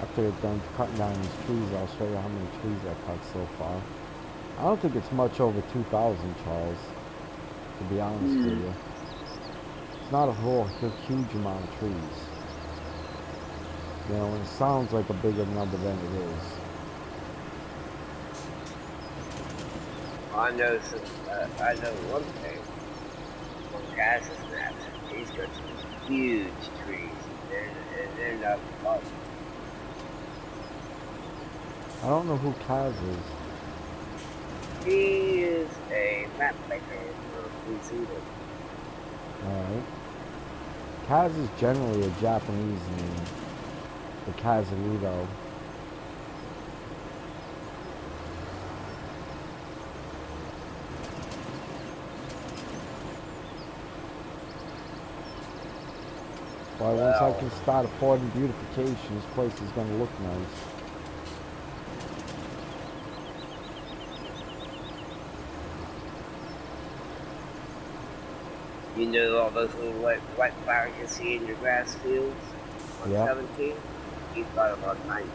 After they're done cutting down these trees, I'll show you how many trees I cut so far. I don't think it's much over 2,000, Charles, to be honest with you. It's not a whole huge amount of trees. You know, and it sounds like a bigger number than it is. I know some. I know one thing. On Gaz's maps, he's got some huge trees, and they're not large. I don't know who Kaz is. He is a map maker from New Zealand. Alright. Kaz is generally a Japanese name. The Kazurito. Why, once I can start affording beautification, this place is going to look nice. You know all those little white flowers you see in your grass fields on 17? He got them on 19.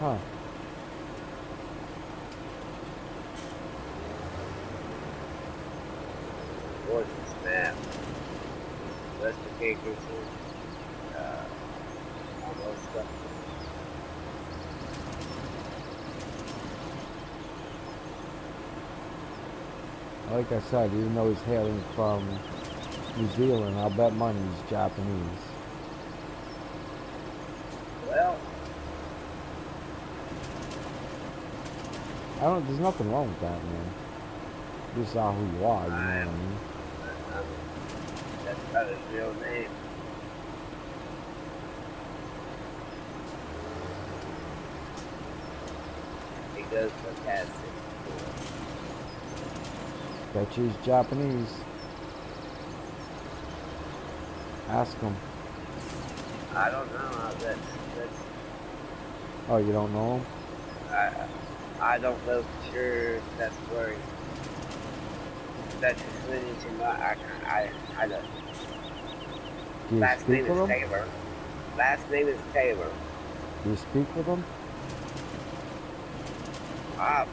Huh. Gorgeous map. Western acres and all those stuff. Like I said, even though he's hailing from New Zealand, I'll bet money he's Japanese. Well, there's nothing wrong with that, man. This is how who you are, you know what I mean? That's not his real name. He goes for Cat 64. Bet you he's Japanese. Ask him. I don't know. Oh, you don't know him? I don't know for sure if that's where that's his lineage or not. I don't. Do you Last speak name with is him? Taylor. Last name is Taylor. Do you speak with him?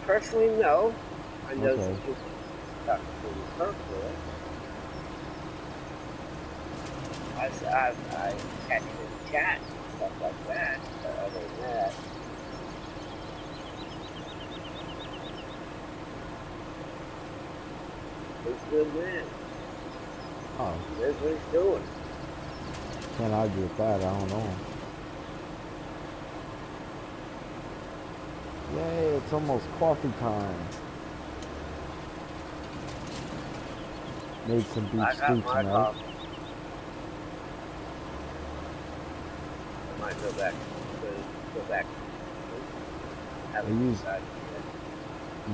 Personally, no. I know Okay. some people talk to him personally. I catch him in chat and stuff like that. But other than that, he's a good man. Oh, He knows what he's doing. can't argue with that. I don't know him. Yay, it's almost coffee time. Made some beef I got stew my tonight. coffee. I might go back. Go back. I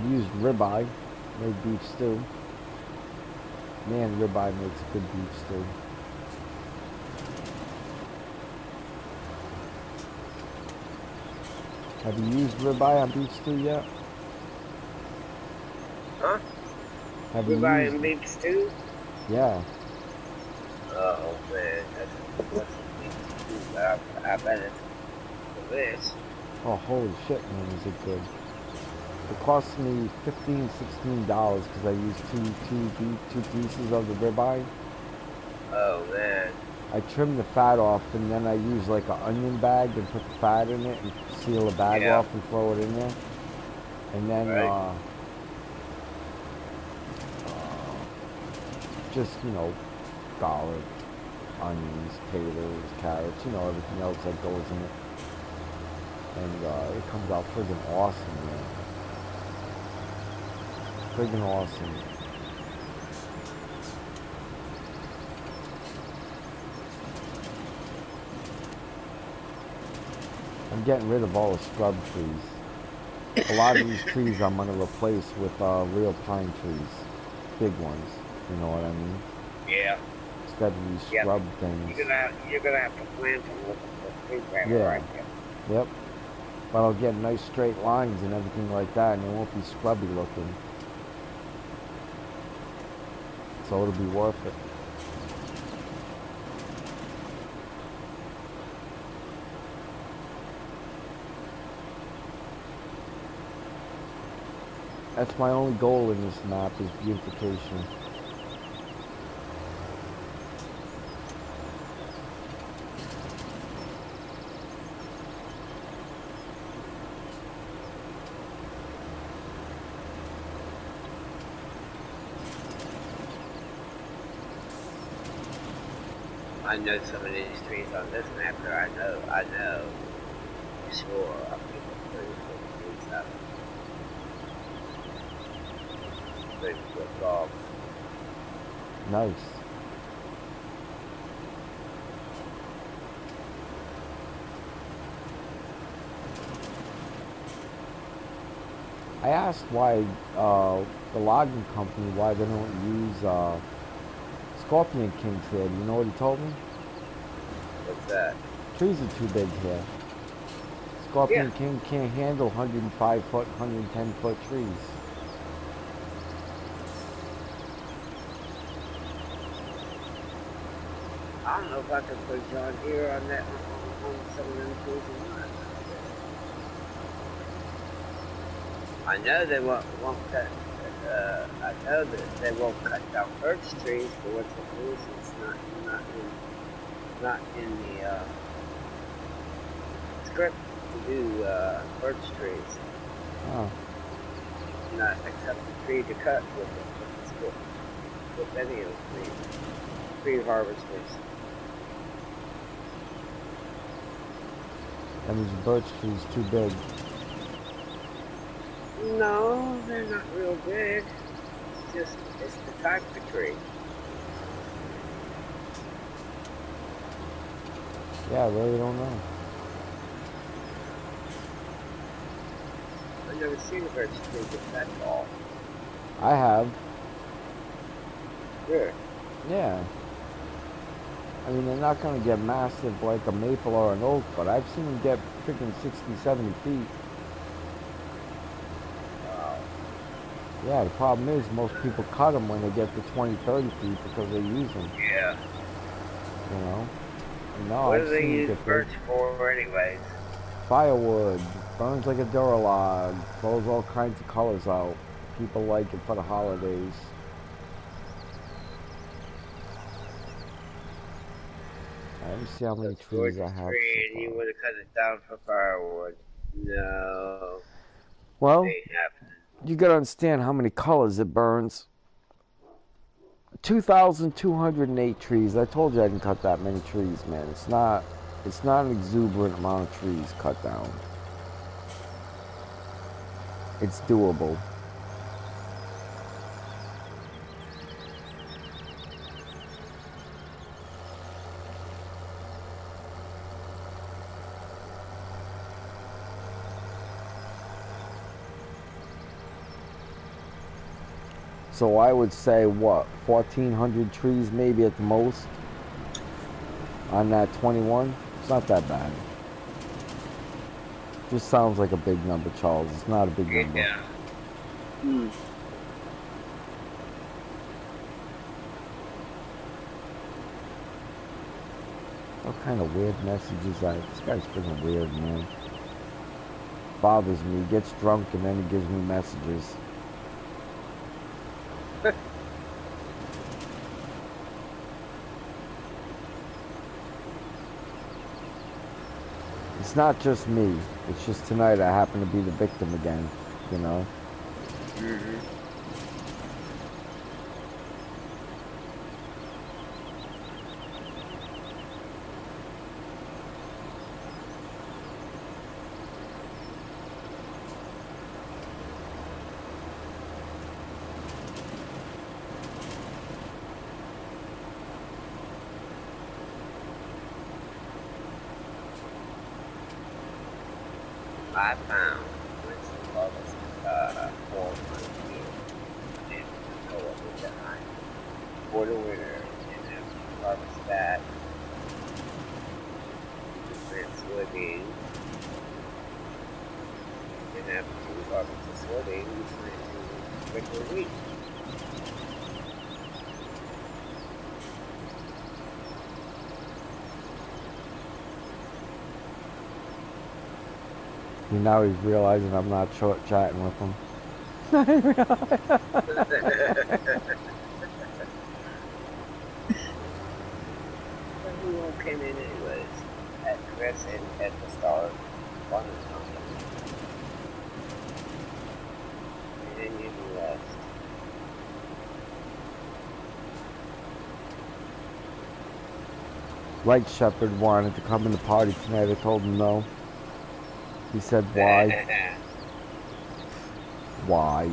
used ribeye, made beef stew. Man, ribeye makes a good beef stew. Have you used ribeye on beef stew yet? Huh? Have you Ribeye used and it? beef stew? Yeah. Oh man, that's a beef stew. I bet it's delicious. Oh, holy shit, man, is it good. It cost me $15, $16 because I used two pieces of the ribeye. Oh man, I trimmed the fat off and then I used like an onion bag and put the fat in it and seal the bag yeah, off and throw it in there. And then right. just, garlic, onions, taters, carrots, everything else that goes in it. And it comes out friggin' awesome, man. Friggin' awesome. I'm getting rid of all the scrub trees. A lot of these trees I'm going to replace with real pine trees. Big ones. You know what I mean? Yeah, Instead of these yep. scrub things. You're gonna have to plant them with a tree planter, Yeah. aren't you? Yep. But I'll get nice straight lines and everything like that, and it won't be scrubby looking. So it'll be worth it. That's my only goal in this map is beautification. I know some of these trees on this map here. I know for sure. I think it's 34 trees up. 34 logs. Nice. I asked why the logging company why they don't use scorpion kings here. Do you know what he told me? What's that? Trees are too big here. Yeah. Scorpion king can't handle 105 foot, 110 foot trees. I don't know if I can put John Deere on that on some of them trees or not. I know they won't cut. I know that they won't cut down birch trees, but what they do is it's not in the script to do birch trees. Oh, Not accept the tree to cut with any of the tree harvesters. that means the birch tree's too big. No, they're not real big. It's the type of tree. Yeah, I really don't know. I've never seen a birch tree get that tall. I have. Sure. Yeah. I mean, they're not going to get massive like a maple or an oak, but I've seen them get freaking 60, 70 feet. Wow. Yeah, the problem is most people cut them when they get to 20, 30 feet because they use them, Yeah. you know? And no, What I've do they seen them use get big. birch for, anyways? Firewood, burns like a Duralog, throws all kinds of colors out. People like it for the holidays. Let me see how So many it's a trees I gorgeous have so tree, and you far. want to cut it down for firewood. No, Well, ain't happening. you gotta understand how many colors it burns. 2,208 trees. I told you I didn't cut that many trees, man. It's not an exuberant amount of trees cut down. It's doable. So I would say, what, 1,400 trees maybe at the most on that 21? It's not that bad. Just sounds like a big number, Charles. It's not a big number. Yeah. Hmm. What kind of weird messages that? This guy's freaking weird, man. Bothers me. He gets drunk and then he gives me messages. It's not just me. It's just tonight I happen to be the victim again, you know? Mm-hmm. I found which lowest form of the and go over behind for the winter and then harvest that. You plant soybean. And after you harvest the soybean, you plant regular wheat. Now he's realizing I'm not short chatting with him. Who all came in anyways? At Chris and at the start. One or something. And then you do rest. Light Shepherd wanted to come in the party tonight. I told him no. He said, why? Why?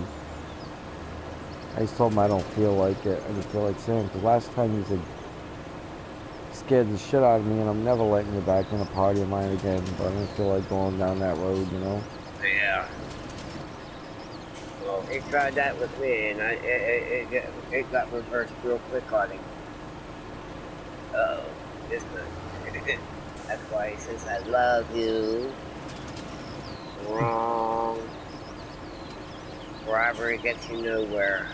I just told him I don't feel like it. I just feel like saying, because last time he said, scared the shit out of me, and I'm never letting you back in a party of mine again, but I don't feel like going down that road, you know? Yeah. Well, he tried that with me, and it got reversed real quick on him. Uh-oh. This time. That's why he says, I love you. Wrong. Bribery gets you nowhere.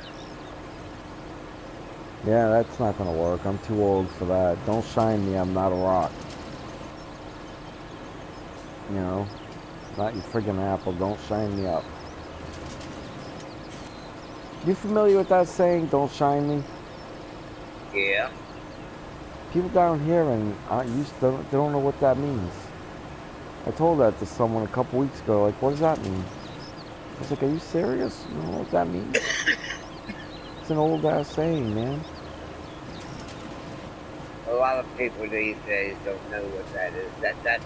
Yeah, that's not gonna work. I'm too old for that. Don't shine me, I'm not a rock. You know? Not your friggin' apple. Don't shine me up. You familiar with that saying, don't shine me? Yeah. People down here and they don't know what that means. I told that to someone a couple weeks ago, like, what does that mean? I was like, are you serious? You don't know what that means? It's an old ass saying, man. A lot of people these days don't know what that is.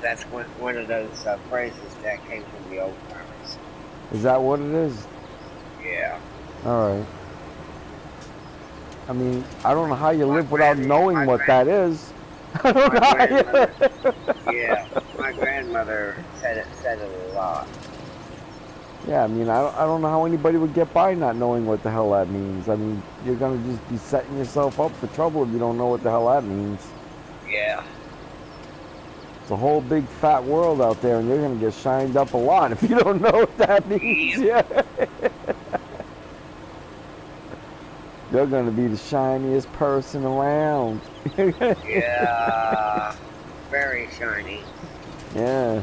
That's one of those phrases that came from the old timers. Is that what it is? Yeah. Alright. I mean, I don't know how you live without knowing what that is. I don't know how you... Yeah, my grandmother said it a lot. Yeah, I mean, I don't know how anybody would get by not knowing what the hell that means. I mean, you're gonna just be setting yourself up for trouble if you don't know what the hell that means. Yeah. It's a whole big fat world out there, and you're gonna get shined up a lot if you don't know what that means. Yeah. You're gonna be the shiniest person around. Yeah. Very shiny. Yeah.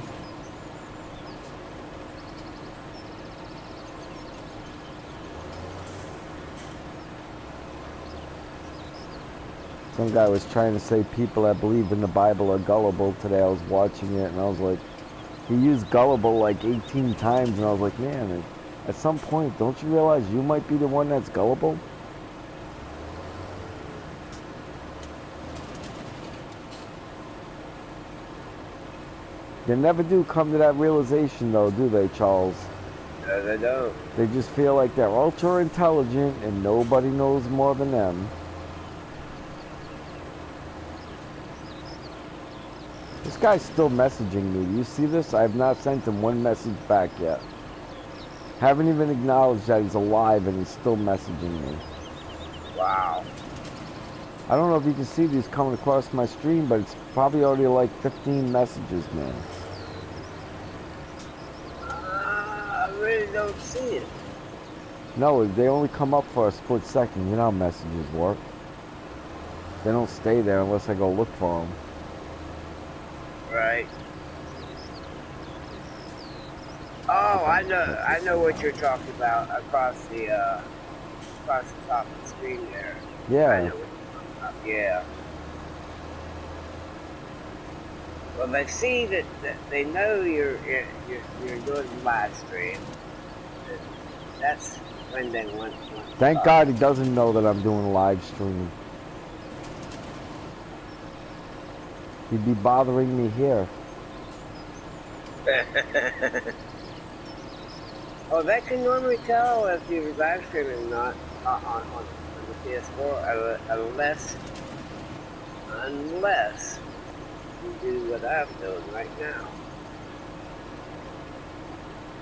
Some guy was trying to say people that believe in the Bible are gullible today. I was watching it and I was like, he used gullible like 18 times and I was like, man, at some point, don't you realize you might be the one that's gullible? They never do come to that realization though, do they, Charles? No, they don't. They just feel like they're ultra intelligent and nobody knows more than them. This guy's still messaging me. Do you see this? I have not sent him one message back yet. Haven't even acknowledged that he's alive and he's still messaging me. Wow. I don't know if you can see these coming across my stream, but it's probably already like 15 messages, man. I really don't see it. No, they only come up for a split second. You know how messages work. They don't stay there unless I go look for them. Right. Oh, I know what you're talking about across the top of the screen there. I Yeah. know what you're talking about. Yeah. Well, they see that they know you're doing the live stream. That's when they want to Thank talk. God he doesn't know that I'm doing a live stream. He'd be bothering me here. Oh, they can normally tell if you're live streaming or not on the PS4 unless you do what I'm doing right now.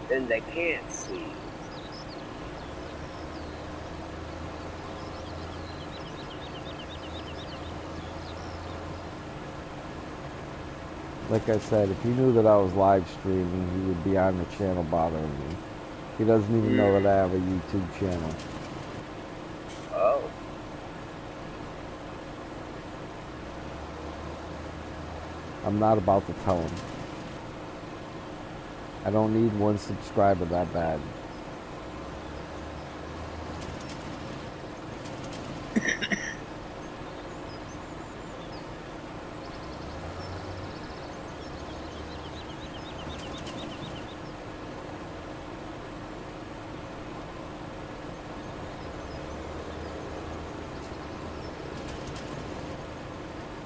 Then they can't see. Like I said, if he knew that I was live streaming, he would be on the channel bothering me. He doesn't even know that I have a YouTube channel. Oh. I'm not about to tell him. I don't need one subscriber that bad.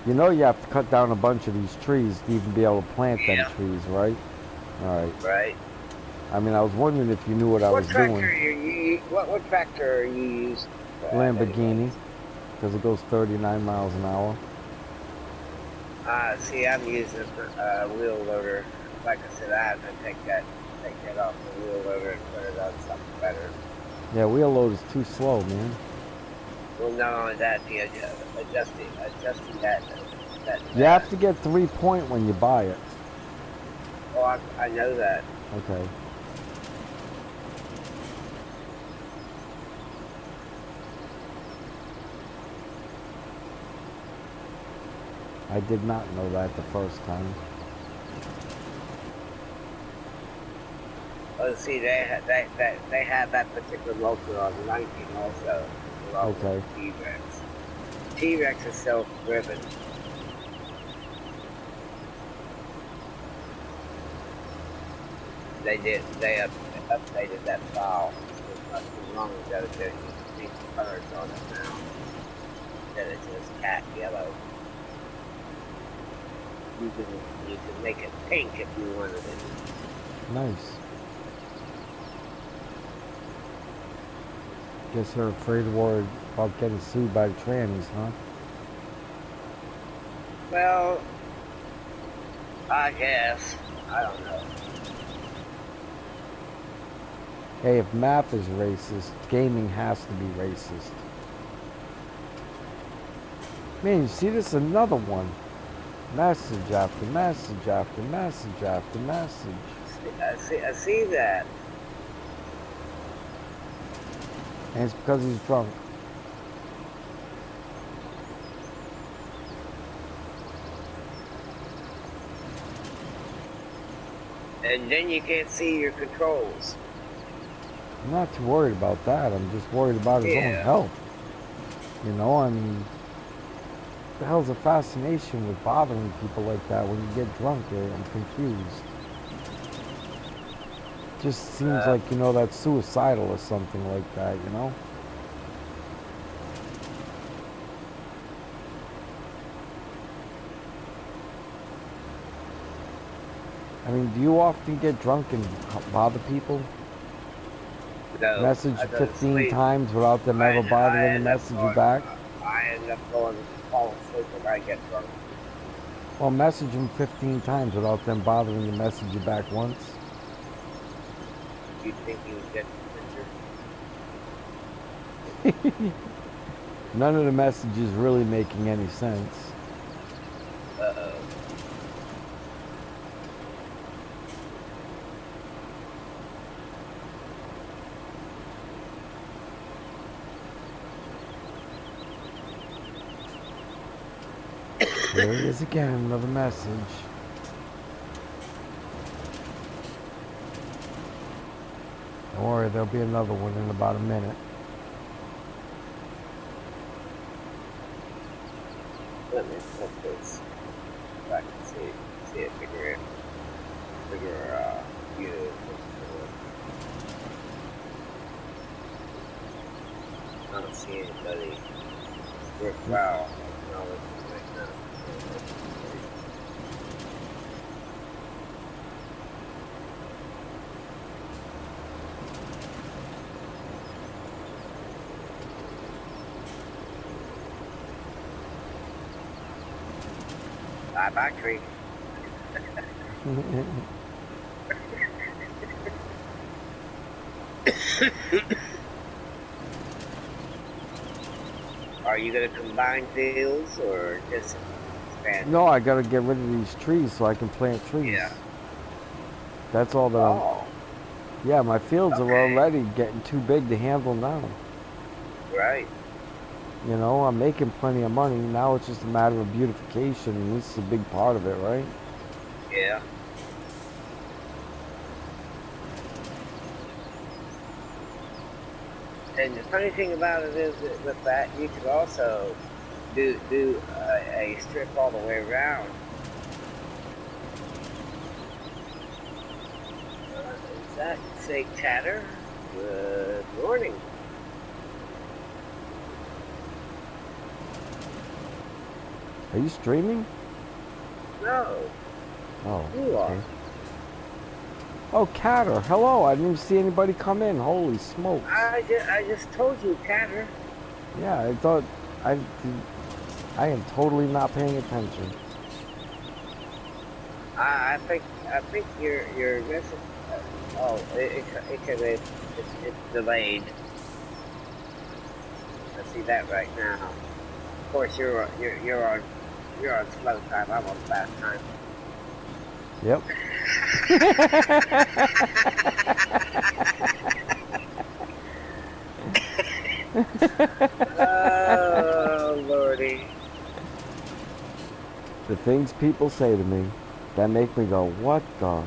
You know you have to cut down a bunch of these trees to even be able to plant them trees, right? Alright. Right. I mean, I was wondering if you knew what I was doing. What tractor are you using? Lamborghini, because it goes 39 miles an hour. See, I'm using a wheel loader. Like I said, I have to take that off the wheel loader and put it on something better. Yeah, wheel load is too slow, man. Well, not only that, the adjusting that. You have to get 3-point when you buy it. Oh, I know that. Okay. I did not know that the first time. Oh, see, they have that particular motor on the 19 also. Okay. T-Rex. T-Rex is self-driven. They updated that file not too long ago to change the colors on it now. Instead of just cat yellow. You can make it pink if you wanted it. Nice. Guess they're afraid about getting sued by the trannies, huh? Well, I guess. I don't know. Hey, if math is racist, gaming has to be racist. Man, you see this? Another one. Message after message after message after message. I see that. And it's because he's drunk. And then you can't see your controls. I'm not too worried about that. I'm just worried about his own health. You know, I mean, what the hell's a fascination with bothering people like that when you get drunk? I'm confused. Just seems like, you know, that's suicidal or something like that, you know? I mean, do you often get drunk and bother people? No, Message 15 times without them ever bothering to message you back? I end up falling asleep when I get drunk. Well, message them 15 times without them bothering to message you back once. You think you would get the picture? None of the messages really making any sense. Uh-oh. There it is again, another message. Don't worry, there'll be another one in about a minute. Let me flip this. If I can see it, figure view. I don't see anybody worthwhile acknowledging right now. Bye, tree. Are you going to combine fields or just expand? No, I gotta get rid of these trees so I can plant trees. Yeah. That's all that Oh. Yeah, my fields are Okay. already getting too big to handle now. Right. You know, I'm making plenty of money. Now it's just a matter of beautification, and this is a big part of it, right? Yeah. And the funny thing about it is that with that, you could also do a strip all the way around. Is that say chatter? Good morning. Are you streaming? No, Oh, you are. okay. Oh, Catter, hello. I didn't even see anybody come in. Holy smokes. I just told you, chatter. Yeah, I thought I am totally not paying attention. I think you're missing. Oh, it could be it's delayed. I see that right now. Of course, you're on slow time. I'm on fast time. Yep. Oh, Lordy. The things people say to me that make me go, what the?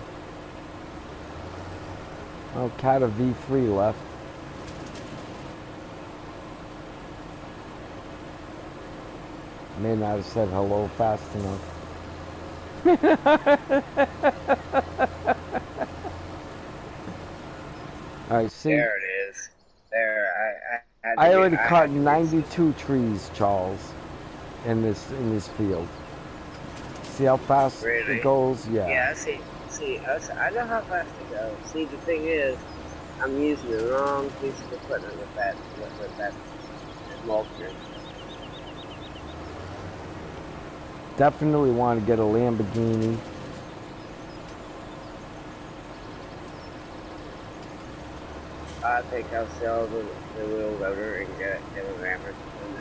Oh, Cat of V3 left. May not have said hello fast enough. Alright, see. There it is. There, I already I cut had to 92 trees, Charles, in this field. See how fast really. it goes? Yeah. Yeah, I know how fast it goes. See, the thing is, I'm using the wrong piece of equipment with that mulcher. Definitely want to get a Lamborghini. I think I'll sell the wheel loader and get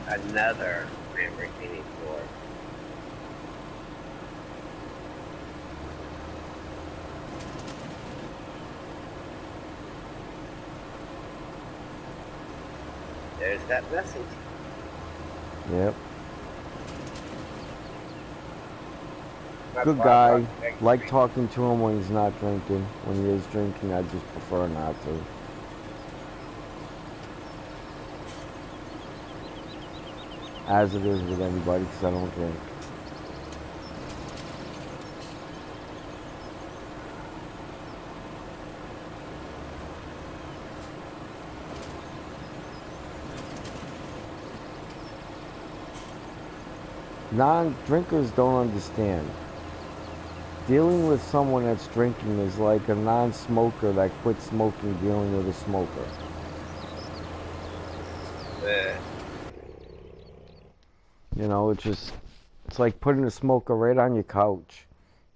another Lamborghini for it. There's that message. Yep. That's Good why I guy. brought the next Like week. talking to him when he's not drinking. When he is drinking, I just prefer not to. As it is with anybody, because I don't drink. Non-drinkers don't understand. Dealing with someone that's drinking is like a non-smoker that quit smoking dealing with a smoker. You know, it's like putting a smoker right on your couch.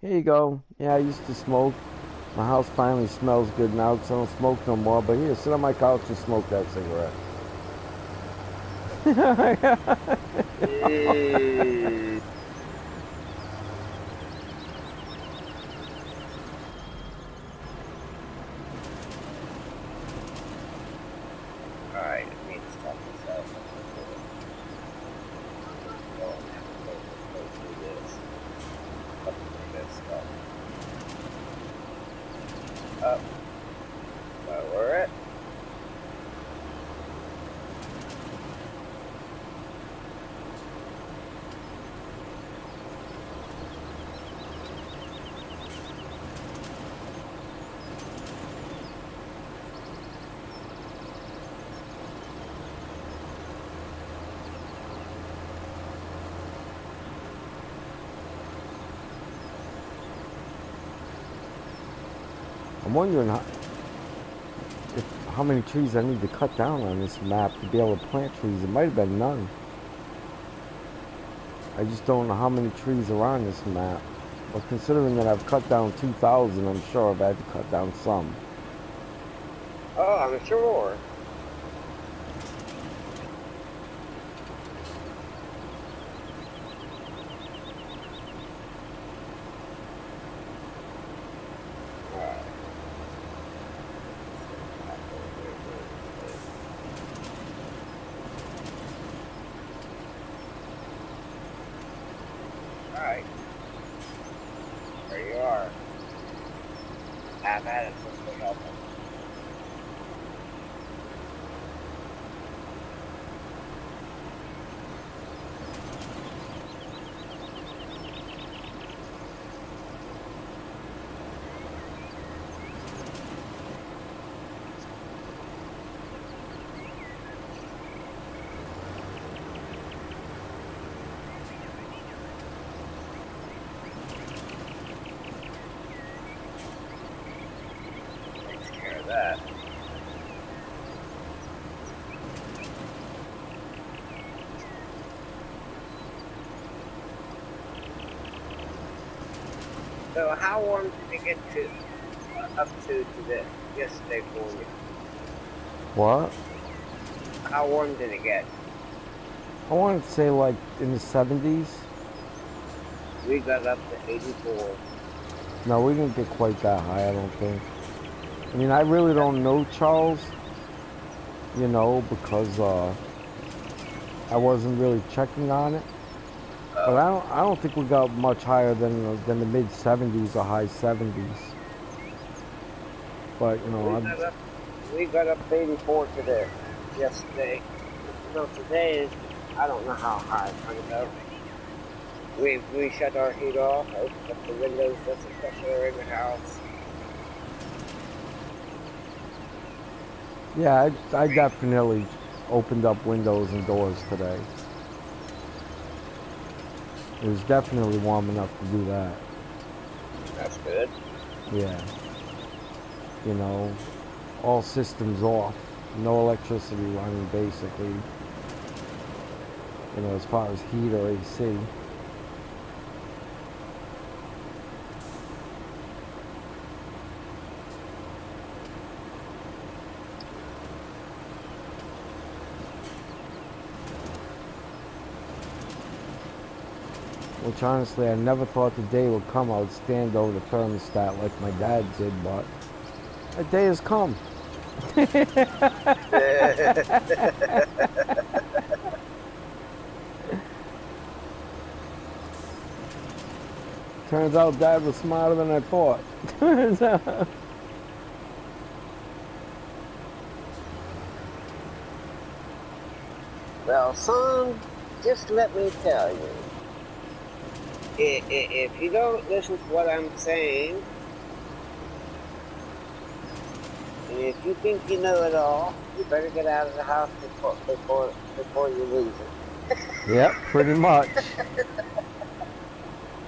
Here you go. Yeah, I used to smoke. My house finally smells good now because I don't smoke no more. But here, sit on my couch and smoke that cigarette. Mm. Alright, I need to stop this out. Oh, go through this. Up through this stuff. Up. Lower it. I'm wondering how many trees I need to cut down on this map to be able to plant trees. It might have been none. I just don't know how many trees are on this map. But considering that I've cut down 2,000, I'm sure I've had to cut down some. Oh, I'm sure. Alright. There you are. Have at it, supposed to help them. Takes care of that. So how warm did it get to up to this yesterday for you? What? How warm did it get? I wanted to say like in the 70s. We got up to 84. No, we didn't get quite that high, I don't think. I mean, I really don't know Charles, you know, because I wasn't really checking on it. But I don't think we got much higher than the mid 70s or high 70s. But you know, We got up to 84 today. Yesterday. So today, I don't know how high it's going to go. We shut our heat off, opened up the windows, let some fresh air in the house. yeah, I definitely opened up windows and doors today. It was definitely warm enough to do that. That's good. Yeah. You know, all systems off. No electricity running, basically. You know, as far as heat or AC. Which honestly, I never thought the day would come I would stand over the thermostat like my dad did, but that day has come. Turns out Dad was smarter than I thought. Turns out. Well, son, just let me tell you. If you don't listen to what I'm saying, and if you think you know it all, you better get out of the house before you lose it. Yep, pretty much.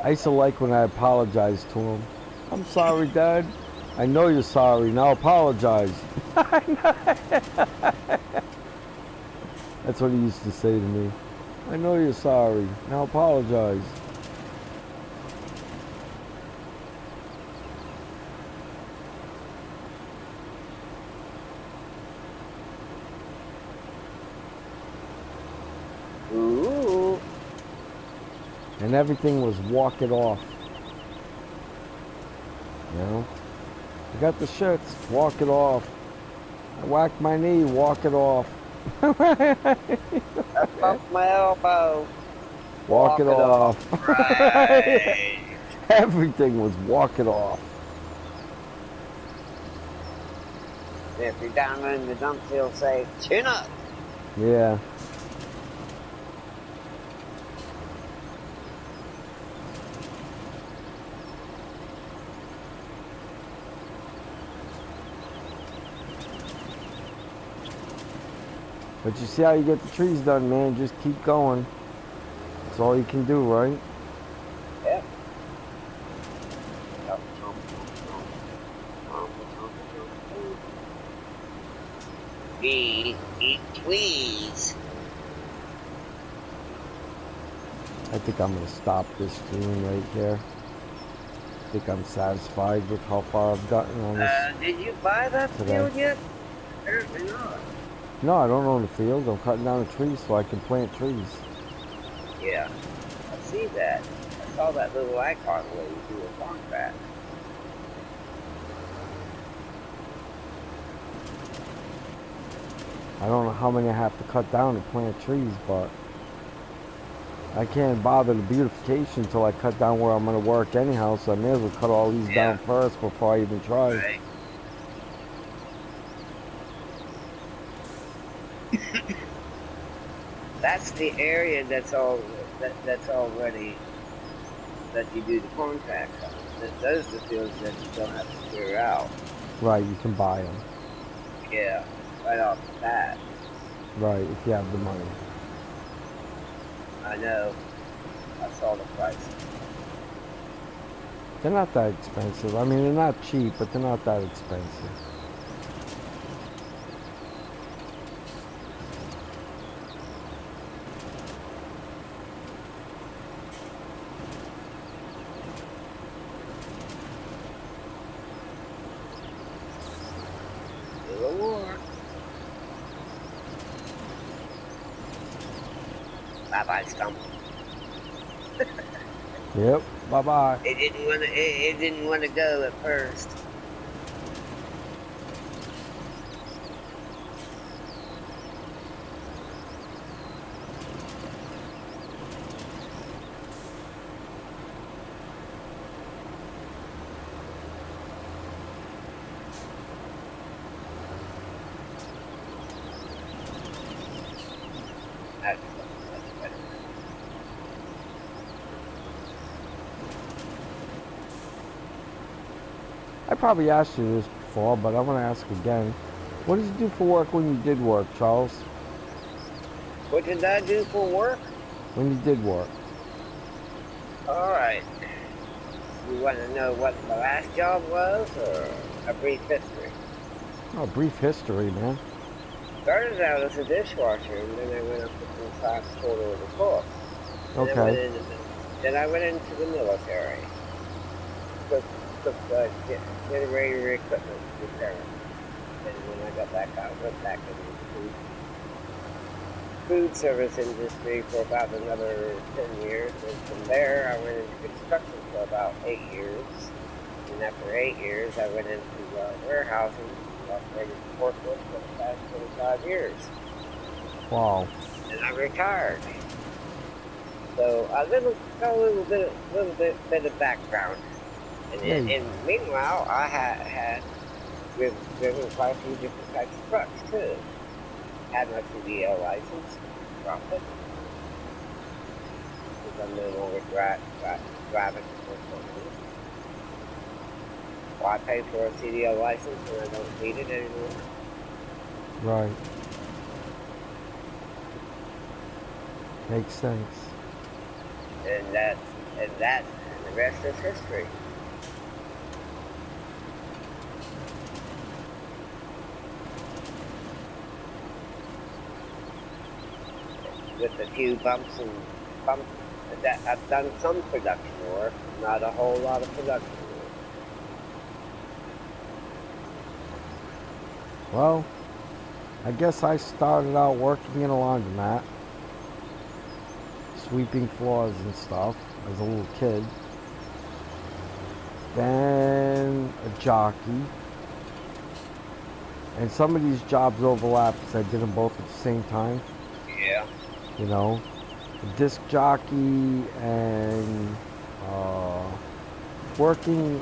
I used to like when I apologized to him. I'm sorry, Dad. I know you're sorry. Now apologize. That's what he used to say to me. I know you're sorry. Now apologize. And everything was walk it off. You know? I got the shits, walk it off. I whacked my knee, walk it off. I bumped my elbow. Walk it off. Right. Everything was walk it off. If you're down in the dumps, he'll say, chin up. Yeah. But you see how you get the trees done, man. Just keep going. That's all you can do, right? Yep. Eat tweeze. I think I'm going to stop this stream right here. I think I'm satisfied with how far I've gotten on this. Did you buy that today. field yet? Apparently not. No, I don't own the field. I'm cutting down the trees so I can plant trees. Yeah, I see that. I saw that little icon where you do a farm back. I don't know how many I have to cut down to plant trees, but I can't bother the beautification until I cut down where I'm going to work anyhow, so I may as well cut all these down first before I even try. Right. That's the area that's already that you do the contracts on. Those are the fields that you don't have to clear out. Right, you can buy them. Yeah, right off the bat. Right, if you have the money. I know. I saw the price. They're not that expensive. I mean, they're not cheap, but they're not that expensive. Bye-bye, stump. Yep, bye-bye. It didn't want to go at first. I probably asked you this before, but I'm going to ask again. What did you do for work when you did work, Charles? What did I do for work? When you did work. Alright. You want to know what my last job was, or a brief history? Oh, brief history, man. Started out as a dishwasher, and then I went up to the class quarter of the cook. Okay. Then I went into the military. Took generator equipment repair. And when I got back out, I went back into the food service industry for about another 10 years. And from there, I went into construction for about 8 years. And after 8 years, I went into warehousing, operated the forklift for the past 25 years. Wow. And I retired. So a little bit of background. And meanwhile, I had driven quite a few different types of trucks too. Had my CDL license, dropped it, because I'm no longer driving for company. Why pay for a CDL license when I don't need it anymore? Right. Makes sense. And the rest is history. With a few bumps, that I've done some production work, not a whole lot of production work. Well, I guess I started out working in a laundromat. sweeping floors and stuff as a little kid. Then a jockey. And some of these jobs overlap because I did them both at the same time. Yeah. You know, a disc jockey and working.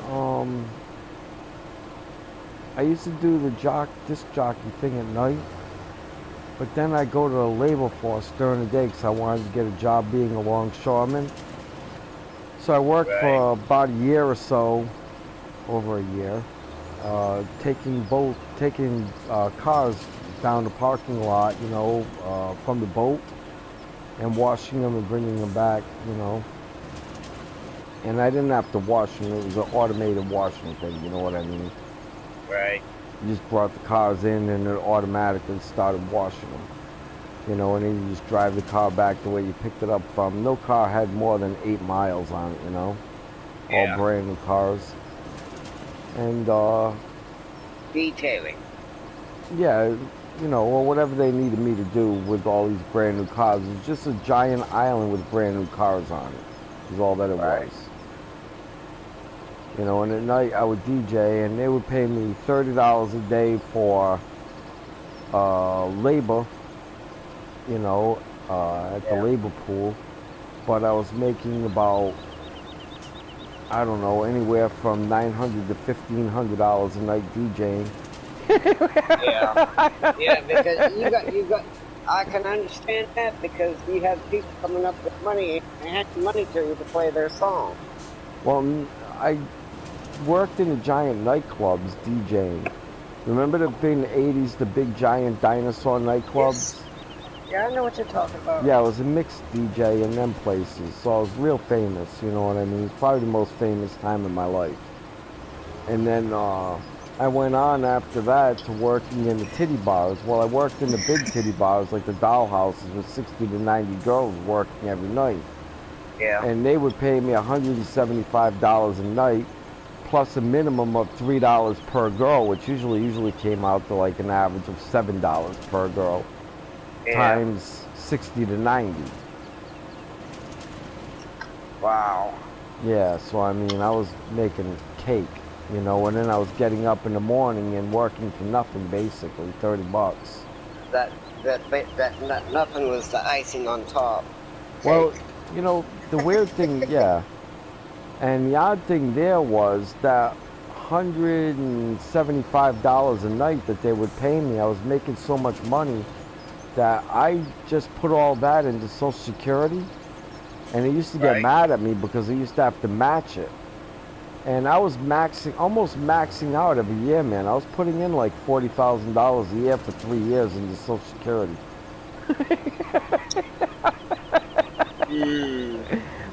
I used to do the disc jockey thing at night, but then I go to the labor force during the day because I wanted to get a job being a longshoreman. So I worked for about a year or so, over a year, taking cars down the parking lot, you know, from the boat, and washing them and bringing them back, you know. And I didn't have to wash them; it was an automated washing thing. You know what I mean? Right. You just brought the cars in and it automatically started washing them. You know, and then you just drive the car back the way you picked it up from. No car had more than 8 miles on it, you know? Yeah. All brand new cars. And, detailing. yeah, you know, or whatever they needed me to do with all these brand new cars. It's just a giant island with brand new cars on it, is all that it was. You know, and at night I would DJ, and they would pay me $30 a day for labor, you know, at the labor pool. But I was making about, I don't know, anywhere from $900 to $1,500 a night DJing. Yeah, because you got. I can understand that because you have people coming up with money and handing money to you to play their song. Well, I worked in the giant nightclubs DJing. Remember the big in the 80s, the big giant dinosaur nightclubs? Yes. Yeah, I know what you're talking about. Yeah, I was a mixed DJ in them places, so I was real famous, you know what I mean? It's probably the most famous time in my life. And then I went on after that to working in the titty bars. Well, I worked in the big titty bars, like the dollhouses with 60 to 90 girls working every night. Yeah. And they would pay me $175 a night, plus a minimum of $3 per girl, which usually came out to like an average of $7 per girl, times 60 to 90. Wow. Yeah, so I mean, I was making cake, you know, and then I was getting up in the morning and working for nothing, basically, $30. That nothing was the icing on top. Well, you know, the weird thing, yeah. And the odd thing there was that $175 a night that they would pay me, I was making so much money that I just put all that into Social Security. And they used to get mad at me because they used to have to match it. And I was almost maxing out every year, man. I was putting in like $40,000 a year for 3 years into Social Security.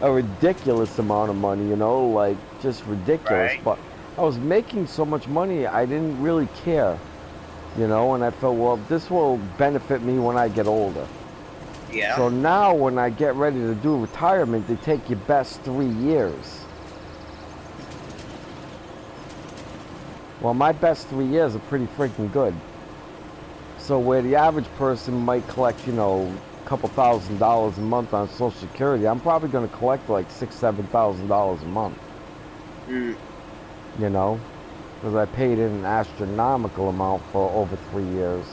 A ridiculous amount of money, you know, like just ridiculous. But I was making so much money, I didn't really care, you know, and I felt, well, this will benefit me when I get older. Yeah. So now when I get ready to do retirement, they take your best 3 years. Well, my best 3 years are pretty freaking good. So where the average person might collect, you know, a couple $1,000s a month on Social Security, I'm probably going to collect like $6,000, $7,000 a month. You know, because I paid in an astronomical amount for over 3 years.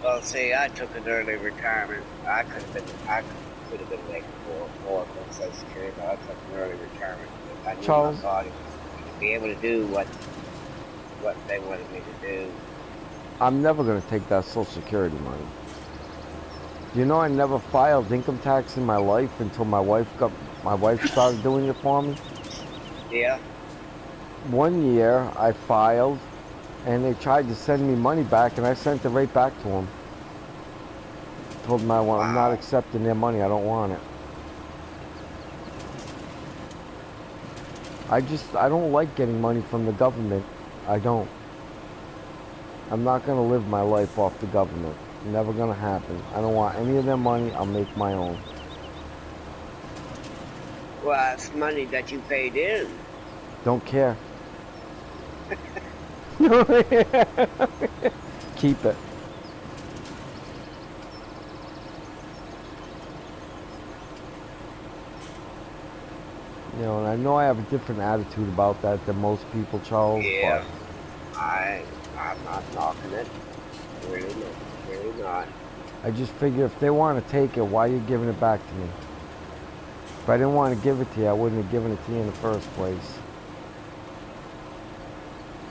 Well, see, I took an early retirement. I could have been making more from Social Security, but I took an early retirement because I knew my body to be able to do what they wanted me to do. I'm never going to take that Social Security money. You know, I never filed income tax in my life until my wife started doing it for me. Yeah. 1 year I filed, and they tried to send me money back, and I sent it right back to them. Told them I'm not accepting their money. I don't want it. I don't like getting money from the government. I don't. I'm not going to live my life off the government. Never going to happen. I don't want any of their money. I'll make my own. Well, it's money that you paid in. Don't care. keep it. You know, and I know I have a different attitude about that than most people, Charles, Yeah, but I'm not knocking it. Really not. Really not. I just figure if they want to take it, why are you giving it back to me? If I didn't want to give it to you, I wouldn't have given it to you in the first place.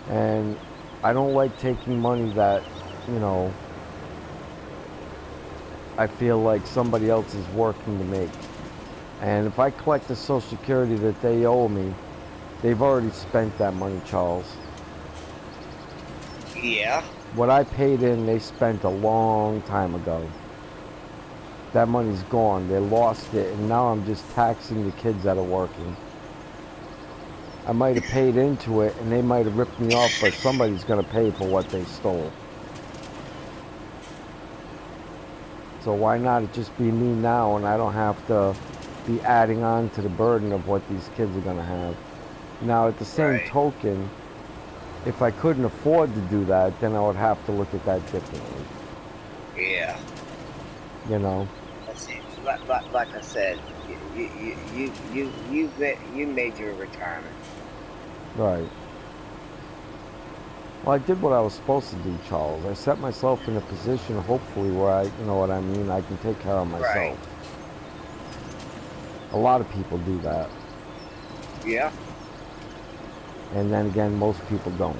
And I don't like taking money that, you know, I feel like somebody else is working to make. And if I collect the Social Security that they owe me, they've already spent that money, Charles. Yeah. What I paid in, they spent a long time ago. That money's gone. They lost it, and now I'm just taxing the kids that are working. I might have paid into it, and they might have ripped me off, but somebody's going to pay for what they stole. So why not it just be me now, and I don't have to be adding on to the burden of what these kids are going to have. Now, at the same token, if I couldn't afford to do that, then I would have to look at that differently. Yeah. You know? Like I said, you made your retirement. Right. Well, I did what I was supposed to do, Charles. I set myself in a position, hopefully, where I, you know what I mean, I can take care of myself. Right. A lot of people do that. Yeah. And then again, most people don't.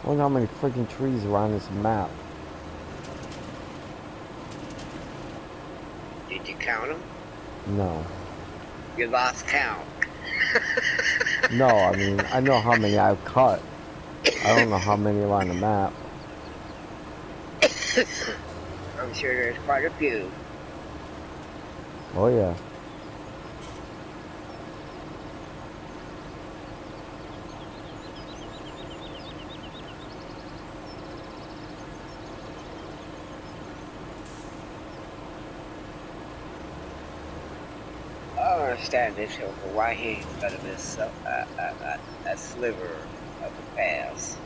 I wonder how many freaking trees are on this map. Did you count them? No. You lost count. No, I mean, I know how many I've cut. I don't know how many are on the map. I'm sure there's quite a few. Oh, yeah. I don't understand this over why he ain't got this a sliver of the pass.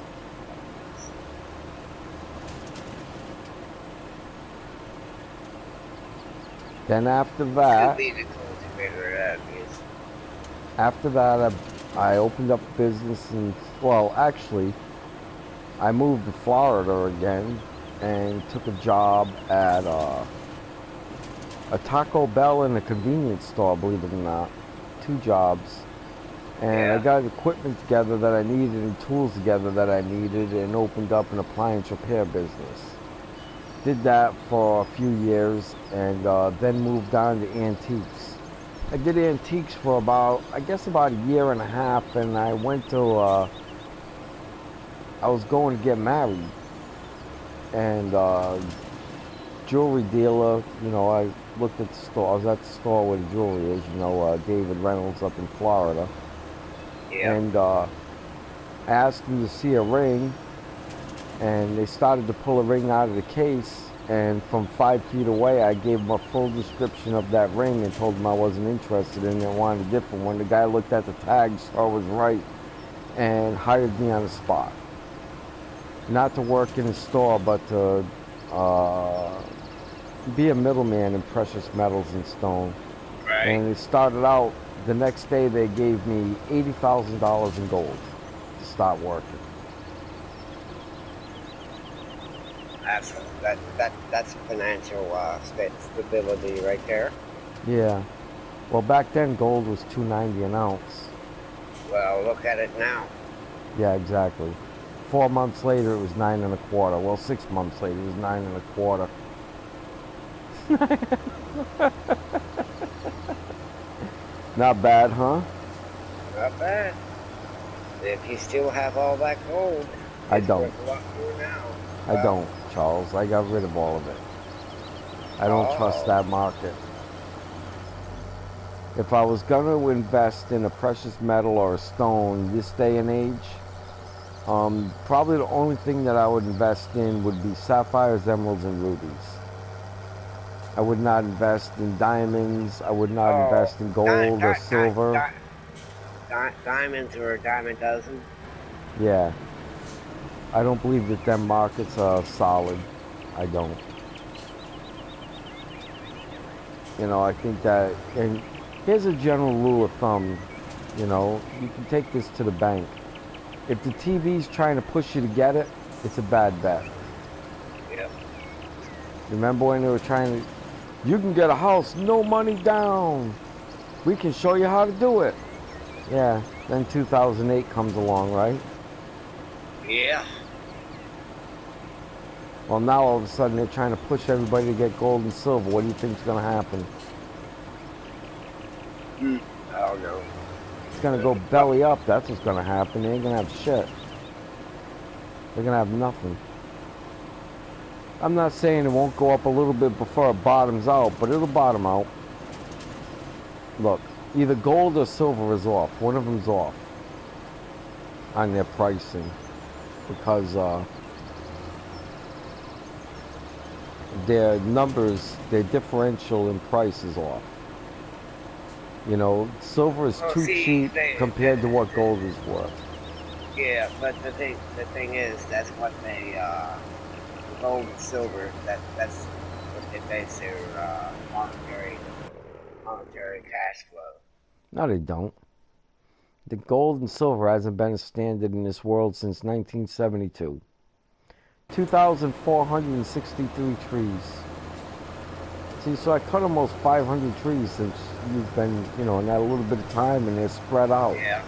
Then after that, I opened up a business and, well, actually, I moved to Florida again and took a job at a Taco Bell and a convenience store, believe it or not. 2 jobs. And I got equipment together that I needed and tools together that I needed and opened up an appliance repair business. Did that for a few years and then moved on to antiques. I did antiques for about a year and a half, and I went to, I was going to get married. And jewelry dealer, you know, I looked at the store. I was at the store where the jewelry is, you know, David Reynolds up in Florida. Yeah. And asked him to see a ring, and they started to pull a ring out of the case, and from 5 feet away I gave him a full description of that ring and told him I wasn't interested in it and wanted a different one. The guy looked at the tag, saw I was right, and hired me on the spot. Not to work in the store, but to be a middleman in precious metals and stone. Right. And it started out, the next day they gave me $80,000 in gold to start working. That's financial stability right there. Yeah. Well, back then gold was $2.90 an ounce. Well, look at it now. Yeah, exactly. 4 months later it was 9 1/4. Well, 6 months later it was 9 1/4. Not bad, huh? Not bad. If you still have all that gold, I it's don't. worth a lot more now. I don't, Charles. I got rid of all of it. I don't trust that market. If I was going to invest in a precious metal or a stone this day and age, probably the only thing that I would invest in would be sapphires, emeralds, and rubies. I would not invest in diamonds. I would not Oh, invest in gold or silver. diamonds or a dime a dozen. Yeah. I don't believe that them markets are solid. I don't. You know, I think that, and here's a general rule of thumb, you know, you can take this to the bank. If the TV's trying to push you to get it, it's a bad bet. Yep. Remember when they were trying to, you can get a house, no money down. We can show you how to do it. Yeah, then 2008 comes along, right? Yeah. Well, now all of a sudden they're trying to push everybody to get gold and silver. What do you think's going to happen? I don't know. It's going to go belly up. That's what's going to happen. They ain't going to have shit. They're going to have nothing. I'm not saying it won't go up a little bit before it bottoms out, but it'll bottom out. Look, either gold or silver is off. One of them's off on their pricing because their numbers, their differential in price is off. You know, silver is too cheap compared to what gold is worth. Yeah, but the thing is, that's what they gold and silver. That's what they base their monetary cash flow. No, they don't. The gold and silver hasn't been a standard in this world since 1972. 2,463 trees. See, so I cut almost 500 trees since you've been, you know, in that little bit of time, and they're spread out. Yeah.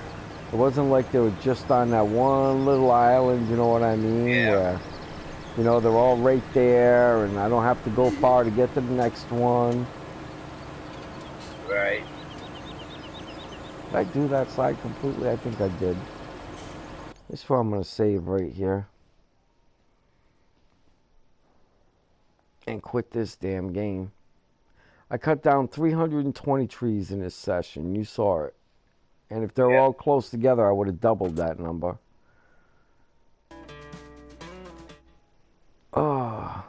It wasn't like they were just on that one little island, you know what I mean? Yeah. Where, you know, they're all right there, and I don't have to go far to get to the next one. Right. Did I do that side completely? I think I did. This is what I'm going to save right here. And quit this damn game. I cut down 320 trees in this session. You saw it. And if they're all close together, I would have doubled that number. Oh.